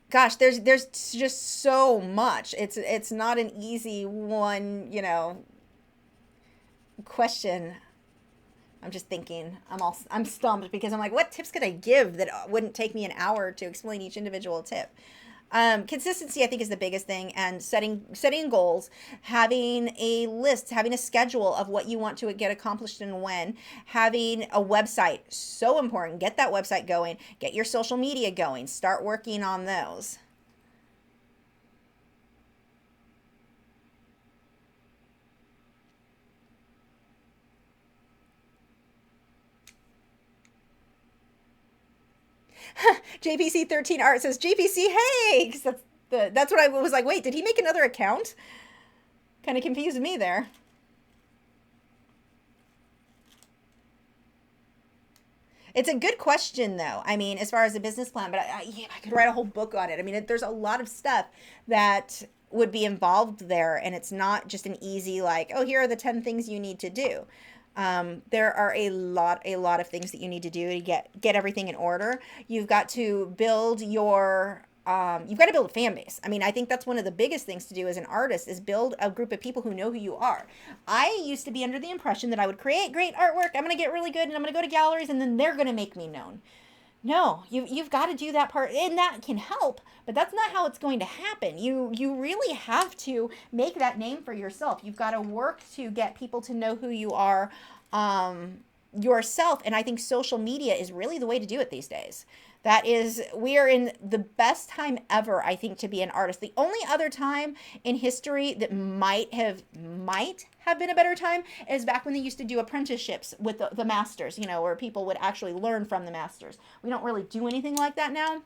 Gosh, there's just so much. It's not an easy one, you know, question. I'm just thinking. I'm stumped because I'm like, what tips could I give that wouldn't take me an hour to explain each individual tip? Consistency, I think, is the biggest thing, and setting goals, having a list, having a schedule of what you want to get accomplished and when, having a website, so important. Get that website going, get your social media going, start working on those. JPC 13 Art says, JPC, hey! That's what I was like, wait, did he make another account? Kind of confused me there. It's a good question, though. I mean, as far as a business plan, but I could write a whole book on it. I mean, there's a lot of stuff that would be involved there, and it's not just an easy, like, oh, here are the 10 things you need to do. There are a lot of things that you need to do to get everything in order. You've got to build your, you've got to build a fan base. I mean, I think that's one of the biggest things to do as an artist, is build a group of people who know who you are. I used to be under the impression that I would create great artwork, I'm going to get really good, and I'm going to go to galleries, and then they're going to make me known. No, you've got to do that part, and that can help, but that's not how it's going to happen. You really have to make that name for yourself. You've got to work to get people to know who you are yourself, and I think social media is really the way to do it these days. We are in the best time ever, I think, to be an artist. The only other time in history that might have been a better time is back when they used to do apprenticeships with the masters, you know, where people would actually learn from the masters. We don't really do anything like that now.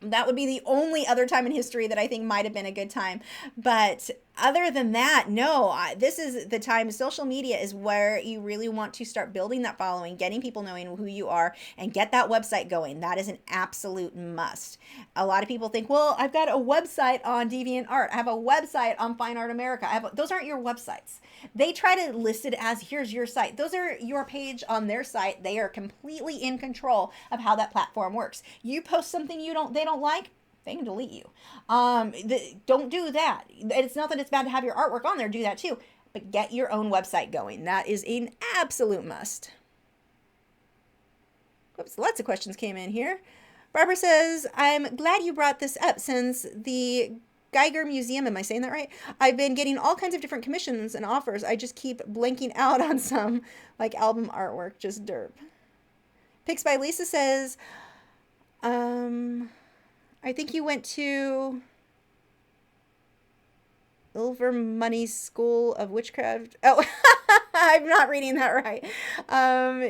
That would be the only other time in history that I think might have been a good time. But other than that, no, this is the time. Social media is where you really want to start building that following, getting people knowing who you are, and get that website going. That is an absolute must. A lot of people think, well, I've got a website on DeviantArt. I have a website on Fine Art America. Those aren't your websites. They try to list it as, here's your site. Those are your page on their site. They are completely in control of how that platform works. You post something they don't like, they can delete you. Don't do that. It's not that it's bad to have your artwork on there. Do that too. But get your own website going. That is an absolute must. Whoops, lots of questions came in here. Barbara says, I'm glad you brought this up since the Geiger Museum, am I saying that right? I've been getting all kinds of different commissions and offers. I just keep blanking out on some, like album artwork, just derp. Picks by Lisa says, I think you went to Silver Money School of Witchcraft. Oh, I'm not reading that right.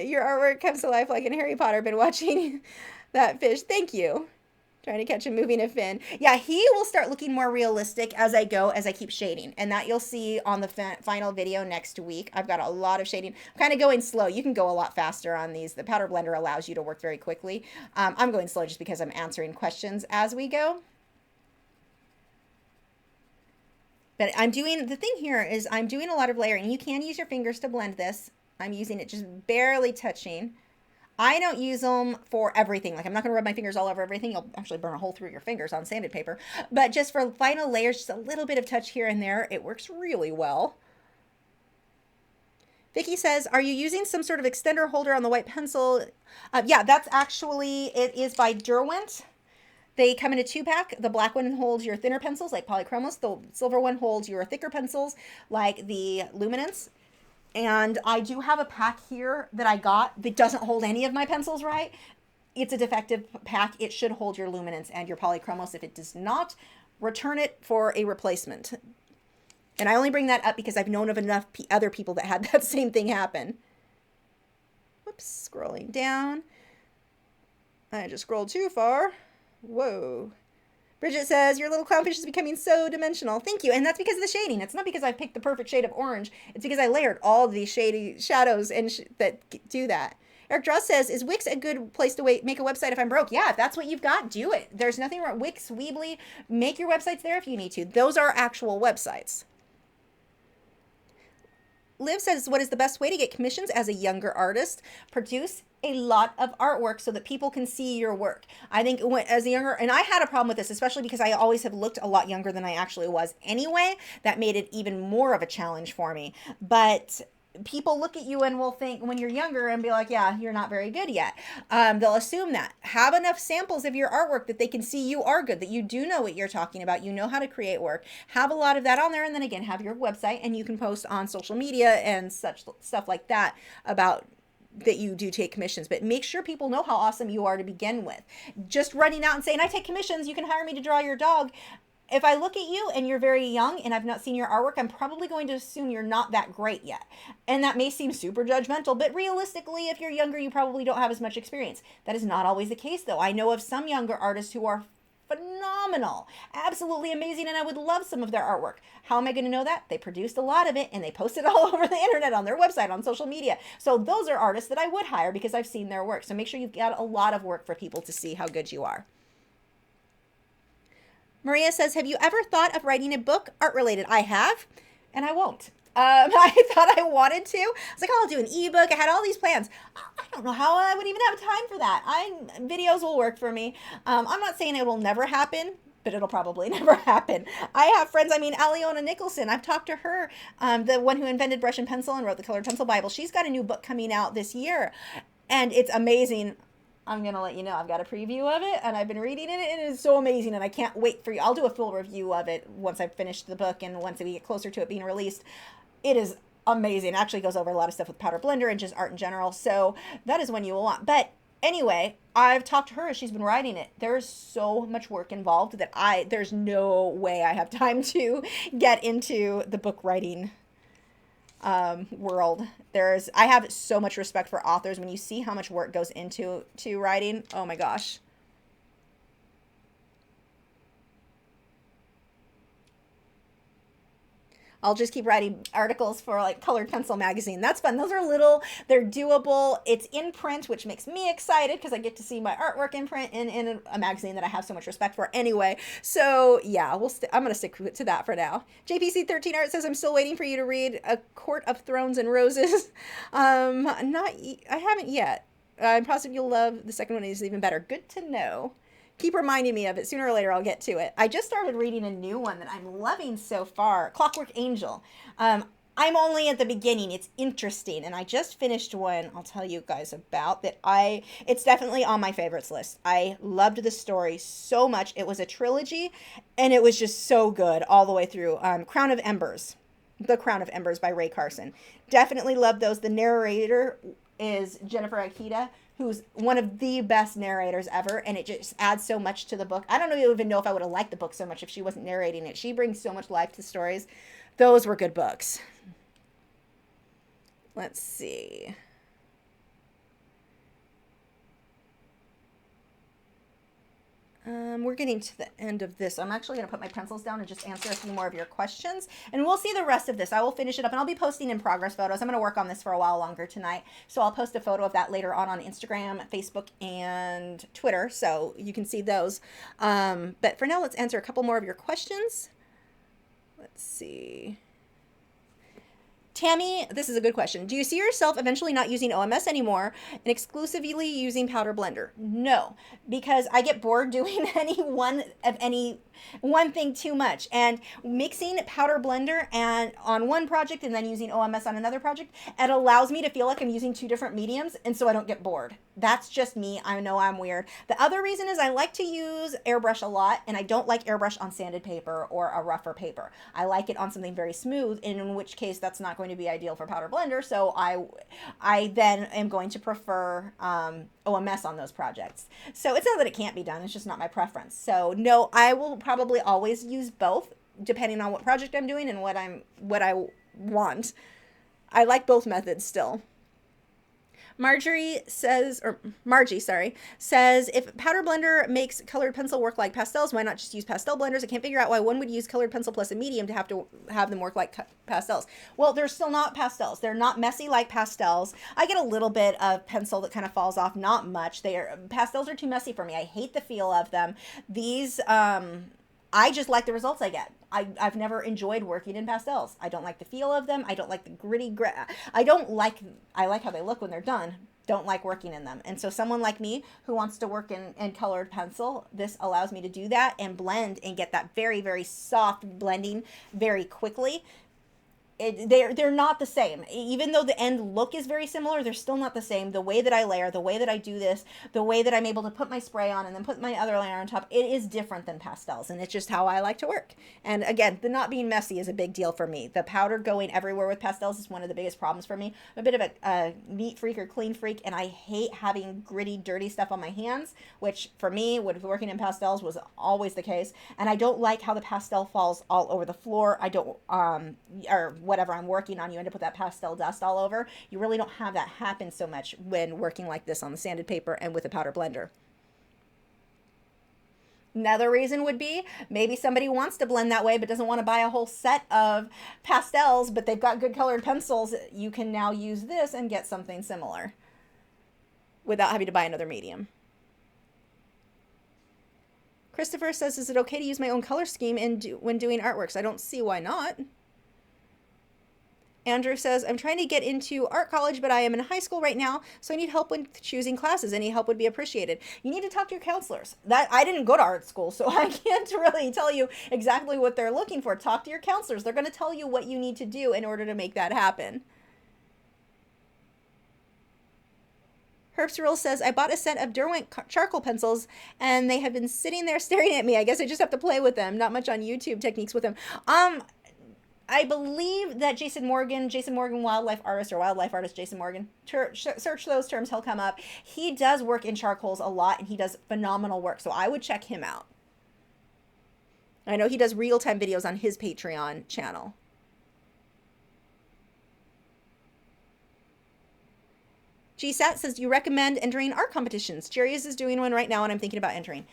Your artwork comes to life like in Harry Potter. Been watching that fish. Thank you. Trying to catch him moving a fin. Yeah, he will start looking more realistic as I keep shading. And that you'll see on the final video next week. I've got a lot of shading. I'm kind of going slow. You can go a lot faster on these. The Powder Blender allows you to work very quickly. I'm going slow just because I'm answering questions as we go. But the thing here is I'm doing a lot of layering. You can use your fingers to blend this. I'm using it just barely touching. I don't use them for everything. Like, I'm not going to rub my fingers all over everything. You'll actually burn a hole through your fingers on sanded paper. But just for final layers, just a little bit of touch here and there, it works really well. Vicky says, are you using some sort of extender holder on the white pencil? Yeah, that's actually, it is by Derwent. They come in a 2-pack. The black one holds your thinner pencils, like Polychromos. The silver one holds your thicker pencils, like the Luminance. And I do have a pack here that I got that doesn't hold any of my pencils right. It's a defective pack. It should hold your Luminance and your Polychromos. If it does not, return it for a replacement. And I only bring that up because I've known of enough other people that had that same thing happen. Whoops, scrolling down. I just scrolled too far. Whoa. Bridget says, your little clownfish is becoming so dimensional. Thank you. And that's because of the shading. It's not because I picked the perfect shade of orange. It's because I layered all these shady shadows and that do that. Eric Dross says, is Wix a good place to make a website if I'm broke? Yeah, if that's what you've got, do it. There's nothing wrong. Wix, Weebly, make your websites there if you need to. Those are actual websites. Liv says, what is the best way to get commissions as a younger artist? Produce a lot of artwork so that people can see your work. I think as a younger, and I had a problem with this, especially because I always have looked a lot younger than I actually was anyway. That made it even more of a challenge for me. But people look at you and will think when you're younger and be like, yeah, you're not very good yet. They'll assume that. Have enough samples of your artwork that they can see you are good, that you do know what you're talking about, you know how to create work. Have a lot of that on there, and then again, have your website, and you can post on social media and such stuff like that about that you do take commissions. But make sure people know how awesome you are to begin with. Just running out and saying, I take commissions, you can hire me to draw your dog. If I look at you and you're very young and I've not seen your artwork, I'm probably going to assume you're not that great yet. And that may seem super judgmental, but realistically, if you're younger, you probably don't have as much experience. That is not always the case, though. I know of some younger artists who are phenomenal, absolutely amazing, and I would love some of their artwork. How am I going to know that? They produced a lot of it and they post it all over the internet, on their website, on social media. So those are artists that I would hire because I've seen their work. So make sure you've got a lot of work for people to see how good you are. Maria says, have you ever thought of writing a book art-related? I have, and I won't. I thought I wanted to. I was like, oh, I'll do an ebook. I had all these plans. I don't know how I would even have time for that. Videos will work for me. I'm not saying it will never happen, but it'll probably never happen. I have friends, Aliona Nicholson, I've talked to her, the one who invented brush and pencil and wrote the Colored Pencil Bible. She's got a new book coming out this year, and it's amazing. I'm going to let you know. I've got a preview of it, and I've been reading it, and it is so amazing, and I can't wait for you. I'll do a full review of it once I've finished the book and once we get closer to it being released. It is amazing. It actually goes over a lot of stuff with powder blender and just art in general, so that is one you will want. But anyway, I've talked to her as she's been writing it. There's so much work involved that there's no way I have time to get into the book writing world. I have so much respect for authors. When you see how much work goes into writing, oh my gosh. I'll just keep writing articles for like Colored Pencil magazine. That's fun. Those are little, they're doable. It's in print, which makes me excited because I get to see my artwork in print in a magazine that I have so much respect for anyway. So yeah, I'm going to stick to that for now. JPC13 Art says, I'm still waiting for you to read A Court of Thrones and Roses. I haven't yet. I'm positive you'll love the second one. Is even better. Good to know. Keep reminding me of it. Sooner or later, I'll get to it. I just started reading a new one that I'm loving so far, Clockwork Angel. I'm only at the beginning. It's interesting, and I just finished one I'll tell you guys about that. It's definitely on my favorites list. I loved the story so much. It was a trilogy, and it was just so good all the way through. Crown of Embers. The Crown of Embers by Ray Carson. Definitely love those. The narrator is Jennifer Akita, who's one of the best narrators ever, and it just adds so much to the book. I don't even know if I would have liked the book so much if she wasn't narrating it. She brings so much life to stories. Those were good books. Let's see. We're getting to the end of this. I'm actually going to put my pencils down and just answer a few more of your questions. And we'll see the rest of this. I will finish it up, and I'll be posting in progress photos. I'm going to work on this for a while longer tonight. So I'll post a photo of that later on Instagram, Facebook, and Twitter. So you can see those. But for now, let's answer a couple more of your questions. Let's see. Tammy, this is a good question. Do you see yourself eventually not using OMS anymore and exclusively using powder blender? No, because I get bored doing any one thing too much, and mixing powder blender and on one project and then using OMS on another project, it allows me to feel like I'm using two different mediums, and so I don't get bored. That's just me. I know I'm weird. The other reason is I like to use airbrush a lot, and I don't like airbrush on sanded paper or a rougher paper. I like it on something very smooth, in which case that's not going to be ideal for powder blender, so I then am going to prefer OMS on those projects. So it's not that it can't be done, it's just not my preference. So no, I will probably always use both, depending on what project I'm doing and what I want. I like both methods still. Margie, sorry, says, if powder blender makes colored pencil work like pastels, why not just use pastel blenders? I can't figure out why one would use colored pencil plus a medium to have them work like pastels. Well, they're still not pastels. They're not messy like pastels. I get a little bit of pencil that kind of falls off, not much. Pastels are too messy for me. I hate the feel of them. These, I just like the results I get. I've never enjoyed working in pastels. I don't like the feel of them. I don't like the gritty, I like how they look when they're done. Don't like working in them. And so someone like me who wants to work in colored pencil, this allows me to do that and blend and get that very, very soft blending very quickly. They're not the same. Even though the end look is very similar, they're still not the same. The way that I layer, the way that I do this, the way that I'm able to put my spray on and then put my other layer on top, it is different than pastels, and it's just how I like to work. And again, the not being messy is a big deal for me. The powder going everywhere with pastels is one of the biggest problems for me. I'm a bit of a neat freak or clean freak, and I hate having gritty, dirty stuff on my hands, which for me, with working in pastels, was always the case. And I don't like how the pastel falls all over the floor. I don't, or whatever I'm working on, you end up with that pastel dust all over. You really don't have that happen so much when working like this on the sanded paper and with a powder blender. Another reason would be maybe somebody wants to blend that way but doesn't want to buy a whole set of pastels, but they've got good colored pencils. You can now use this and get something similar without having to buy another medium. Christopher says, is it okay to use my own color scheme when doing artworks? I don't see why not. Andrew says, I'm trying to get into art college, but I am in high school right now, so I need help with choosing classes. Any help would be appreciated. You need to talk to your counselors. I didn't go to art school, so I can't really tell you exactly what they're looking for. Talk to your counselors. They're going to tell you what you need to do in order to make that happen. Herb Surreal says, I bought a set of Derwent charcoal pencils, and they have been sitting there staring at me. I guess I just have to play with them. Not much on YouTube techniques with them. I believe that Jason Morgan, wildlife artist Jason Morgan, search those terms, he'll come up. He does work in charcoals a lot, and he does phenomenal work, so I would check him out. I know he does real-time videos on his Patreon channel. GSAT says, do you recommend entering art competitions? Jerry's is doing one right now, and I'm thinking about entering.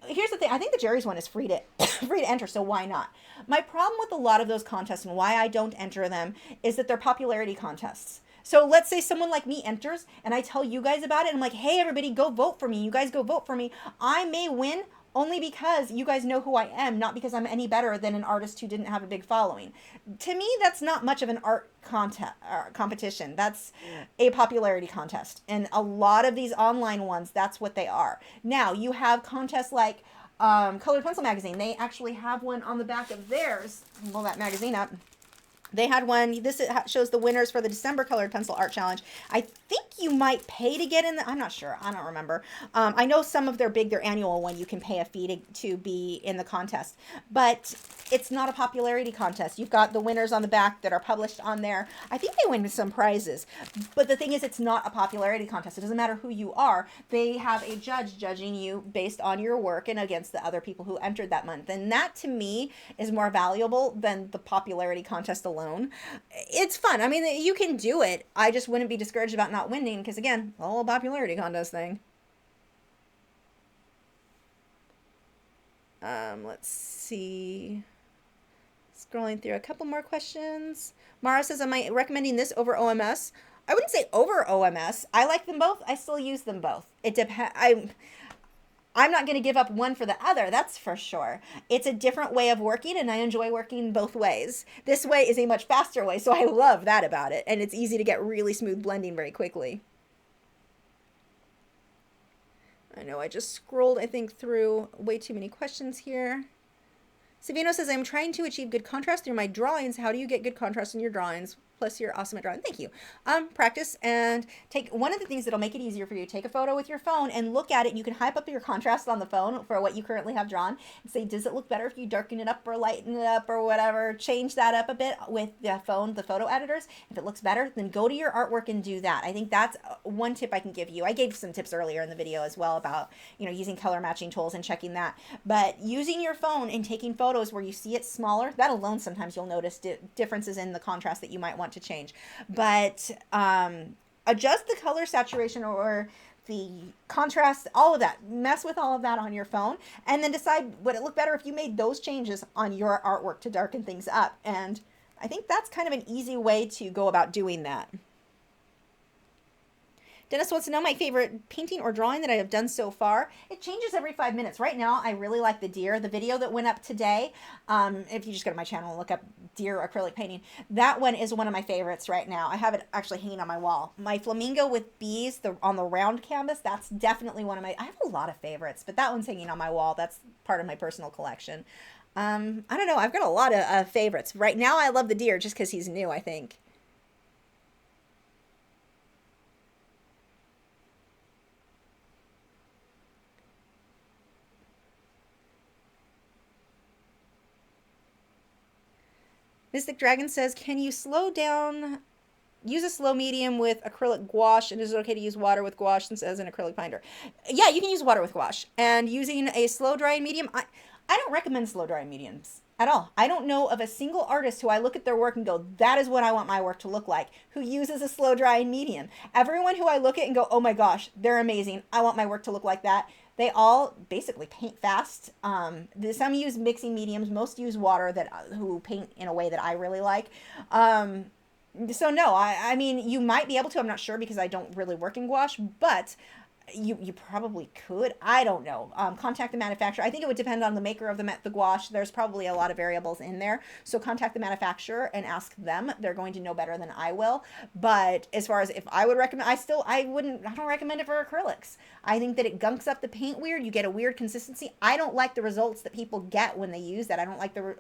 Here's the thing. I think the Jerry's one is free to enter, so why not? My problem with a lot of those contests and why I don't enter them is that they're popularity contests. So let's say someone like me enters and I tell you guys about it. And I'm like, hey, everybody, go vote for me. You guys go vote for me. I may win only because you guys know who I am, not because I'm any better than an artist who didn't have a big following. To me, that's not much of an art competition. That's a popularity contest. And a lot of these online ones, that's what they are. Now, you have contests like Colored Pencil Magazine. They actually have one on the back of theirs. Pull that magazine up. They had one. This shows the winners for the December Colored Pencil Art Challenge. I think you might pay to get in. I'm not sure. I don't remember. I know some of their annual one, you can pay a fee to be in the contest. But it's not a popularity contest. You've got the winners on the back that are published on there. I think they win some prizes. But the thing is, it's not a popularity contest. It doesn't matter who you are. They have a judge judging you based on your work and against the other people who entered that month. And that, to me, is more valuable than the popularity contest alone. It's fun. I mean, you can do it. I just wouldn't be discouraged about not winning because, again, the whole popularity contest thing. Let's see. Scrolling through a couple more questions. Mara says, am I recommending this over OMS? I wouldn't say over OMS. I like them both. I still use them both. It depends. I'm not going to give up one for the other, that's for sure. It's a different way of working, and I enjoy working both ways. This way is a much faster way, so I love that about it, and it's easy to get really smooth blending very quickly. I know I just scrolled, I think, through way too many questions here. Savino says, I'm trying to achieve good contrast through my drawings. How do you get good contrast in your drawings? Plus, you're awesome at drawing. Thank you. Practice and take one of the things that'll make it easier for you. Take a photo with your phone and look at it. You can hype up your contrast on the phone for what you currently have drawn and say, does it look better if you darken it up or lighten it up or whatever? Change that up a bit with the phone, the photo editors. If it looks better, then go to your artwork and do that. I think that's one tip I can give you. I gave some tips earlier in the video as well about, using color matching tools and checking that. But using your phone and taking photos where you see it smaller, that alone sometimes you'll notice differences in the contrast that you might want to change. But adjust the color saturation or the contrast, all of that. Mess with all of that on your phone and then decide would it look better if you made those changes on your artwork to darken things up. And I think that's kind of an easy way to go about doing that. Dennis wants to know my favorite painting or drawing that I have done so far. It changes every 5 minutes. Right now, I really like the deer. The video that went up today, if you just go to my channel and look up deer acrylic painting, that one is one of my favorites right now. I have it actually hanging on my wall. My flamingo with bees on the round canvas, that's definitely one of my, I have a lot of favorites, but that one's hanging on my wall. That's part of my personal collection. I don't know. I've got a lot of favorites. Right now, I love the deer just because he's new, I think. Mystic Dragon says, can you use a slow medium with acrylic gouache, and is it okay to use water with gouache since it has an acrylic binder? Yeah, you can use water with gouache. And using a slow drying medium, I don't recommend slow drying mediums at all. I don't know of a single artist who I look at their work and go, that is what I want my work to look like, who uses a slow drying medium. Everyone who I look at and go, oh my gosh, they're amazing, I want my work to look like that, they all basically paint fast. Some use mixing mediums. Most use water who paint in a way that I really like. So no, I mean, you might be able to. I'm not sure because I don't really work in gouache, but you probably could. I don't know. Contact the manufacturer. I think it would depend on the maker of the gouache. There's probably a lot of variables in there. So contact the manufacturer and ask them. They're going to know better than I will. But as far as if I would recommend, I don't recommend it for acrylics. I think that it gunks up the paint weird. You get a weird consistency. I don't like the results that people get when they use that. I don't like the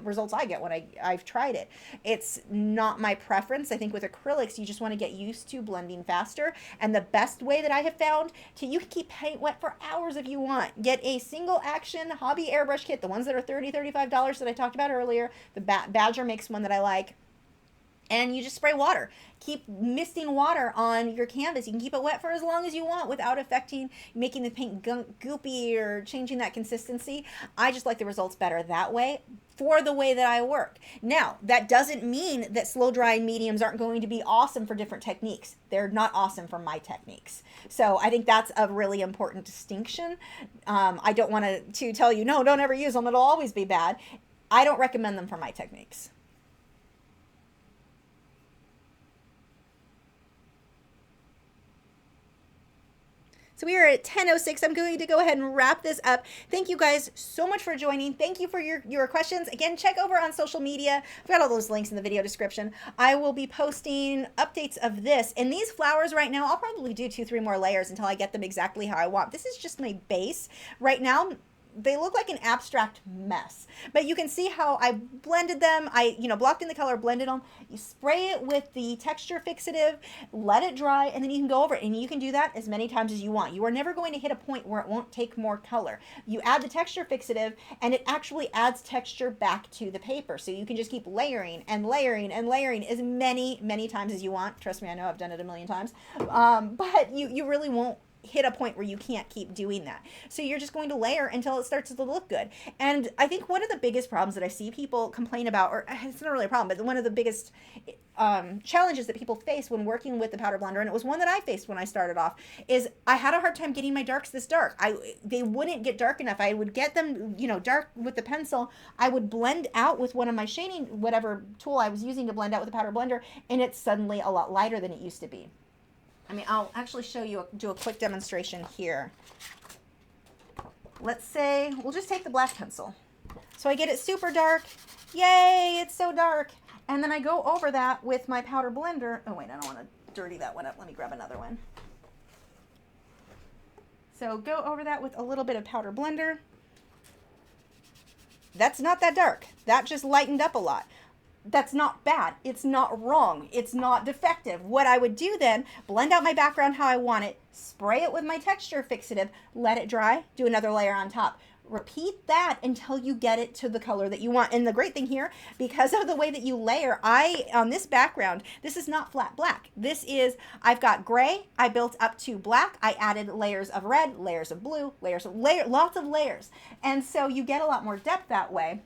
results I get when I've tried it. It's not my preference. I think with acrylics, you just want to get used to blending faster. And the best way that I have found you can keep paint wet for hours if you want. Get a single action hobby airbrush kit, the ones that are $30, $35 that I talked about earlier. The Badger makes one that I like. And you just spray water. Keep misting water on your canvas. You can keep it wet for as long as you want without making the paint goopy or changing that consistency. I just like the results better that way for the way that I work. Now, that doesn't mean that slow drying mediums aren't going to be awesome for different techniques. They're not awesome for my techniques. So I think that's a really important distinction. I don't want to tell you, no, don't ever use them. It'll always be bad. I don't recommend them for my techniques. So we are at 10:06. I'm going to go ahead and wrap this up. Thank you guys so much for joining. Thank you for your questions. Again, check over on social media. I've got all those links in the video description. I will be posting updates of this. And these flowers right now, I'll probably do 2-3 more layers until I get them exactly how I want. This is just my base. Right now, they look like an abstract mess, but you can see how I blended them. I, blocked in the color, blended them. You spray it with the texture fixative, let it dry, and then you can go over it. And you can do that as many times as you want. You are never going to hit a point where it won't take more color. You add the texture fixative, and it actually adds texture back to the paper. So you can just keep layering and layering and layering as many, many times as you want. Trust me, I know I've done it a million times. But you really won't hit a point where you can't keep doing that. So you're just going to layer until it starts to look good. And I think one of the biggest problems that I see people complain about, or it's not really a problem, but one of the biggest challenges that people face when working with the powder blender, and it was one that I faced when I started off, is I had a hard time getting my darks this dark. They wouldn't get dark enough. I would get them, dark with the pencil. I would blend out with one of my shading, whatever tool I was using to blend out with the powder blender, and it's suddenly a lot lighter than it used to be. I mean, I'll actually show you, do a quick demonstration here. Let's say, we'll just take the black pencil. So I get it super dark. Yay, it's so dark. And then I go over that with my powder blender. Oh wait, I don't want to dirty that one up. Let me grab another one. So go over that with a little bit of powder blender. That's not that dark. That just lightened up a lot. That's not bad. It's not wrong. It's not defective. What I would do then, blend out my background how I want it, spray it with my texture fixative, let it dry, do another layer on top. Repeat that until you get it to the color that you want. And the great thing here, because of the way that you layer, on this background, this is not flat black. This is, I've got gray, I built up to black, I added layers of red, layers of blue, lots of layers. And so you get a lot more depth that way.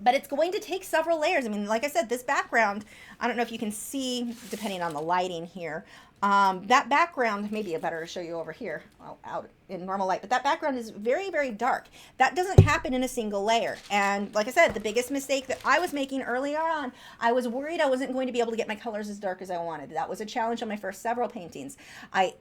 But it's going to take several layers. I mean, like I said, this background, I don't know if you can see, depending on the lighting here, That background, maybe better to show you over here, out in normal light, but that background is very, very dark. That doesn't happen in a single layer. And like I said, the biggest mistake that I was making earlier on, I was worried I wasn't going to be able to get my colors as dark as I wanted. That was a challenge on my first several paintings.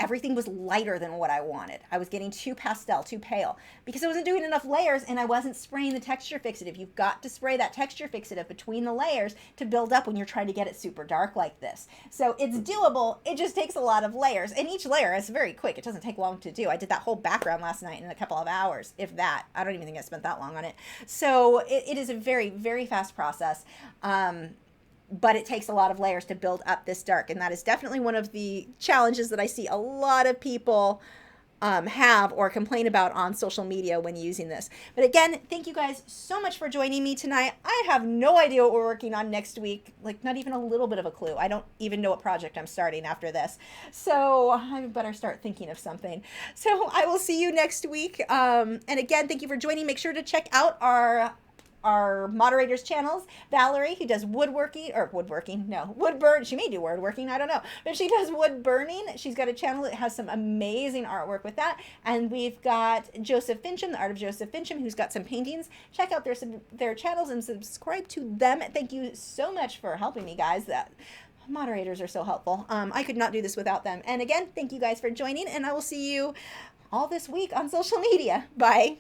Everything was lighter than what I wanted. I was getting too pastel, too pale, because I wasn't doing enough layers and I wasn't spraying the texture fixative. You've got to spray that texture fixative between the layers to build up when you're trying to get it super dark like this. So it's doable. It just takes a lot of layers, and each layer is very quick. It doesn't take long to do. I did that whole background last night in a couple of hours, if that. I don't even think I spent that long on it. So it is a very, very fast process. But it takes a lot of layers to build up this dark, and that is definitely one of the challenges that I see a lot of people have or complain about on social media when using this. But again, thank you guys so much for joining me tonight. I have no idea what we're working on next week, like not even a little bit of a clue. I don't even know what project I'm starting after this. So I better start thinking of something. So I will see you next week. And again, thank you for joining. Make sure to check out our moderators channels. Valerie, who does wood burn. She may do woodworking, I don't know, but she does wood burning. She's got a channel that has some amazing artwork with that. And we've got Joseph Fincham, the art of Joseph Fincham, who's got some paintings. Check out their channels and subscribe to them. Thank you so much for helping me, guys. That moderators are so helpful. I could not do this without them. And again, thank you guys for joining, and I will see you all this week on social media. Bye.